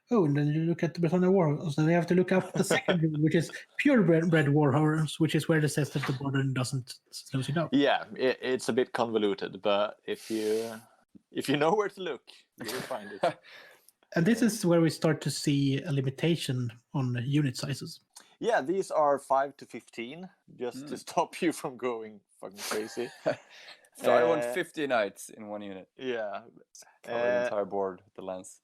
and then you look at the Britannia warhorse, and you have to look up the second, which is purebred warhorse, which is where it says that the border doesn't slow you down. Yeah, it's a bit convoluted, but if you know where to look, you will find it. And this is where we start to see a limitation on unit sizes. Yeah, these are 5 to 15, just to stop you from going fucking crazy. So I want 50 knights in one unit. Yeah. Cover the entire board with the lance.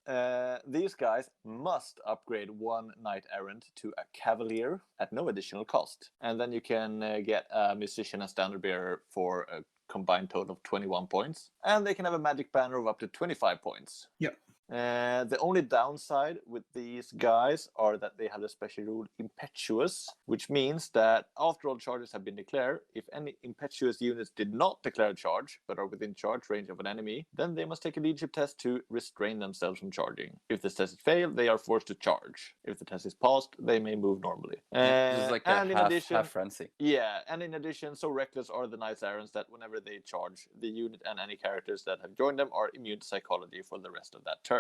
These guys must upgrade 1 knight errant to a cavalier at no additional cost. And then you can get a musician and standard bearer for a combined total of 21 points. And they can have a magic banner of up to 25 points. Yeah. The only downside with these guys are that they have the special rule impetuous, which means that after all charges have been declared, if any impetuous units did not declare a charge but are within charge range of an enemy, then they must take a leadership test to restrain themselves from charging. If this test is failed, they are forced to charge. If the test is passed, they may move normally. This is like half frenzy. Yeah, and in addition, so reckless are the knights errants that whenever they charge, the unit and any characters that have joined them are immune to psychology for the rest of that turn.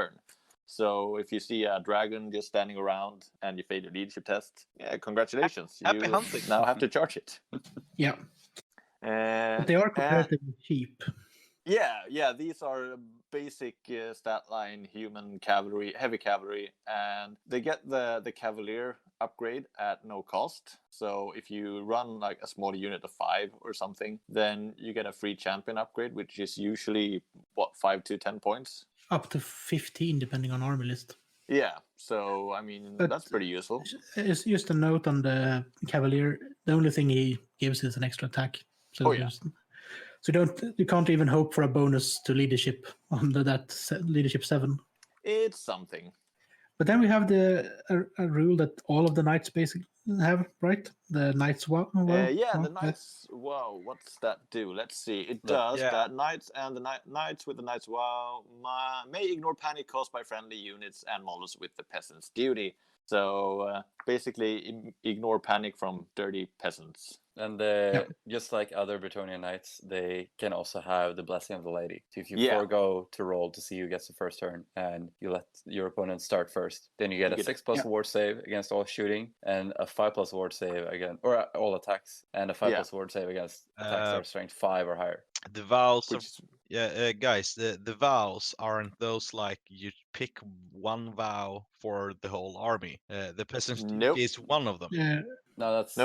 So if you see a dragon just standing around and you fail your leadership test, congratulations. Happy hunting. Now have to charge it. Yeah. But they are comparatively cheap. Yeah. These are basic stat line human cavalry, heavy cavalry, and they get the cavalier upgrade at no cost. So if you run like a small unit of 5 or something, then you get a free champion upgrade, which is usually 5 to 10 points. Up to 15, depending on army list. Yeah, so I mean, that's pretty useful. It's just a note on the Cavalier. The only thing he gives is an extra attack. So you can't even hope for a bonus to leadership on that leadership 7. It's something. But then we have a rule that all of the knights basically have, right? The knights wow. The knights wow. What's that do? Let's see. It does that knights and the knights with the knights wow may ignore panic caused by friendly units and models with the peasant's duty. So basically, ignore panic from dirty peasants. And just like other Bretonnian knights, they can also have the Blessing of the Lady. So if you forego to roll to see who gets the first turn, and you let your opponent start first, then you get a 6+ ward save against all shooting, and a 5+ ward save against all attacks, and a 5+ ward save against attacks that are strength 5 or higher. The vows, guys. The vows aren't those like you pick one vow for the whole army. The peasants is one of them. Yeah. No, that's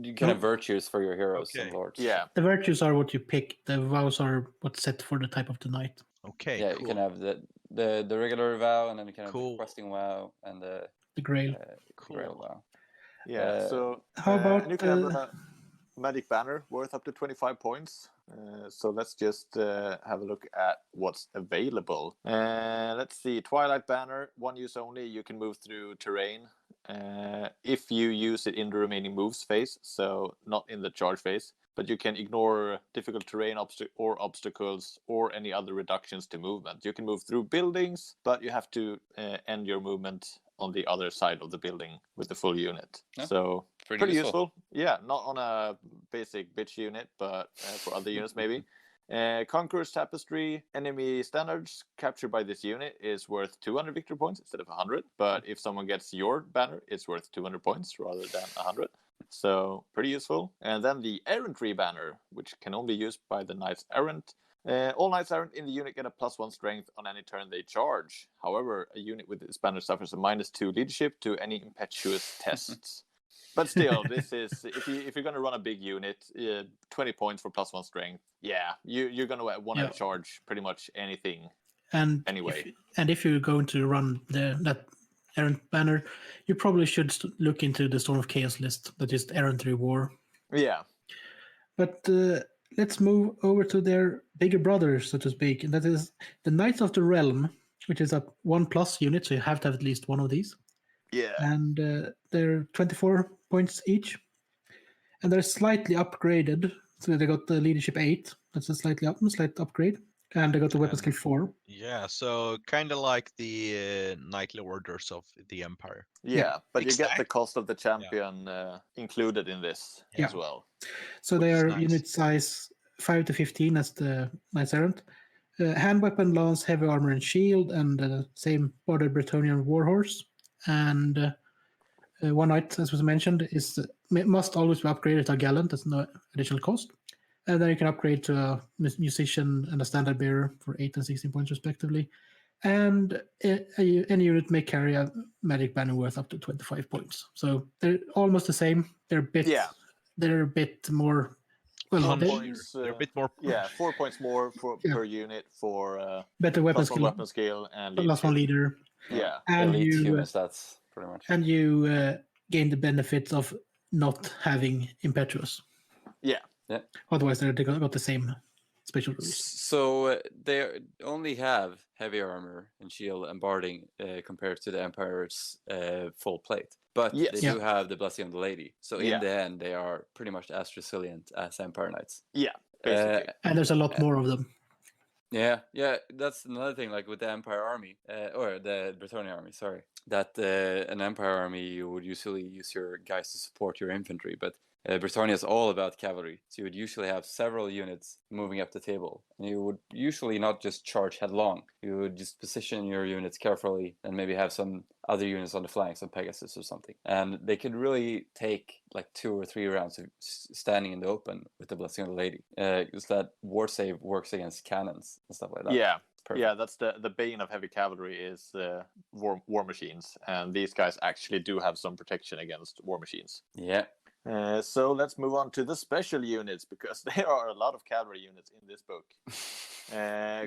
you can have virtues for your heroes and lords. Yeah, the virtues are what you pick. The vows are what's set for the type of the knight. Okay. Yeah, cool. you can have the regular vow, and then you can have the questing vow and the Grail. Grail vow. Yeah. So how about and you can have a magic banner worth up to 25 points. So let's just have a look at what's available. Let's see. Twilight banner, 1 use only. You can move through terrain if you use it in the remaining moves phase, so not in the charge phase. But you can ignore difficult terrain obstacles or any other reductions to movement. You can move through buildings, but you have to end your movement on the other side of the building with the full unit. Yeah. So pretty useful. Yeah, not on a basic bitch unit, but for other units maybe. Conqueror's Tapestry, enemy standards captured by this unit is worth 200 victory points instead of 100. But if someone gets your banner, it's worth 200 points rather than 100. So pretty useful. And then the Errantry banner, which can only be used by the Knights Errant. All Knights Errant in the unit get a +1 strength on any turn they charge. However, a unit with this banner suffers a -2 leadership to any impetuous tests. But still, this is if you're going to run a big unit, 20 points for +1 strength. Yeah, you're going to want to charge pretty much anything. And anyway, if you're going to run that errant banner, you probably should look into the Storm of Chaos list, that is Errantry War. Yeah. But let's move over to their bigger brother, so to speak, and that is the Knights of the Realm, which is a 1+ unit, so you have to have at least one of these. Yeah. And they're 24 points each. And they're slightly upgraded. So they got the leadership 8. That's a slight upgrade. And they got the weapon skill 4. Yeah, so kind of like the Knightly Orders of the Empire. Yeah, but you get the cost of the champion included in this as well. So they are unit size 5 to 15 as the Knights Errant. Hand weapon, lance, heavy armor, and shield, and same border Bretonnian warhorse. And one knight, as was mentioned, must always be upgraded to a gallant. That's no additional cost. And then you can upgrade to a musician and a standard bearer for 8 and 16 points respectively. And any unit may carry a magic banner worth up to 25 points. So they're almost the same. They're a bit more. Well, they're a bit more. Yeah, 4 points more per unit for better weapon skill and +1 leader. Yeah, and human stats pretty much. And you gain the benefits of not having impetuous. Yeah. Otherwise, they got the same special rules. So they only have heavy armor and shield and barding compared to the Empire's full plate. But they do have the Blessing of the Lady. So in the end, they are pretty much as resilient as Empire Knights. Yeah, basically. And there's a lot more of them. Yeah, that's another thing, like with the Empire Army, or the Bretonnian Army, sorry. That an Empire Army, you would usually use your guys to support your infantry, but Bretonnia is all about cavalry. So you would usually have several units moving up the table. And you would usually not just charge headlong. You would just position your units carefully and maybe have some other units on the flanks on Pegasus or something. And they could really take like 2 or 3 rounds of standing in the open with the Blessing of the Lady. Because that war save works against cannons and stuff like that. Yeah. Yeah, that's the bane of heavy cavalry is war machines. And these guys actually do have some protection against war machines. Yeah. So let's move on to the special units, because there are a lot of cavalry units in this book.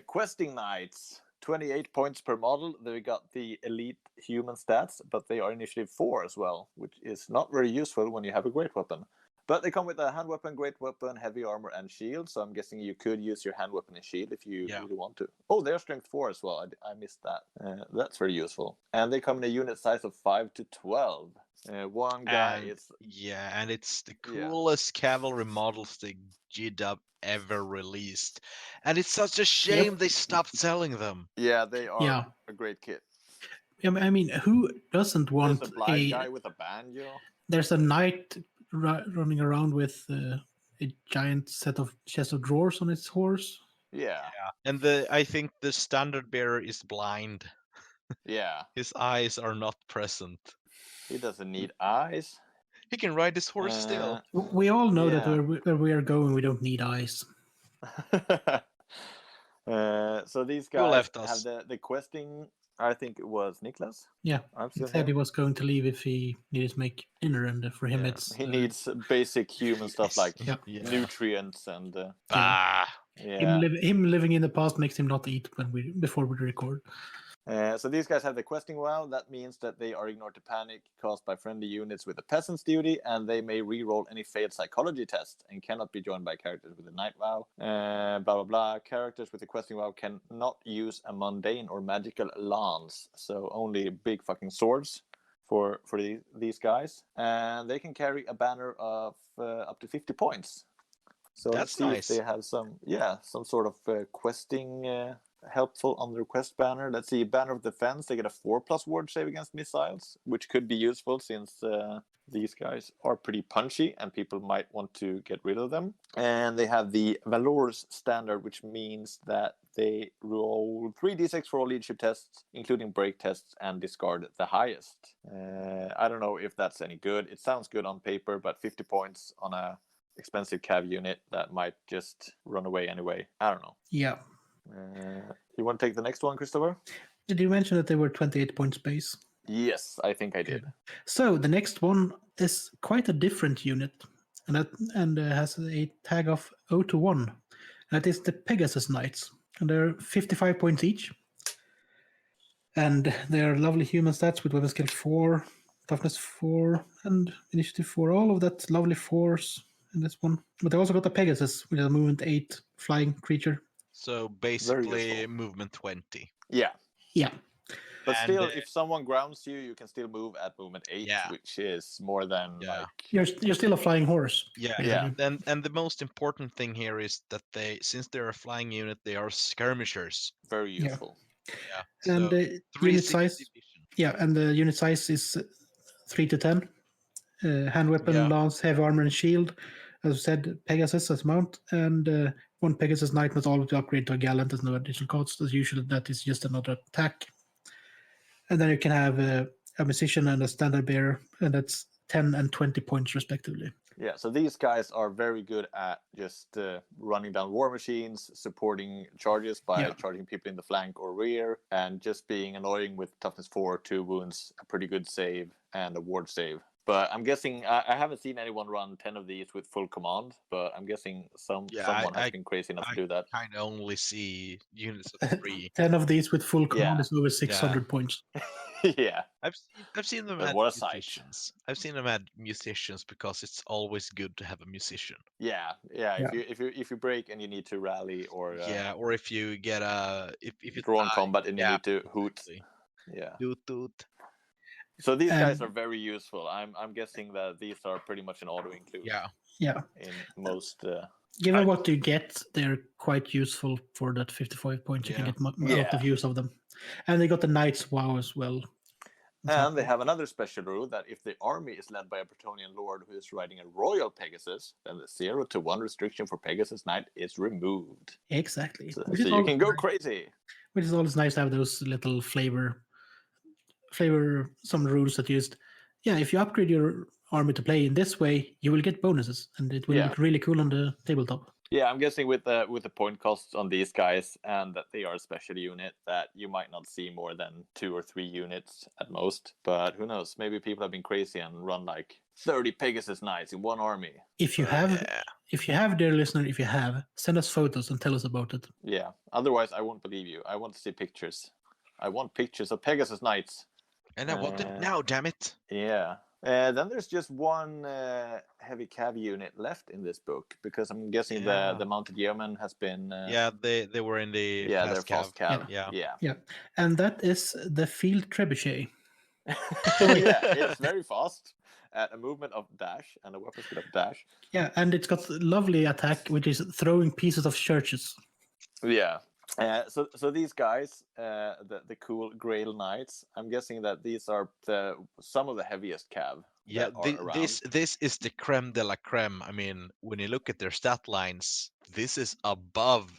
Questing Knights, 28 points per model. They got the elite human stats, but they are initiative 4 as well, which is not very useful when you have a great weapon. But they come with a hand weapon, great weapon, heavy armor, and shield. So I'm guessing you could use your hand weapon and shield if you really want to. Oh, they're strength 4 as well. I missed that. That's very useful. And they come in a unit size of 5 to 12. One guy is... Yeah, and it's the coolest cavalry models the GW ever released. And it's such a shame they stopped selling them. Yeah, they are a great kit. I mean, who doesn't want There's a blind guy with a banjo. There's a knight running around with a giant set of chest of drawers on its horse. Yeah. And I think the standard bearer is blind. Yeah. His eyes are not present. He doesn't need eyes. He can ride his horse still. We all know that Yeah. where we are going, we don't need eyes. So these Who guys left have us? the questing. I think it was Niklas. Yeah, I've he seen said he him. was going to leave if he needed to make dinner, and for him Yeah. it's He needs basic human stuff like Yeah. nutrients and Ah, yeah. him living in the past makes him not eat before we record. So these guys have the questing vow. That means that they are ignored to panic caused by friendly units with the peasant's duty, and they may re-roll any failed psychology test and cannot be joined by characters with a night vow. Blah blah blah. Characters with the questing vow cannot use a mundane or magical lance, so only big fucking swords for these guys, and they can carry a banner of up to 50 points. So let's That's see nice. if they have some sort of questing helpful on their quest banner. Let's see, banner of defense. They get a 4+ ward save against missiles, which could be useful since these guys are pretty punchy and people might want to get rid of them. And they have the Valor's standard, which means that they roll 3d6 for all leadership tests, including break tests, and discard the highest. I don't know if that's any good. It sounds good on paper, but 50 points on a expensive cav unit that might just run away anyway. I don't know. Yeah. You want to take the next one, Christopher? Did you mention that they were 28 points base? Yes, I think I did. So the next one is quite a different unit, and has a tag of 0 to 1. And that is the Pegasus Knights, and they're 55 points each. And they're lovely human stats with weapon skill 4, toughness 4, and initiative 4. All of that lovely 4s in this one. But they also got the Pegasus, which is a movement 8 flying creature. so basically useful. movement 20. Yeah. Yeah. But And, still, if someone grounds you, you can still move at movement 8, Yeah. which is more than Yeah. You're still a flying horse. Yeah. Yeah. And the most important thing here is that since they're a flying unit, they are skirmishers. very Yeah. useful. Yeah. And so the unit 360 size, division. yeah, and the unit size is 3 to 10. Hand weapon, Yeah. lance, heavy armor, and shield. As I said, Pegasus as mount, and one Pegasus Knight must always upgrade to a Gallant as no additional cost. As usual, that is just another attack. And then you can have a musician and a standard bearer, and that's 10 and 20 points respectively. Yeah, so these guys are very good at just running down war machines, supporting charges by Yeah. charging people in the flank or rear, and just being annoying with toughness 4, 2 wounds, a pretty good save, and a ward save. But I'm guessing I haven't seen anyone run 10 of these with full command, but I'm guessing someone has been crazy enough to do that. Kind of only see units of 3. 10 of these with full command Yeah. is over 600 points. Yeah. I've seen them And at what a sight. musicians. I've seen them at musicians because it's always good to have a musician. Yeah. If you break and you need to rally or Yeah, or if you get if you draw on die, combat and you yeah, need to hoot. exactly. Yeah. Toot. So these guys And- are very useful. I'm guessing that these are pretty much an auto include. Yeah. Yeah. In most. Given I- what you get, they're quite useful for that 55 points. You can Yeah. get a lot of use of them. And they got the Knight's Wow as well. And they have another special rule that if the army is led by a Bretonnian lord who is riding a royal Pegasus, then the 0 to 1 restriction for Pegasus Knight is removed. Exactly. So, Which so is you always can go nice. crazy. Which is always nice to have those little flavor some rules that used. Yeah, if you upgrade your army to play in this way, you will get bonuses, and it will Yeah. look really cool on the tabletop. Yeah, I'm guessing with the point costs on these guys and that they are a special unit, that you might not see more than 2 or 3 units at most. But who knows? Maybe people have been crazy and run like 30 Pegasus Knights in one army. If you have, Yeah. dear listener, if you have, send us photos and tell us about it. Yeah. Otherwise, I won't believe you. I want to see pictures. I want pictures of Pegasus Knights. And I want it now, damn it. Yeah. Then there's just one heavy cav unit left in this book because I'm guessing Yeah. the mounted yeoman has been. Yeah, they were in the Yeah, fast they're fast cav. Yeah. Yeah. And that is the Field Trebuchet. Yeah, it's very fast at a movement of dash and a weapon speed of dash. Yeah, and it's got lovely attack, which is throwing pieces of churches. Yeah. So these guys, the cool Grail Knights, I'm guessing that these are some of the heaviest cav Yeah, that are around. this is the creme de la creme. I mean, when you look at their stat lines, this is above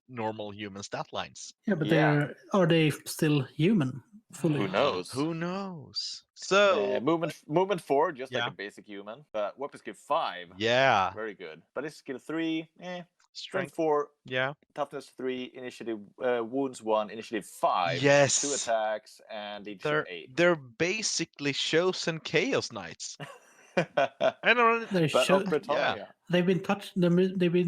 normal human stat lines. Yeah, but Yeah. are they still human fully? Who knows? Who knows? So, Movement 4, just like yeah. a basic human. But weapon skill 5, Yeah, very good. But it's skill 3, strength strength. 4, Yeah. toughness 3, initiative wounds 1, initiative 5, Yes. 2 attacks, and leadership 8. They're basically chosen chaos knights. I don't. They're But sho- of Britannia. They've been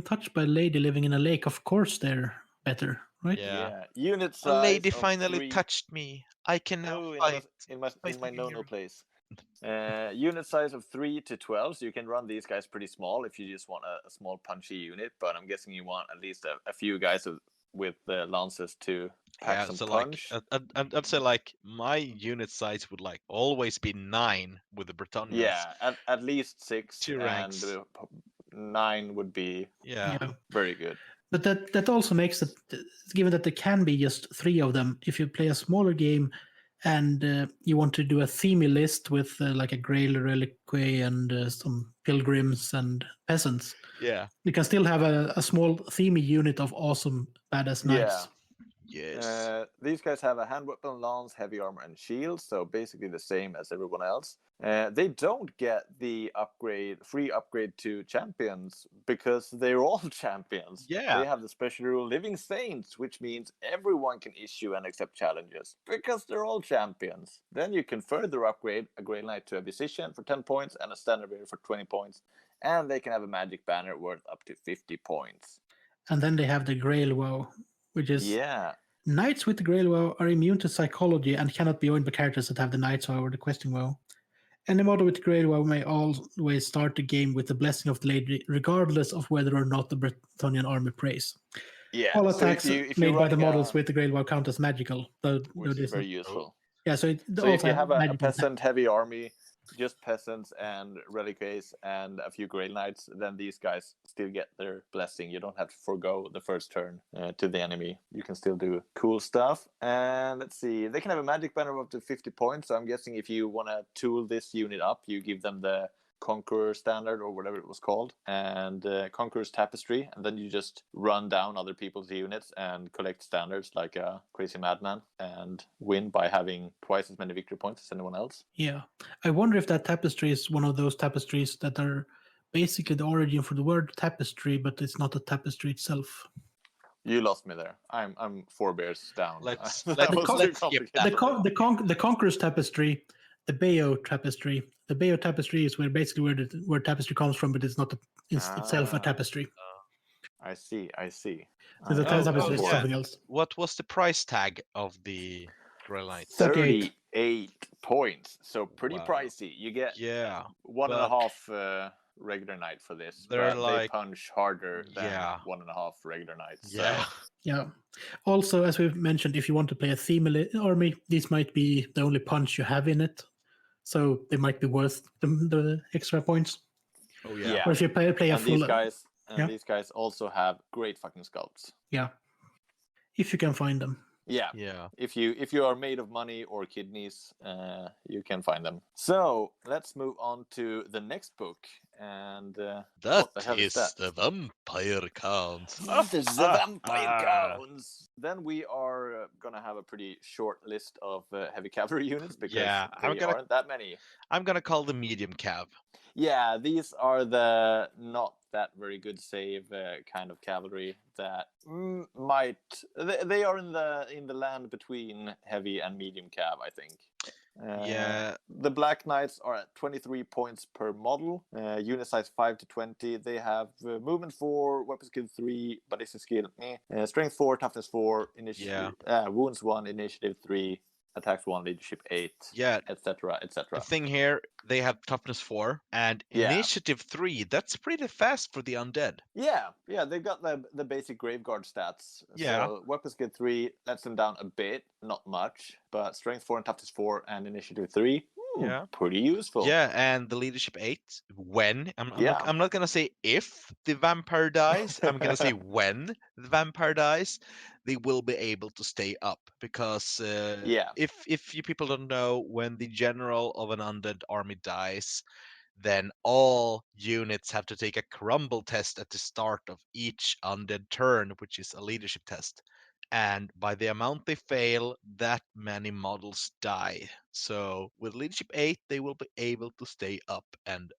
touched by a lady living in a lake. Of course, they're better, right? Yeah. Unit A size. lady of finally 3... touched me. I can now Oh, fight. in my the no hero. place. Unit size of 3 to 12, so you can run these guys pretty small if you just want a small punchy unit. But I'm guessing you want at least a few guys with lances to pack some so punch. I'd say like my unit size would like always be 9 with the Britannians. Yeah, at least 6, 2 ranks. and 9 would be Yeah. very good. But that also makes it, given that there can be just 3 of them, if you play a smaller game and you want to do a themey list with like a Grail Reliquary and some pilgrims and peasants, Yeah. you can still have a small themey unit of awesome badass knights. Yes. These guys have a hand weapon, lance, heavy armor, and shield, so basically the same as everyone else. They don't get the free upgrade to champions because they're all champions. Yeah. They have the special rule Living Saints, which means everyone can issue and accept challenges because they're all champions. Then you can further upgrade a Grey Knight to a Musician for 10 points and a Standard Bearer for 20 points, and they can have a Magic Banner worth up to 50 points. And then they have the Grail Woe, which is Knights with the Grail Woe are immune to psychology and cannot be owned by characters that have the Knights Woe or the Questing Woe. Any model with the Grail Woe may always start the game with the Blessing of the Lady, regardless of whether or not the Bretonnian army prays. Yeah. All So attacks if made you're by the running models with the Grail Woe count as magical. which is very useful. Yeah, so if you have a peasant heavy army, just peasants and reliquaries and a few Grail Knights, then these guys still get their blessing. You don't have to forgo the first turn to the enemy. You can still do cool stuff. And let's see, they can have a magic banner of up to 50 points. So I'm guessing if you want to tool this unit up, you give them the Conqueror Standard or whatever it was called, and Conqueror's Tapestry, and then you just run down other people's units and collect standards like a crazy madman and win by having twice as many victory points as anyone else. Yeah. I wonder if that tapestry is one of those tapestries that are basically the origin for the word tapestry, but it's not a tapestry itself. You lost me there. I'm 4 bears down. Let's The skip Conqueror's Tapestry, the Bayo Tapestry. The Bayo Tapestry is where the word tapestry comes from, but it's not itself a tapestry. I see. So the tapestry is something else. What was the price tag of the Grail Knights? 38 points. So pretty pricey. You get 1.5 regular knight for this. But they punch harder than 1.5 regular knights. Yeah. So. Yeah. Also, as we've mentioned, if you want to play a theme army, this might be the only punch you have in it. So they might be worth the extra points. Oh yeah. Or if you play a full. These guys also have great fucking sculpts. Yeah. If you can find them. Yeah. If you are made of money or kidneys, you can find them. So let's move on to the next book, and that is the Vampire Counts. That is the Vampire Counts. Then we are gonna have a pretty short list of heavy cavalry units because there aren't that many. I'm gonna call them medium cav. Yeah, these are the not that very good save kind of cavalry that they are in the land between heavy and medium cav, I think. The Black Knights are at 23 points per model, unit size 5 to 20. They have movement 4, weapon skill 3, ballistic skill strength 4, toughness 4, wounds 1, initiative 3, attacks 1, leadership 8, etc. The thing here, they have toughness 4 and initiative 3. That's pretty fast for the undead. Yeah, they've got the basic Graveguard stats. Yeah. So weapon skill 3 lets them down a bit, not much, but strength 4 and toughness 4 and initiative 3. Yeah. Pretty useful. Yeah, and the leadership 8, when Yeah. I'm not gonna say if the vampire dies, I'm gonna say when the vampire dies, they will be able to stay up because Yeah. if you people don't know, when the general of an undead army dies, then all units have to take a crumble test at the start of each undead turn, which is a leadership test. And by the amount they fail, that many models die. So with leadership 8, they will be able to stay up and,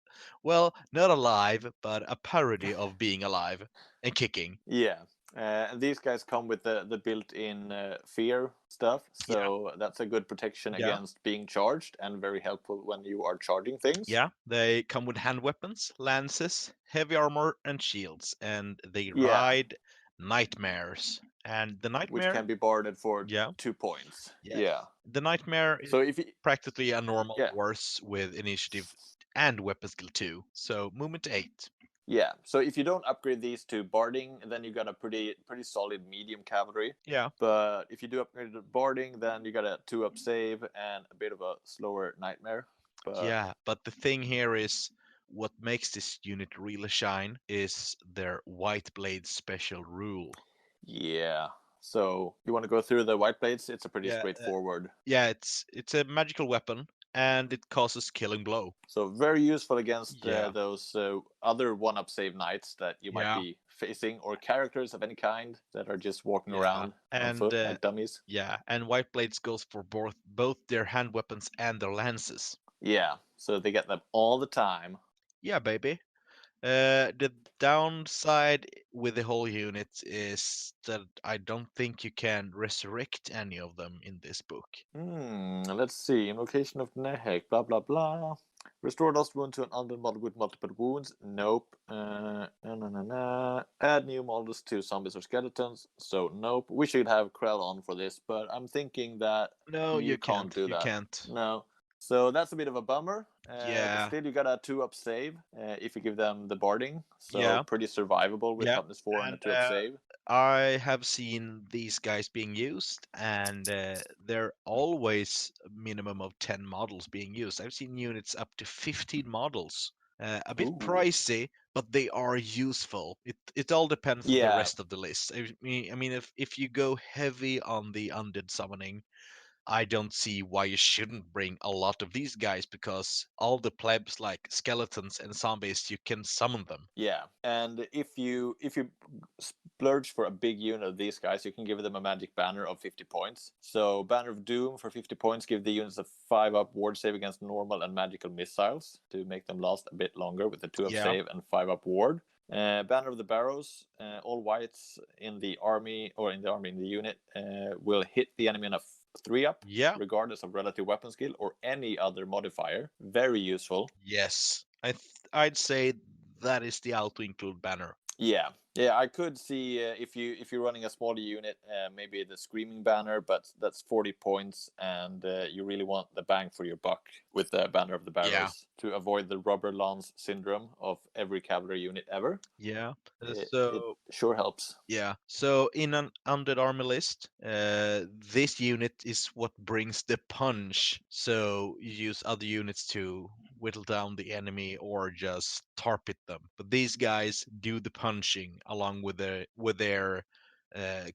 well, not alive, but a parody of being alive and kicking. Yeah. And these guys come with the built-in fear stuff, so that's a good protection Yeah. against being charged and very helpful when you are charging things. Yeah, they come with hand weapons, lances, heavy armor, and shields, and they Yeah. ride nightmares. And the Which nightmare, can be barded for yeah, 2 points. yes. Yeah. The nightmare is So if you, practically a normal yeah. horse with initiative and weapon skill 2. So movement 8. Yeah, so if you don't upgrade these to barding, then you got a pretty solid medium cavalry. Yeah. But if you do upgrade to barding, then you got a 2-up save and a bit of a slower nightmare. But Yeah, but the thing here is what makes this unit really shine is their White Blade special rule. yeah, so you want to go through the white blades? It's a pretty Yeah, straightforward. Yeah, it's a magical weapon and it causes killing blow. So very useful against Yeah. those other 1-up save knights that you might Yeah. be facing, or characters of any kind that are just walking Yeah, around on and, foot like dummies. Yeah, and White Blades goes for both their hand weapons and their lances. Yeah, so they get them all the time. Yeah, baby. The downside with the whole unit is that I don't think you can resurrect any of them in this book. Let's see. Invocation of Nehek, blah blah blah. Restore lost wound to an undead model with multiple wounds. Nope. Add new models to zombies or skeletons. So nope. We should have Krell on for this, but I'm thinking that No, you can't do you that. can't. No. So that's a bit of a bummer. Yeah. But still, you got a 2-up save if you give them the barding. So Yeah. pretty survivable with Yeah. toughness 4 and a And, 2-up save. I have seen these guys being used, and they're always a minimum of 10 models being used. I've seen units up to 15 models. A bit Ooh. pricey, but they are useful. It all depends on the Yeah. rest of the list. I mean, if you go heavy on the undead summoning, I don't see why you shouldn't bring a lot of these guys, because all the plebs like skeletons and zombies, you can summon them. Yeah, and if you splurge for a big unit of these guys, you can give them a magic banner of 50 points. So Banner of Doom for 50 points give the units a 5-up ward save against normal and magical missiles to make them last a bit longer with a 2-up Yeah. save and 5-up ward. Banner of the Barrows, all whites in the army in the unit will hit the enemy on a 3-up, Yeah. regardless of relative weapon skill or any other modifier. Very useful. Yes, I'd say that is the auto include banner. Yeah, I could see if you're running a smaller unit, maybe the Screaming Banner, but that's 40 points, and you really want the bang for your buck with the Banner of the Barrows to avoid the rubber lance syndrome of every cavalry unit ever. Yeah. It So sure helps. yeah. So in an undead army list, this unit is what brings the punch. So you use other units to whittle down the enemy or just tar pit them. But these guys do the punching along with their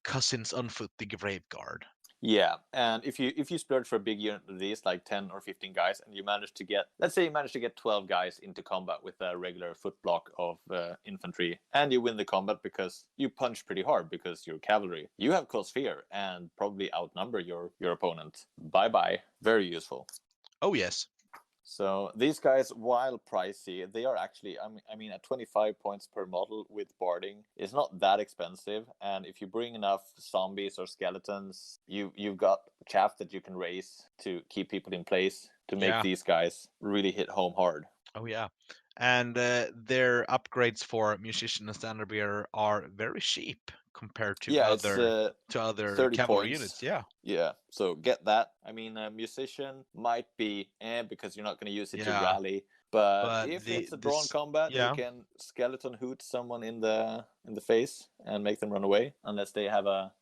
cousins on foot, the Grave Guard. Yeah, and if you splurge for a big unit of these, like 10 or 15 guys, and you manage to get, let's say you manage to get 12 guys into combat with a regular foot block of infantry, and you win the combat because you punch pretty hard because you're cavalry, you have cause fear and probably outnumber your opponent. Bye-bye. Very useful. Oh, yes. So these guys, while pricey, they are actually, I mean, at 25 points per model with barding, it's not that expensive. And if you bring enough zombies or skeletons, you've got chaff that you can raise to keep people in place to make these guys really hit home hard. Oh, yeah. And their upgrades for musician and standard bearer are very cheap compared to other cavalry points. units. Yeah. So get that. I mean, a musician might be because you're not going to use it to rally. But if it's a drawn combat, you can skeleton hoot someone in the face and make them run away, unless they have a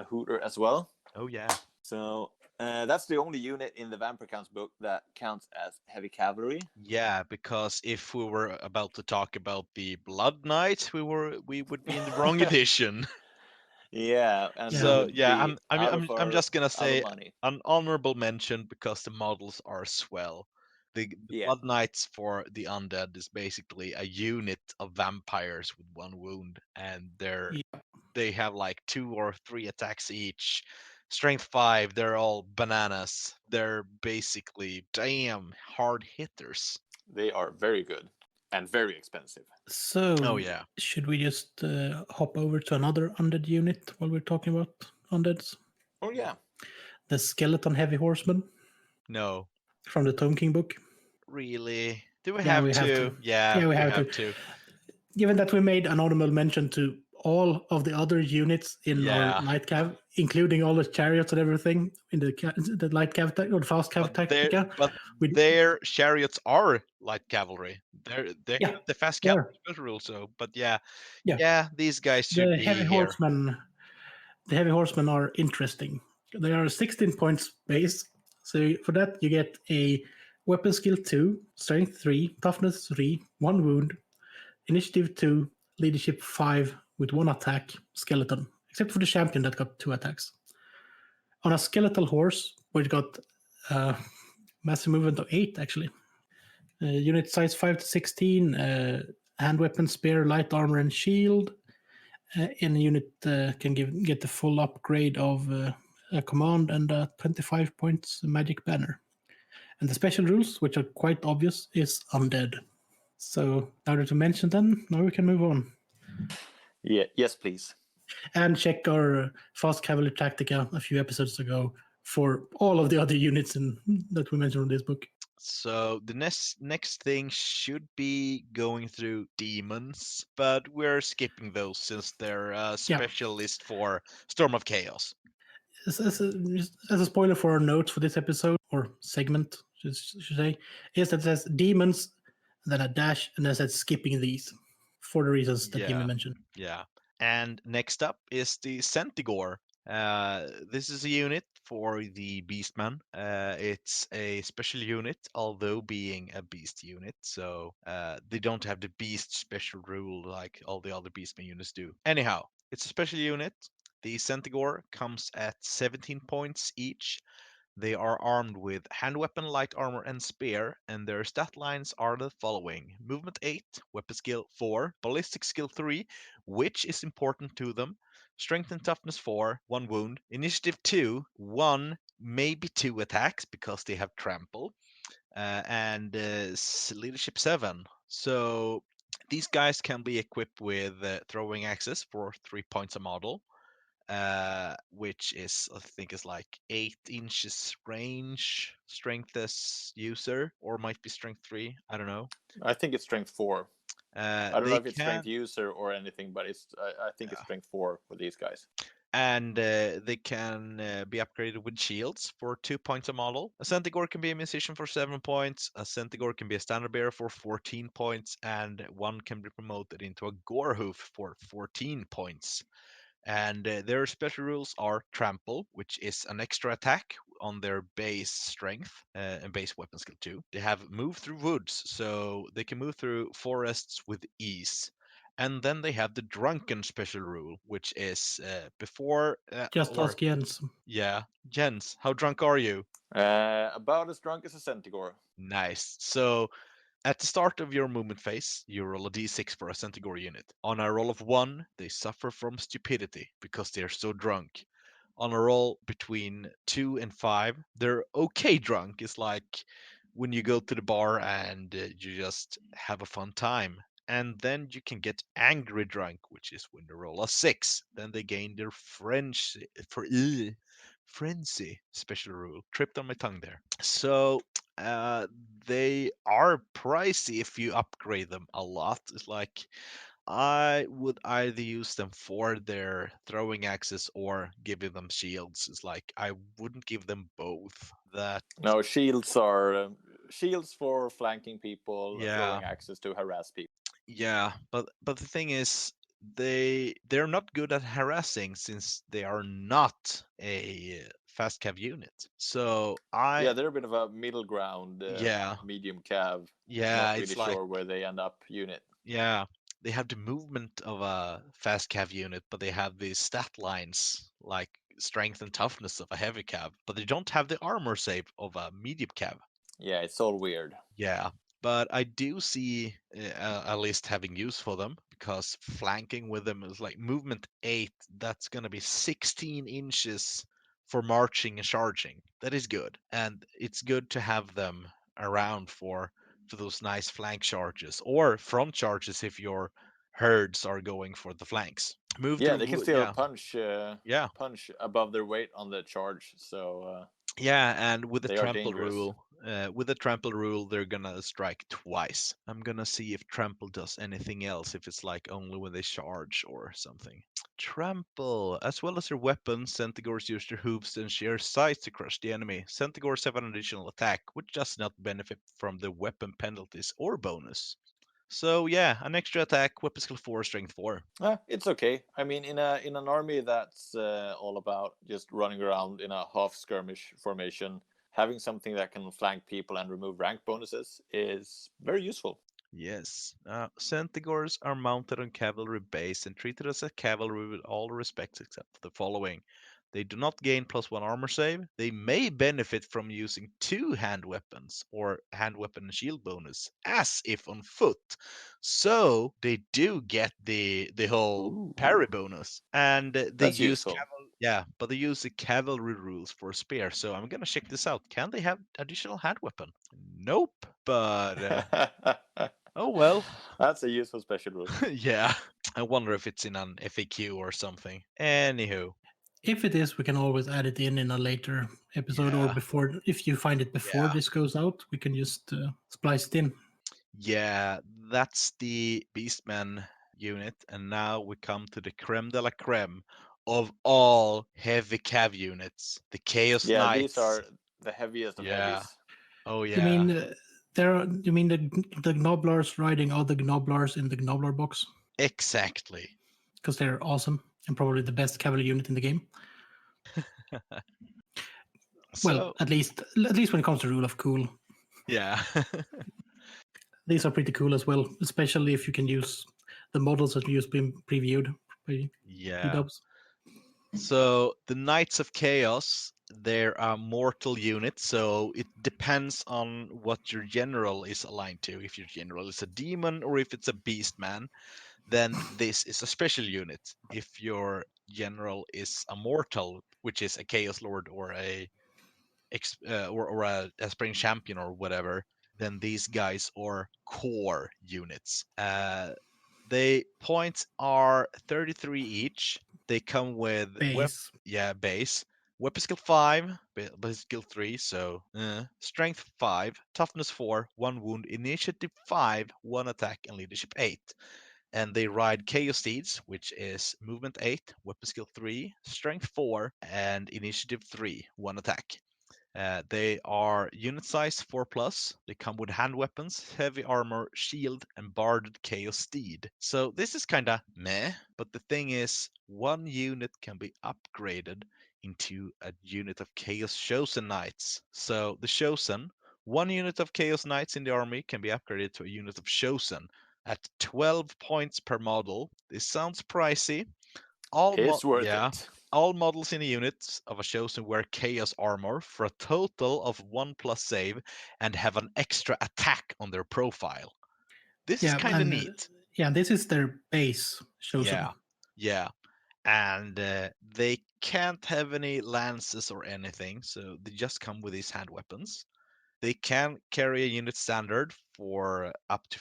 hooter as well. Oh yeah. So That's the only unit in the Vampire Counts book that counts as heavy cavalry. Yeah, because if we were about to talk about the Blood Knight, we would be in the wrong edition. Yeah, and Yeah. we So would yeah, be I'm just gonna out say of money. an honorable mention because the models are swell. The Yeah. Blood Knights for the undead is basically a unit of vampires with 1 wound, and Yeah. they have like 2 or 3 attacks each. Strength 5, they're all bananas. They're basically damn hard hitters. They are very good and very expensive. So, Oh yeah. should we just hop over to another undead unit while we're talking about undeads? Oh yeah. The Skeleton Heavy Horseman No. from the Tome King book. Really? Do we Yeah, have we have to? to. Yeah, Yeah, we we have have to. to. Given that we made an honorable mention to all of the other units in our Yeah. light cav, including all the chariots and everything in the light cav or the fast cav Tactica. But we- their chariots are light cavalry. They Yeah, have the fast they cavalry are. special rule. So, but yeah, Yeah. these guys should The be heavy here. horsemen. The heavy horsemen are interesting. They are 16 points base. So for that you get a weapon skill 2, strength 3, toughness 3, 1 wound, initiative 2, leadership 5 with 1 attack, skeleton. Except for the champion that got 2 attacks. On a skeletal horse, which got massive movement of 8 actually. Unit size 5 to 16, hand weapon, spear, light armor, and shield. Any unit can get the full upgrade of a command and a 25 points magic banner. And the special rules, which are quite obvious, is undead. So now that you mentioned them, now we can move on. Yeah. Yes, please. And check our Fast Cavalry Tactica a few episodes ago for all of the other units that we mentioned in this book. So the next thing should be going through demons, but we're skipping those since they're a special list for Storm of Chaos. As a spoiler for our notes for this episode, or segment, should say, is that it says demons, then a dash, and then it says skipping these for the reasons that Jimmy mentioned. Yeah. And next up is the Centaur. This is a unit for the Beastman. It's a special unit, although being a beast unit, so they don't have the beast special rule like all the other Beastman units do. Anyhow, it's a special unit. The Centaur comes at 17 points each. They are armed with hand weapon, light armor, and spear, and their stat lines are the following: movement 8, weapon skill 4, ballistic skill 3, which is important to them, strength and toughness 4, 1 wound, initiative 2, 1, maybe 2 attacks because they have trample, and leadership 7. So these guys can be equipped with throwing axes for 3 points a model. Which is I think is like 8 inches range, strength as user, or might be strength 3. I don't know. I think it's strength 4. I don't know if it's strength can, user or anything, but I think it's strength 4 for these guys. and they can be upgraded with shields for 2 points a model. A Centaur can be a musician for 7 points. A Centaur can be a standard bearer for 14 points, and one can be promoted into a Gorehoof for 14 points. And their special rules are trample, which is an extra attack on their base strength and base weapon skill 2. They have move through woods, so they can move through forests with ease. And then they have the drunken special rule, which is before. Just ask Jens. Yeah, Jens, how drunk are you? About as drunk as a Centaur. Nice. So at the start of your movement phase, you roll a d6 for a Centaur unit. On a roll of 1, they suffer from stupidity because they are so drunk. On a roll between 2 and 5, they're okay drunk. It's like when you go to the bar and you just have a fun time. And then you can get angry drunk, which is when they roll a 6. Then they gain their frenzy special rule. Tripped on my tongue there. So they are pricey if you upgrade them a lot. It's like I would either use them for their throwing axes or giving them shields. It's like I wouldn't give them both. No, shields are shields for flanking people, Yeah. throwing axes to harass people. Yeah, but the thing is they're not good at harassing since they are not a fast cav unit. So Yeah, they're a bit of a middle ground, yeah, medium cav. yeah, Not it's really like, sure where they end up unit. yeah, they have the movement of a fast cav unit, but they have the stat lines like strength and toughness of a heavy cav, but they don't have the armor save of a medium cav. Yeah, it's all weird. Yeah, but I do see at least having use for them because flanking with them is like movement 8. That's gonna be 16 inches for marching and charging. That is good, and it's good to have them around for those nice flank charges or front charges if your herds are going for the flanks. Move Yeah, through they can blue. still Yeah, punch yeah. punch above their weight on the charge. So Yeah, and with the they are trample dangerous. rule, they're gonna strike twice. I'm gonna see if trample does anything else, if it's like only when they charge or something. Trample, as well as their weapons, Centaurs use their hooves and sheer size to crush the enemy. Centaurs have an additional attack, which does not benefit from the weapon penalties or bonus. So yeah, an extra attack, weapon skill 4, strength 4. It's okay. I mean, in an army that's all about just running around in a half skirmish formation, having something that can flank people and remove rank bonuses is very useful. Yes. Centaurs are mounted on cavalry base and treated as a cavalry with all respects except for the following. They do not gain +1 armor save. They may benefit from using 2 hand weapons or hand weapon and shield bonus, as if on foot. So they do get the whole Ooh. parry bonus, and they That's use useful. yeah, but they use the cavalry rules for a spear. So I'm gonna check this out. Can they have additional hand weapon? Nope. But oh well. That's a useful special rule. Yeah. I wonder if it's in an FAQ or something. Anywho. If it is, we can always add it in a later episode or Yeah. before. If you find it before Yeah. this goes out, we can just splice it in. Yeah, that's the Beastman unit. And now we come to the creme de la creme of all heavy cav units. The Chaos Yeah, Knights. these are the heaviest of Yeah. heavies. Oh yeah. You mean you mean the Gnoblars riding other Gnoblars in the Gnoblar box? Exactly. Because they're awesome and probably the best cavalry unit in the game. Well, at least when it comes to rule of cool, Yeah. these are pretty cool as well. Especially if you can use the models that you've been previewed by Yeah. Dubs. So the Knights of Chaos, they're a mortal unit, so it depends on what your general is aligned to. If your general is a demon or if it's a beast man, then this is a special unit. If your general is a mortal, which is a Chaos Lord or a Spring Champion or whatever, then these guys are core units. They points are 33 each. They come with Base. base. Weapon skill 5, but skill 3, so strength 5, toughness 4, 1 wound, initiative 5, 1 attack, and leadership 8. And they ride Chaos Steeds, which is movement 8, weapon skill 3, strength 4, and initiative 3, 1 attack. They are unit size 4 plus. They come with hand weapons, heavy armor, shield, and barded chaos steed. So this is kind of meh, but the thing is, one unit can be upgraded into a unit of chaos chosen knights. So the chosen, one unit of chaos knights in the army can be upgraded to a unit of chosen at 12 points per model. This sounds pricey. It's worth it. All models in a unit of a chosen wear chaos armor for a total of 1+ save and have an extra attack on their profile. This is kind of neat. Yeah, this is their base chosen. Yeah. And they can't have any lances or anything, so they just come with these hand weapons. They can carry a unit standard for up to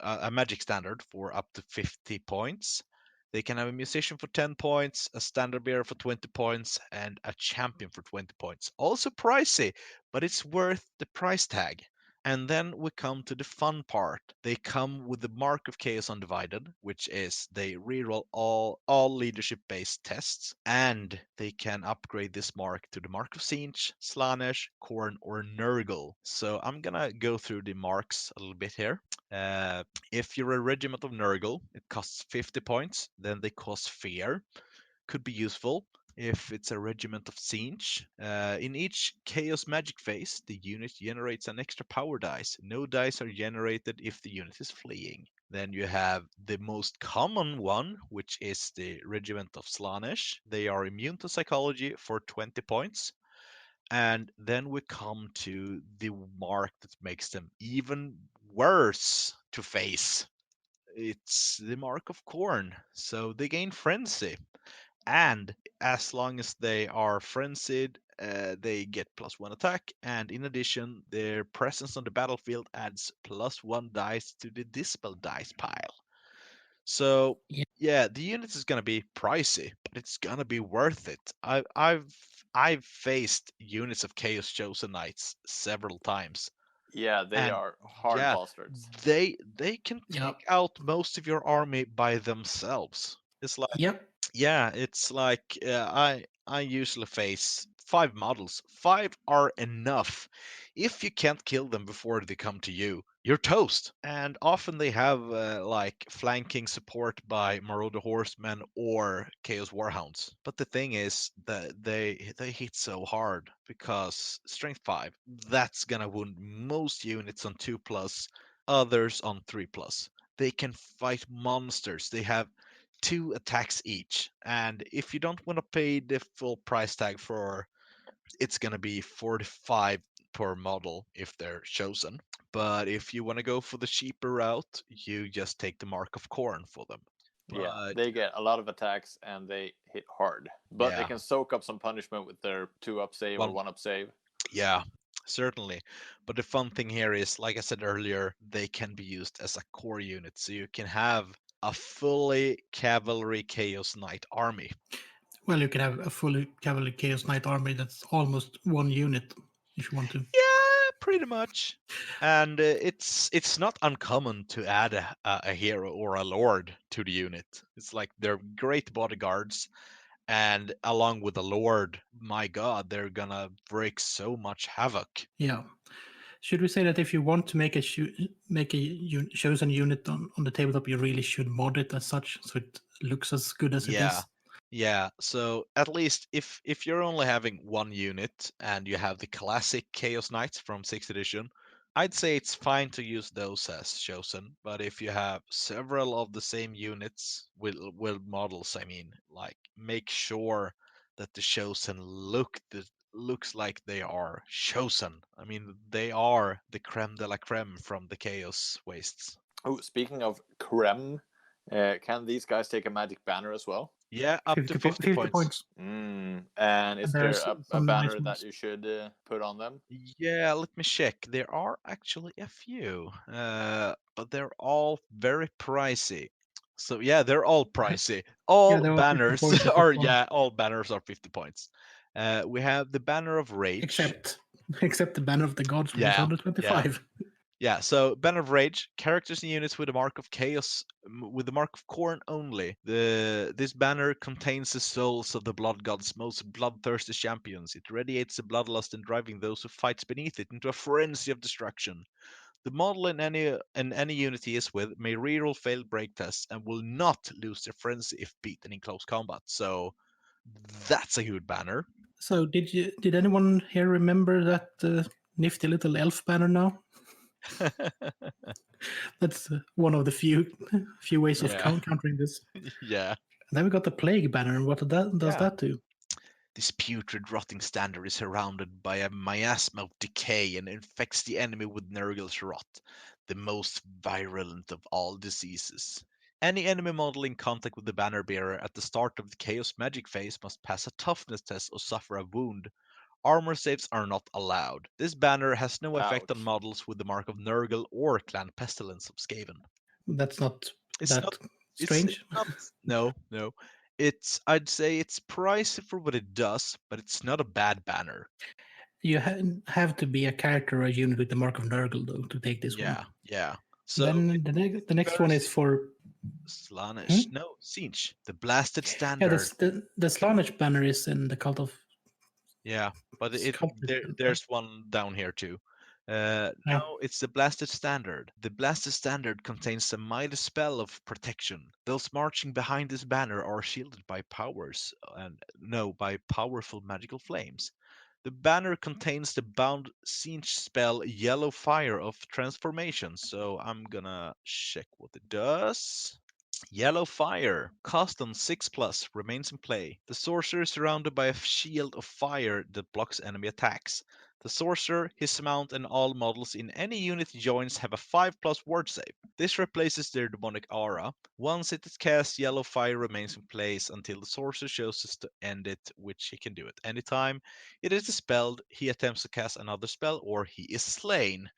a magic standard for up to 50 points. They can have a musician for 10 points, a standard bearer for 20 points, and a champion for 20 points. Also pricey, but it's worth the price tag. And then we come to the fun part. They come with the Mark of Chaos Undivided, which is they reroll all leadership-based tests, and they can upgrade this mark to the Mark of Sinch, Slanesh, Korn, or Nurgle. So I'm gonna go through the marks a little bit here. If you're a regiment of Nurgle, it costs 50 points. Then they cost Fear. Could be useful. if it's a regiment of siege. In each chaos magic phase, the unit generates an extra power dice. No dice are generated if the unit is fleeing. Then you have the most common one, which is the Regiment of Slaanesh. They are immune to psychology for 20 points. And then we come to the mark that makes them even worse to face. It's the Mark of Corn. So they gain Frenzy. And as long as they are frenzied, they get +1 attack. And in addition, their presence on the battlefield adds +1 dice to the Dispel dice pile. So Yeah. yeah, the unit is gonna be pricey, but it's gonna be worth it. I've faced units of Chaos Chosen Knights several times. Yeah, they And are hard yeah, bastards. they can Yeah. take out most of your army by themselves. It's like Yep. yeah, it's like I usually face 5 models. 5 are enough. If you can't kill them before they come to you, you're toast. And often they have like flanking support by Marauder Horsemen or Chaos Warhounds. But the thing is that they hit so hard because strength 5, that's gonna wound most units on 2+, others on 3+. They can fight monsters. They have 2 attacks each, and if you don't want to pay the full price tag for, it's going to be 45 per model if they're chosen. But if you want to go for the cheaper route, you just take the Mark of Corn for them. Yeah, But they get a lot of attacks and they hit hard, but they yeah, can soak up some punishment with their 2-up save or one 1-up save. yeah, certainly. But the fun thing here is, like I said earlier, they can be used as a core unit, so you can have a fully Cavalry Chaos Knight army. Well, you can have a fully Cavalry Chaos Knight army that's almost one unit if you want to. Yeah, pretty much. And it's not uncommon to add a hero or a lord to the unit. It's like they're great bodyguards, and along with the lord, my god, they're gonna break so much havoc. Yeah. Should we say that if you want to make a chosen unit on the tabletop, you really should mod it as such, so it looks as good as it Yeah. is? Yeah, so at least if you're only having one unit and you have the classic Chaos Knights from 6th edition, I'd say it's fine to use those as chosen. But if you have several of the same units with models, I mean, like make sure that the chosen looks like they are chosen. I mean, they are the creme de la creme from the Chaos Wastes. Oh, speaking of creme, can these guys take a magic banner as well? Yeah, up to 50 points. And is there there's a some nice banner that ones. you should put on them? Yeah, let me check. There are actually a few, but they're all very pricey. So yeah, they're all pricey. All they're all 50 banners points at are this point. all banners are 50 points. We have the Banner of Rage. Except the Banner of the Gods, which is Yeah, 125. Yeah, so Banner of Rage, characters and units with the Mark of Chaos, with the Mark of Corn only. This banner contains the souls of the Blood God's most bloodthirsty champions. It radiates the bloodlust and driving those who fight beneath it into a frenzy of destruction. The model in any unit he is with may reroll failed break tests and will not lose their frenzy if beaten in close combat. So that's a good banner. So did anyone here remember that nifty little elf banner now? That's one of the few ways of Yeah. countering this. Yeah. And then we got the plague banner, and what does that do? This putrid, rotting standard is surrounded by a miasma of decay and infects the enemy with Nurgle's rot, the most virulent of all diseases. Any enemy model in contact with the banner bearer at the start of the Chaos Magic phase must pass a toughness test or suffer a wound. Armor saves are not allowed. This banner has no effect on Ouch. models with the mark of Nurgle or Clan Pestilence of Skaven. That's not It's that not strange. It's not, no. I'd say it's pricey for what it does, but it's not a bad banner. You have to be a character or a unit with the Mark of Nurgle, though, to take this one. Yeah. So then the next one is for Slaanesh. No, Siege. The blasted standard. the Slaanesh banner is in the Cult of Yeah, but there's one down here too. No, it's the Blasted Standard. The Blasted Standard contains a mighty spell of protection. Those marching behind this banner are shielded by by powerful magical flames. The banner contains the bound siege spell Yellow Fire of Transformation, so I'm gonna check what it does. Yellow Fire, cost on 6+, remains in play. The sorcerer is surrounded by a shield of fire that blocks enemy attacks. The sorcerer, his mount, and all models in any unit he joins have a 5+ ward save. This replaces their demonic aura. Once it is cast, Yellow Fire remains in place until the sorcerer chooses to end it, which he can do at any time. It is dispelled, he attempts to cast another spell, or he is slain.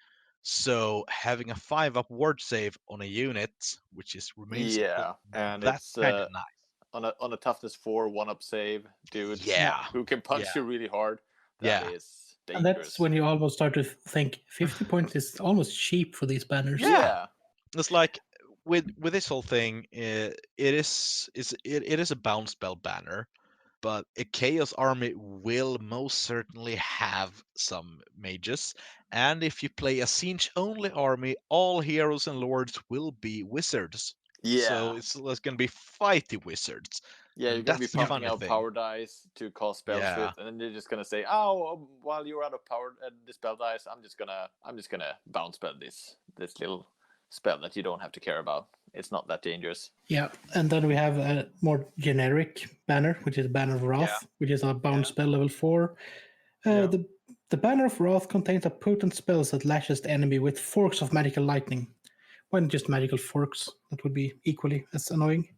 So having a 5+ ward save on a unit, which is remains in play, Yeah, and that's it's kind of nice. on a toughness 4 1-up save, dude. Yeah. Who can punch Yeah. you really hard. That Yeah. is And dangerous. that's when you almost start to think 50 points is almost cheap for these banners. Yeah. It's like with this whole thing, it is a bounce spell banner, but a chaos army will most certainly have some mages, and if you play a siege only army, all heroes and lords will be wizards. Yeah. So it's going to be fighty wizards. Yeah, and you're gonna be that's the pumping funny out thing. power dice to cast spells Yeah. with, and then you're just gonna say, "Oh, while you're out of power dispel dice, I'm just gonna bounce spell this little spell that you don't have to care about. It's not that dangerous." Yeah, and then we have a more generic banner, which is Banner of Wrath, which is a bound spell level 4. The Banner of Wrath contains a potent spell that lashes the enemy with forks of magical lightning. Why not just magical forks? That would be equally as annoying.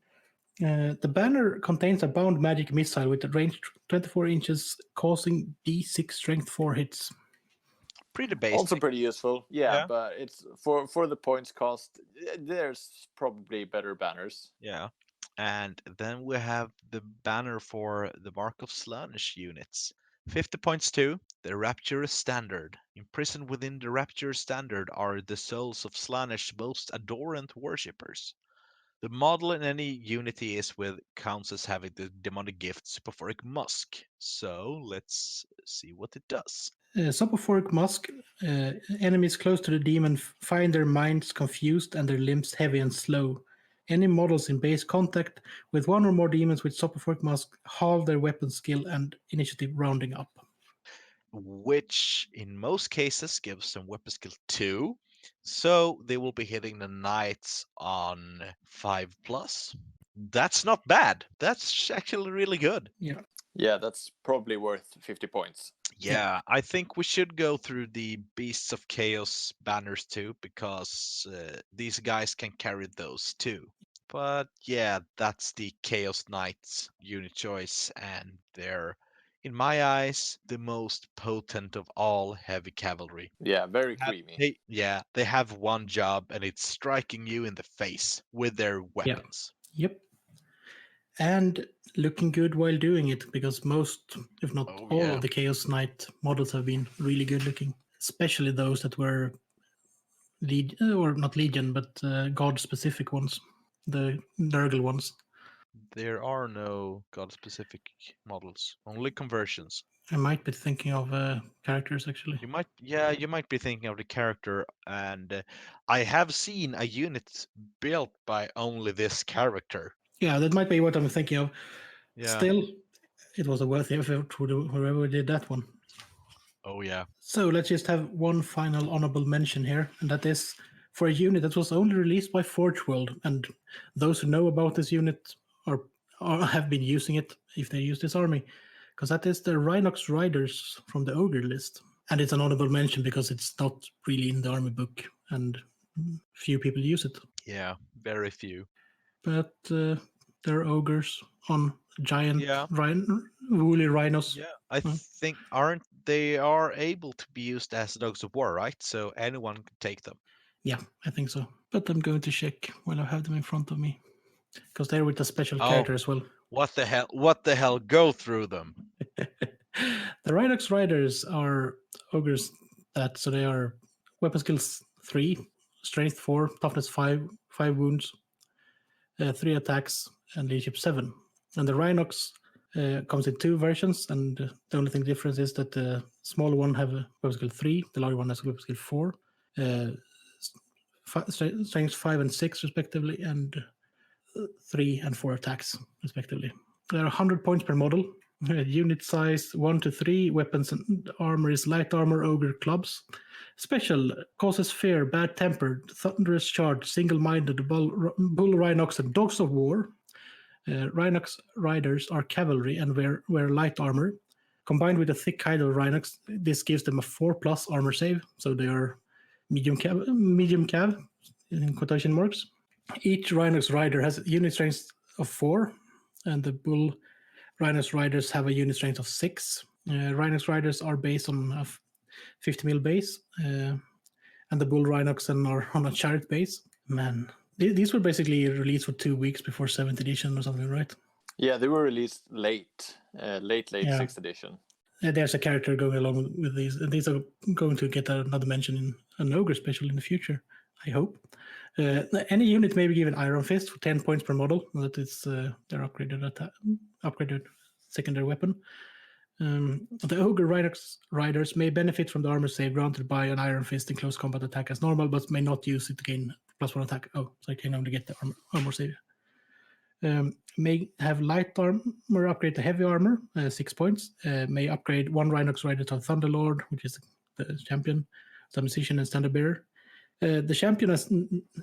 The banner contains a bound magic missile with a range 24 inches, causing D6 strength 4 hits. Pretty basic. Also pretty useful. Yeah, Yeah. but it's for the points cost. There's probably better banners. Yeah. And then we have the banner for the Mark of Slaanesh units. 50 points too. The Rapturous Standard. Imprisoned within the Rapturous Standard are the souls of Slaanesh's most adorant worshippers. The model in any unit he is with counts as having the demonic gift Soporific Musk. So let's see what it does. Soporific Musk, enemies close to the demon find their minds confused and their limbs heavy and slow. Any models in base contact with one or more demons with Soporific Musk halve their weapon skill and initiative rounding up. Which in most cases gives them weapon skill 2. So they will be hitting the knights on 5+. That's not bad. That's actually really good. Yeah, that's probably worth 50 points. Yeah, I think we should go through the Beasts of Chaos banners too, because these guys can carry those too. But yeah, that's the Chaos Knights unit choice, and they're, in my eyes, the most potent of all heavy cavalry. Yeah, very creamy. They have one job, and it's striking you in the face with their weapons. Yep. And looking good while doing it, because most, if not all, of the Chaos Knight models have been really good looking, especially those that were not Legion, but God-specific ones, the Nurgle ones. There are no God-specific models, only conversions. I might be thinking of characters, actually. You might be thinking of the character, and I have seen a unit built by only this character. Yeah, that might be what I'm thinking of. Yeah. Still, it was a worthy effort for whoever did that one. Oh, yeah. So let's just have one final honorable mention here, and that is for a unit that was only released by Forge World, and those who know about this unit or have been using it if they use this army, because that is the Rhinox Riders from the Ogre list. And it's an honorable mention because it's not really in the army book, and few people use it. Yeah, very few. But there are ogres on giant woolly rhinos. Yeah, I think they are able to be used as dogs of war, right? So anyone can take them. Yeah, I think so. But I'm going to check while I have them in front of me, because they're with a special character as well. What the hell? What the hell? Go through them. The Rhinox Riders are ogres so they are weapon skills 3, strength 4, toughness 5, 5 wounds, 3 attacks, and leadership 7. And the Rhinox Comes in 2 versions, and the only thing difference is that the small one have a weapon skill 3, the larger one has a weapon skill 4, strength 5 and 6 respectively, and 3 and 4 attacks respectively. There are 100 points per model. Unit size 1 to 3. Weapons and armor is light armor, ogre, clubs. Special causes fear, bad tempered, thunderous charge, single-minded, bull rhinox, and dogs of war. Rhinox riders are cavalry and wear light armor. Combined with a thick hide of Rhinox, this gives them a 4+ armor save, so they are medium cav in quotation marks. Each Rhinox rider has a unit strength of 4, and the bull Rhinox riders have a unit strength of 6. Rhinox riders are based on a 50 mil base, and the bull Rhinox are on a chariot base. Man, these were basically released for 2 weeks before 7th edition or something, right? Yeah, they were released late Yeah. 6th edition. There's a character going along with these, and these are going to get another mention in an ogre special in the future, I hope. Any unit may be given Iron Fist for 10 points per model. That is their upgraded secondary weapon. The ogre Rhinox riders may benefit from the armor save granted by an Iron Fist in close combat attack as normal, but may not use it to gain +1 attack. Oh, so I can only get the armor save. May have light armor upgrade to heavy armor, 6 points. May upgrade 1 Rhinox rider to Thunderlord, which is the champion, the musician, and standard bearer. The champion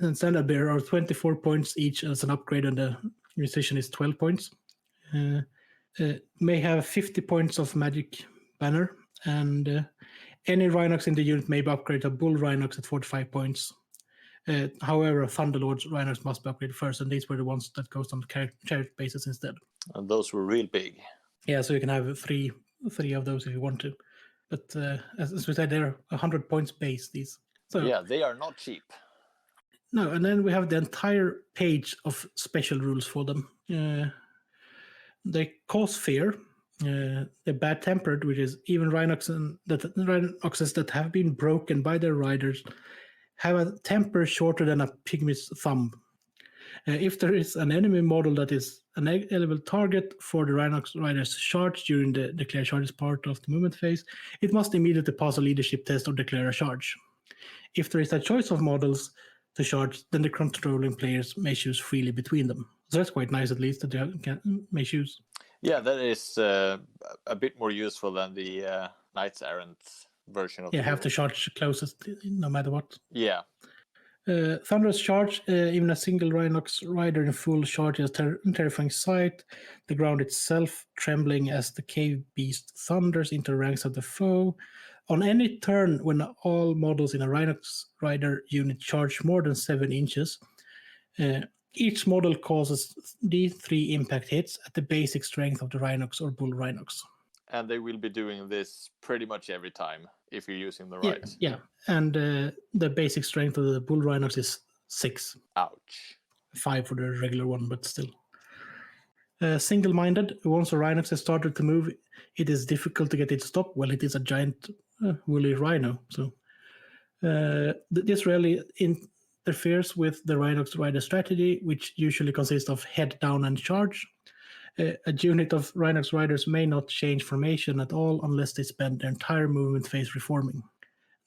and standard bearer are 24 points each as an upgrade, and the musician is 12 points. May have 50 points of magic banner, and any Rhinox in the unit may be upgraded to bull Rhinox at 45 points. However, Thunderlord's Rhinox must be upgraded first, and these were the ones that goes on chariot bases instead. And those were real big. Yeah, so you can have three of those if you want to. But as we said, they're 100 points base, these. So, yeah, they are not cheap. No, and then we have the entire page of special rules for them. They cause fear. They're bad-tempered, which is even Rhinoxes that have been broken by their riders have a temper shorter than a pygmy's thumb. If there is an enemy model that is an eligible target for the Rhinox rider's charge during the declare charges part of the movement phase, it must immediately pass a leadership test or declare a charge. If there is a choice of models to charge, then the controlling players may choose freely between them. So that's quite nice, at least, that they may choose. Yeah, that is a bit more useful than the Knights Errant version of the have to charge closest no matter what. Yeah. Thunderous charge, even a single Rhinox rider in full charge has terrifying sight, the ground itself trembling as the cave beast thunders into the ranks of the foe. On any turn when all models in a Rhinox rider unit charge more than 7 inches, each model causes D3 impact hits at the basic strength of the Rhinox or bull Rhinox. And they will be doing this pretty much every time if you're using the right. Yeah, and the basic strength of the bull Rhinox is 6. Ouch. 5 for the regular one, but still. Single-minded, once a Rhinox has started to move, it is difficult to get it to stop. Well, it is a giant woolly rhino, so this rarely interferes with the Rhinox rider strategy, which usually consists of head down and charge. A unit of Rhinox riders may not change formation at all unless they spend their entire movement phase reforming.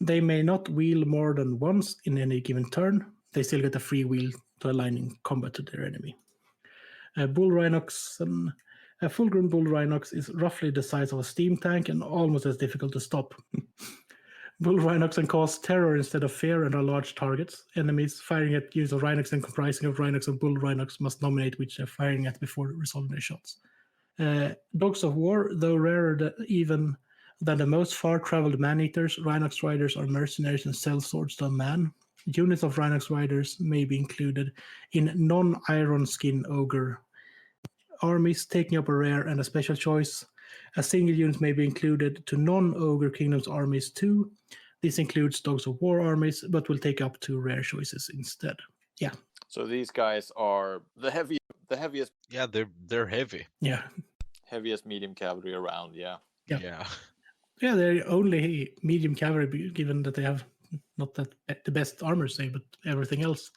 They may not wheel more than once in any given turn. They still get a free wheel to align in combat to their enemy. Bull Rhinox, a full-grown Bull Rhinox is roughly the size of a steam tank and almost as difficult to stop. Bull Rhinox can cause terror instead of fear and are large targets. Enemies firing at units of Rhinox and comprising of Rhinox and Bull Rhinox must nominate which they're firing at before resolving their shots. Dogs of War, though rarer even than the most far-traveled man-eaters, Rhinox riders are mercenaries and sell swords to a man. Units of Rhinox riders may be included in non-iron skin ogre armies, taking up a rare and a special choice. A single unit may be included to non-ogre kingdoms armies too. This includes Dogs of War armies, but will take up 2 rare choices instead. Yeah. So these guys are the heaviest. Yeah, they're heavy. Yeah. Heaviest medium cavalry around. Yeah. Yeah. Yeah, they're only medium cavalry, given that they have not that the best armor save, but everything else.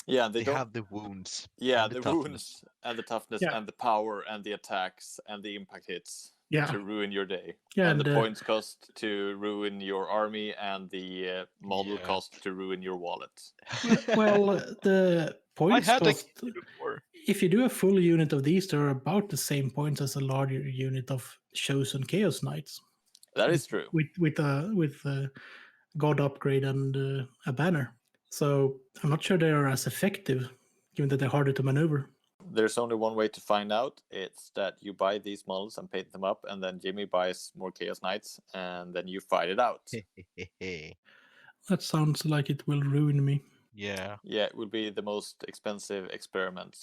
Yeah, They they don't. have the wounds. Yeah, and the the toughness. wounds and the toughness Yeah. and the power and the attacks and the impact hits Yeah. to ruin your day. Yeah, and the and, points cost to ruin your army and the model Yeah. cost to ruin your wallet. well, the I points had cost. that before. If you do a full unit of these, they're about the same points as a larger unit of chosen Chaos Knights. That is true. With a God upgrade and a banner. So I'm not sure they are as effective, given that they're harder to maneuver. There's only one way to find out. It's that you buy these models and paint them up, and then Jimmy buys more Chaos Knights, and then you fight it out. That sounds like it will ruin me. Yeah. Yeah, it will be the most expensive experiment.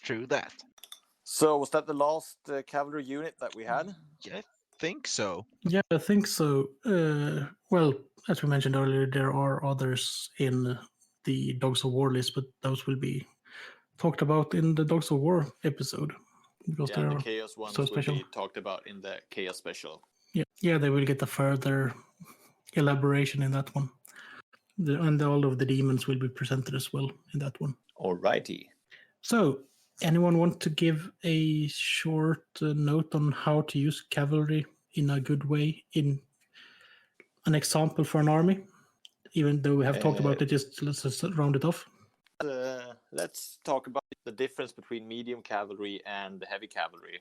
True that. So was that the last cavalry unit that we had? Yeah, I think so. Yeah, I think so. Well, as we mentioned earlier, there are others in the Dogs of War list, but those will be talked about in the Dogs of War episode because Yeah, they the are Chaos ones so will special. be talked about in the Chaos special. Yeah, they will get a further elaboration in that one. And all of the demons will be presented as well in that one. Alrighty. So, anyone want to give a short note on how to use cavalry in a good way, in an example for an army? Even though we have talked about it, let's just round it off. Let's talk about the difference between medium cavalry and the heavy cavalry.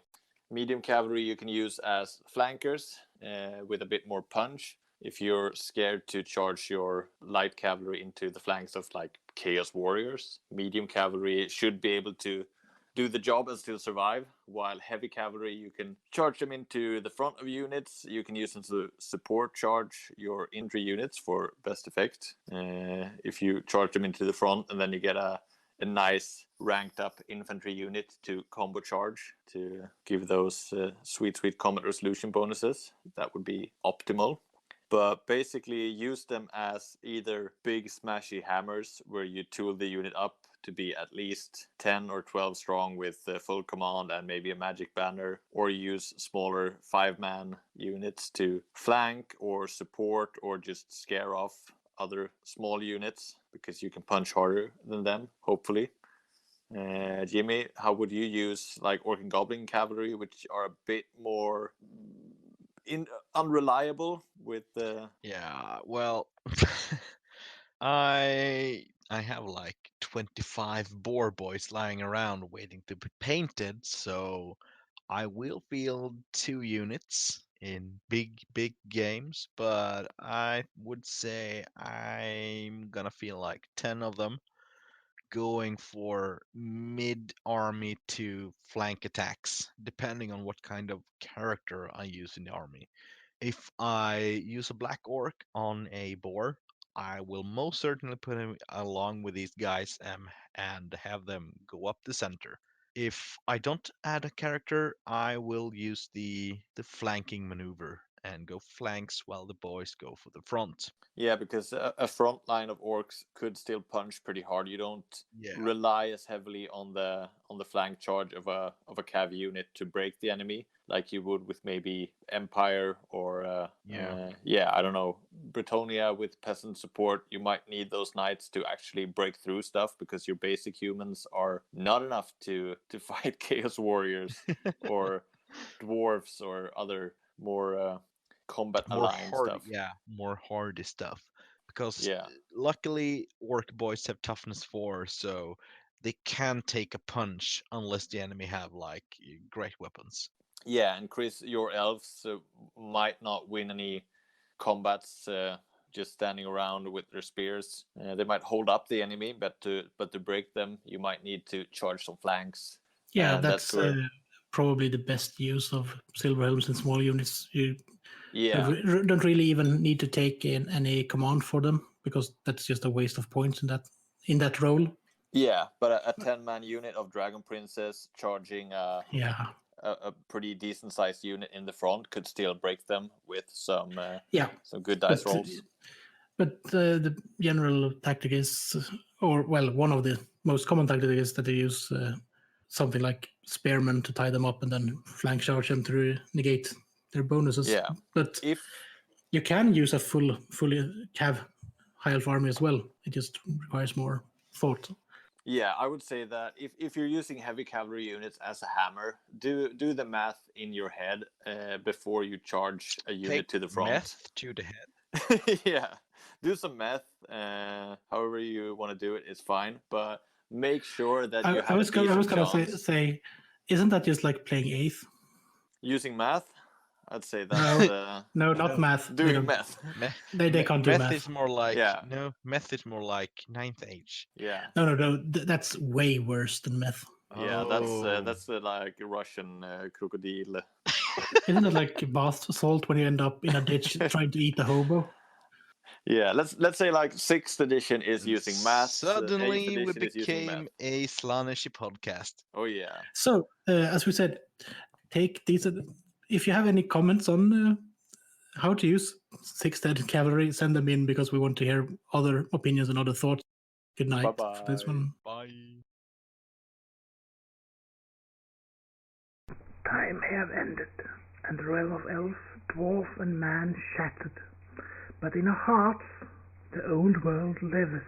Medium cavalry you can use as flankers with a bit more punch. If you're scared to charge your light cavalry into the flanks of like Chaos Warriors, medium cavalry should be able to do the job and still survive, while heavy cavalry, you can charge them into the front of units. You can use them to support charge your infantry units for best effect. If you charge them into the front, and then you get a nice ranked up infantry unit to combo charge to give those sweet combat resolution bonuses, that would be optimal. But basically use them as either big smashy hammers where you tool the unit up to be at least 10 or 12 strong with full command and maybe a magic banner, or use smaller 5-man units to flank or support or just scare off other small units because you can punch harder than them, hopefully. Jimmy, how would you use like Orc and Goblin cavalry, which are a bit more unreliable with the Yeah, well, I have like 25 boar boys lying around waiting to be painted, so I will field 2 units in big games, but I would say I'm gonna feel like 10 of them going for mid army to flank attacks, depending on what kind of character I use in the army. If I use a black orc on a boar, I will most certainly put him along with these guys and have them go up the center. If I don't add a character, I will use the flanking maneuver and go flanks while the boys go for the front. Yeah, because a front line of orcs could still punch pretty hard. You don't rely as heavily on the flank charge of a cav unit to break the enemy like you would with maybe Empire or I don't know, Bretonia with peasant support. You might need those knights to actually break through stuff because your basic humans are not enough to fight Chaos Warriors or dwarves or other more combat aligned stuff. Yeah, more hardy stuff. Because luckily orc boys have toughness 4, so they can take a punch unless the enemy have like great weapons. Yeah, and Chris, your elves might not win any combats just standing around with their spears. They might hold up the enemy, but to break them, you might need to charge some flanks. Yeah, that's probably the best use of silver helms in small units. You don't really even need to take in any command for them because that's just a waste of points in that role. Yeah, but a 10-man unit of Dragon Princess charging a pretty decent sized unit in the front could still break them with some good dice rolls. But the general tactic is, one of the most common tactics is that they use something like spearmen to tie them up and then flank charge them to negate their bonuses. Yeah, but if you can use a fully cav high elf army as well, it just requires more thought. Yeah, I would say that if you're using heavy cavalry units as a hammer, do the math in your head before you charge a unit Take to the front. meth to the head. Yeah, do some math. However you want to do it is fine, but make sure that you have I was a decent gonna chance. say, isn't that just like playing eighth? Using math, I'd say that's No, not math. They doing don't- math. They can't do Meth math. is more like Yeah. meth is more like ninth age. Yeah, No. That's way worse than meth. yeah, Oh. that's like Russian crocodile. Isn't it like bath salt when you end up in a ditch trying to eat a hobo? Yeah, let's say like 6th edition is using math. 8th Suddenly we edition is using math. became a Slaneshi podcast. Oh yeah. So, as we said, take these. If you have any comments on how to use 6th Ed Cavalry, send them in because we want to hear other opinions and other thoughts. Good night for this Bye-bye. one. Bye. Time have ended, and the realm of elf, dwarf, and man shattered. But in our hearts, the old world lives.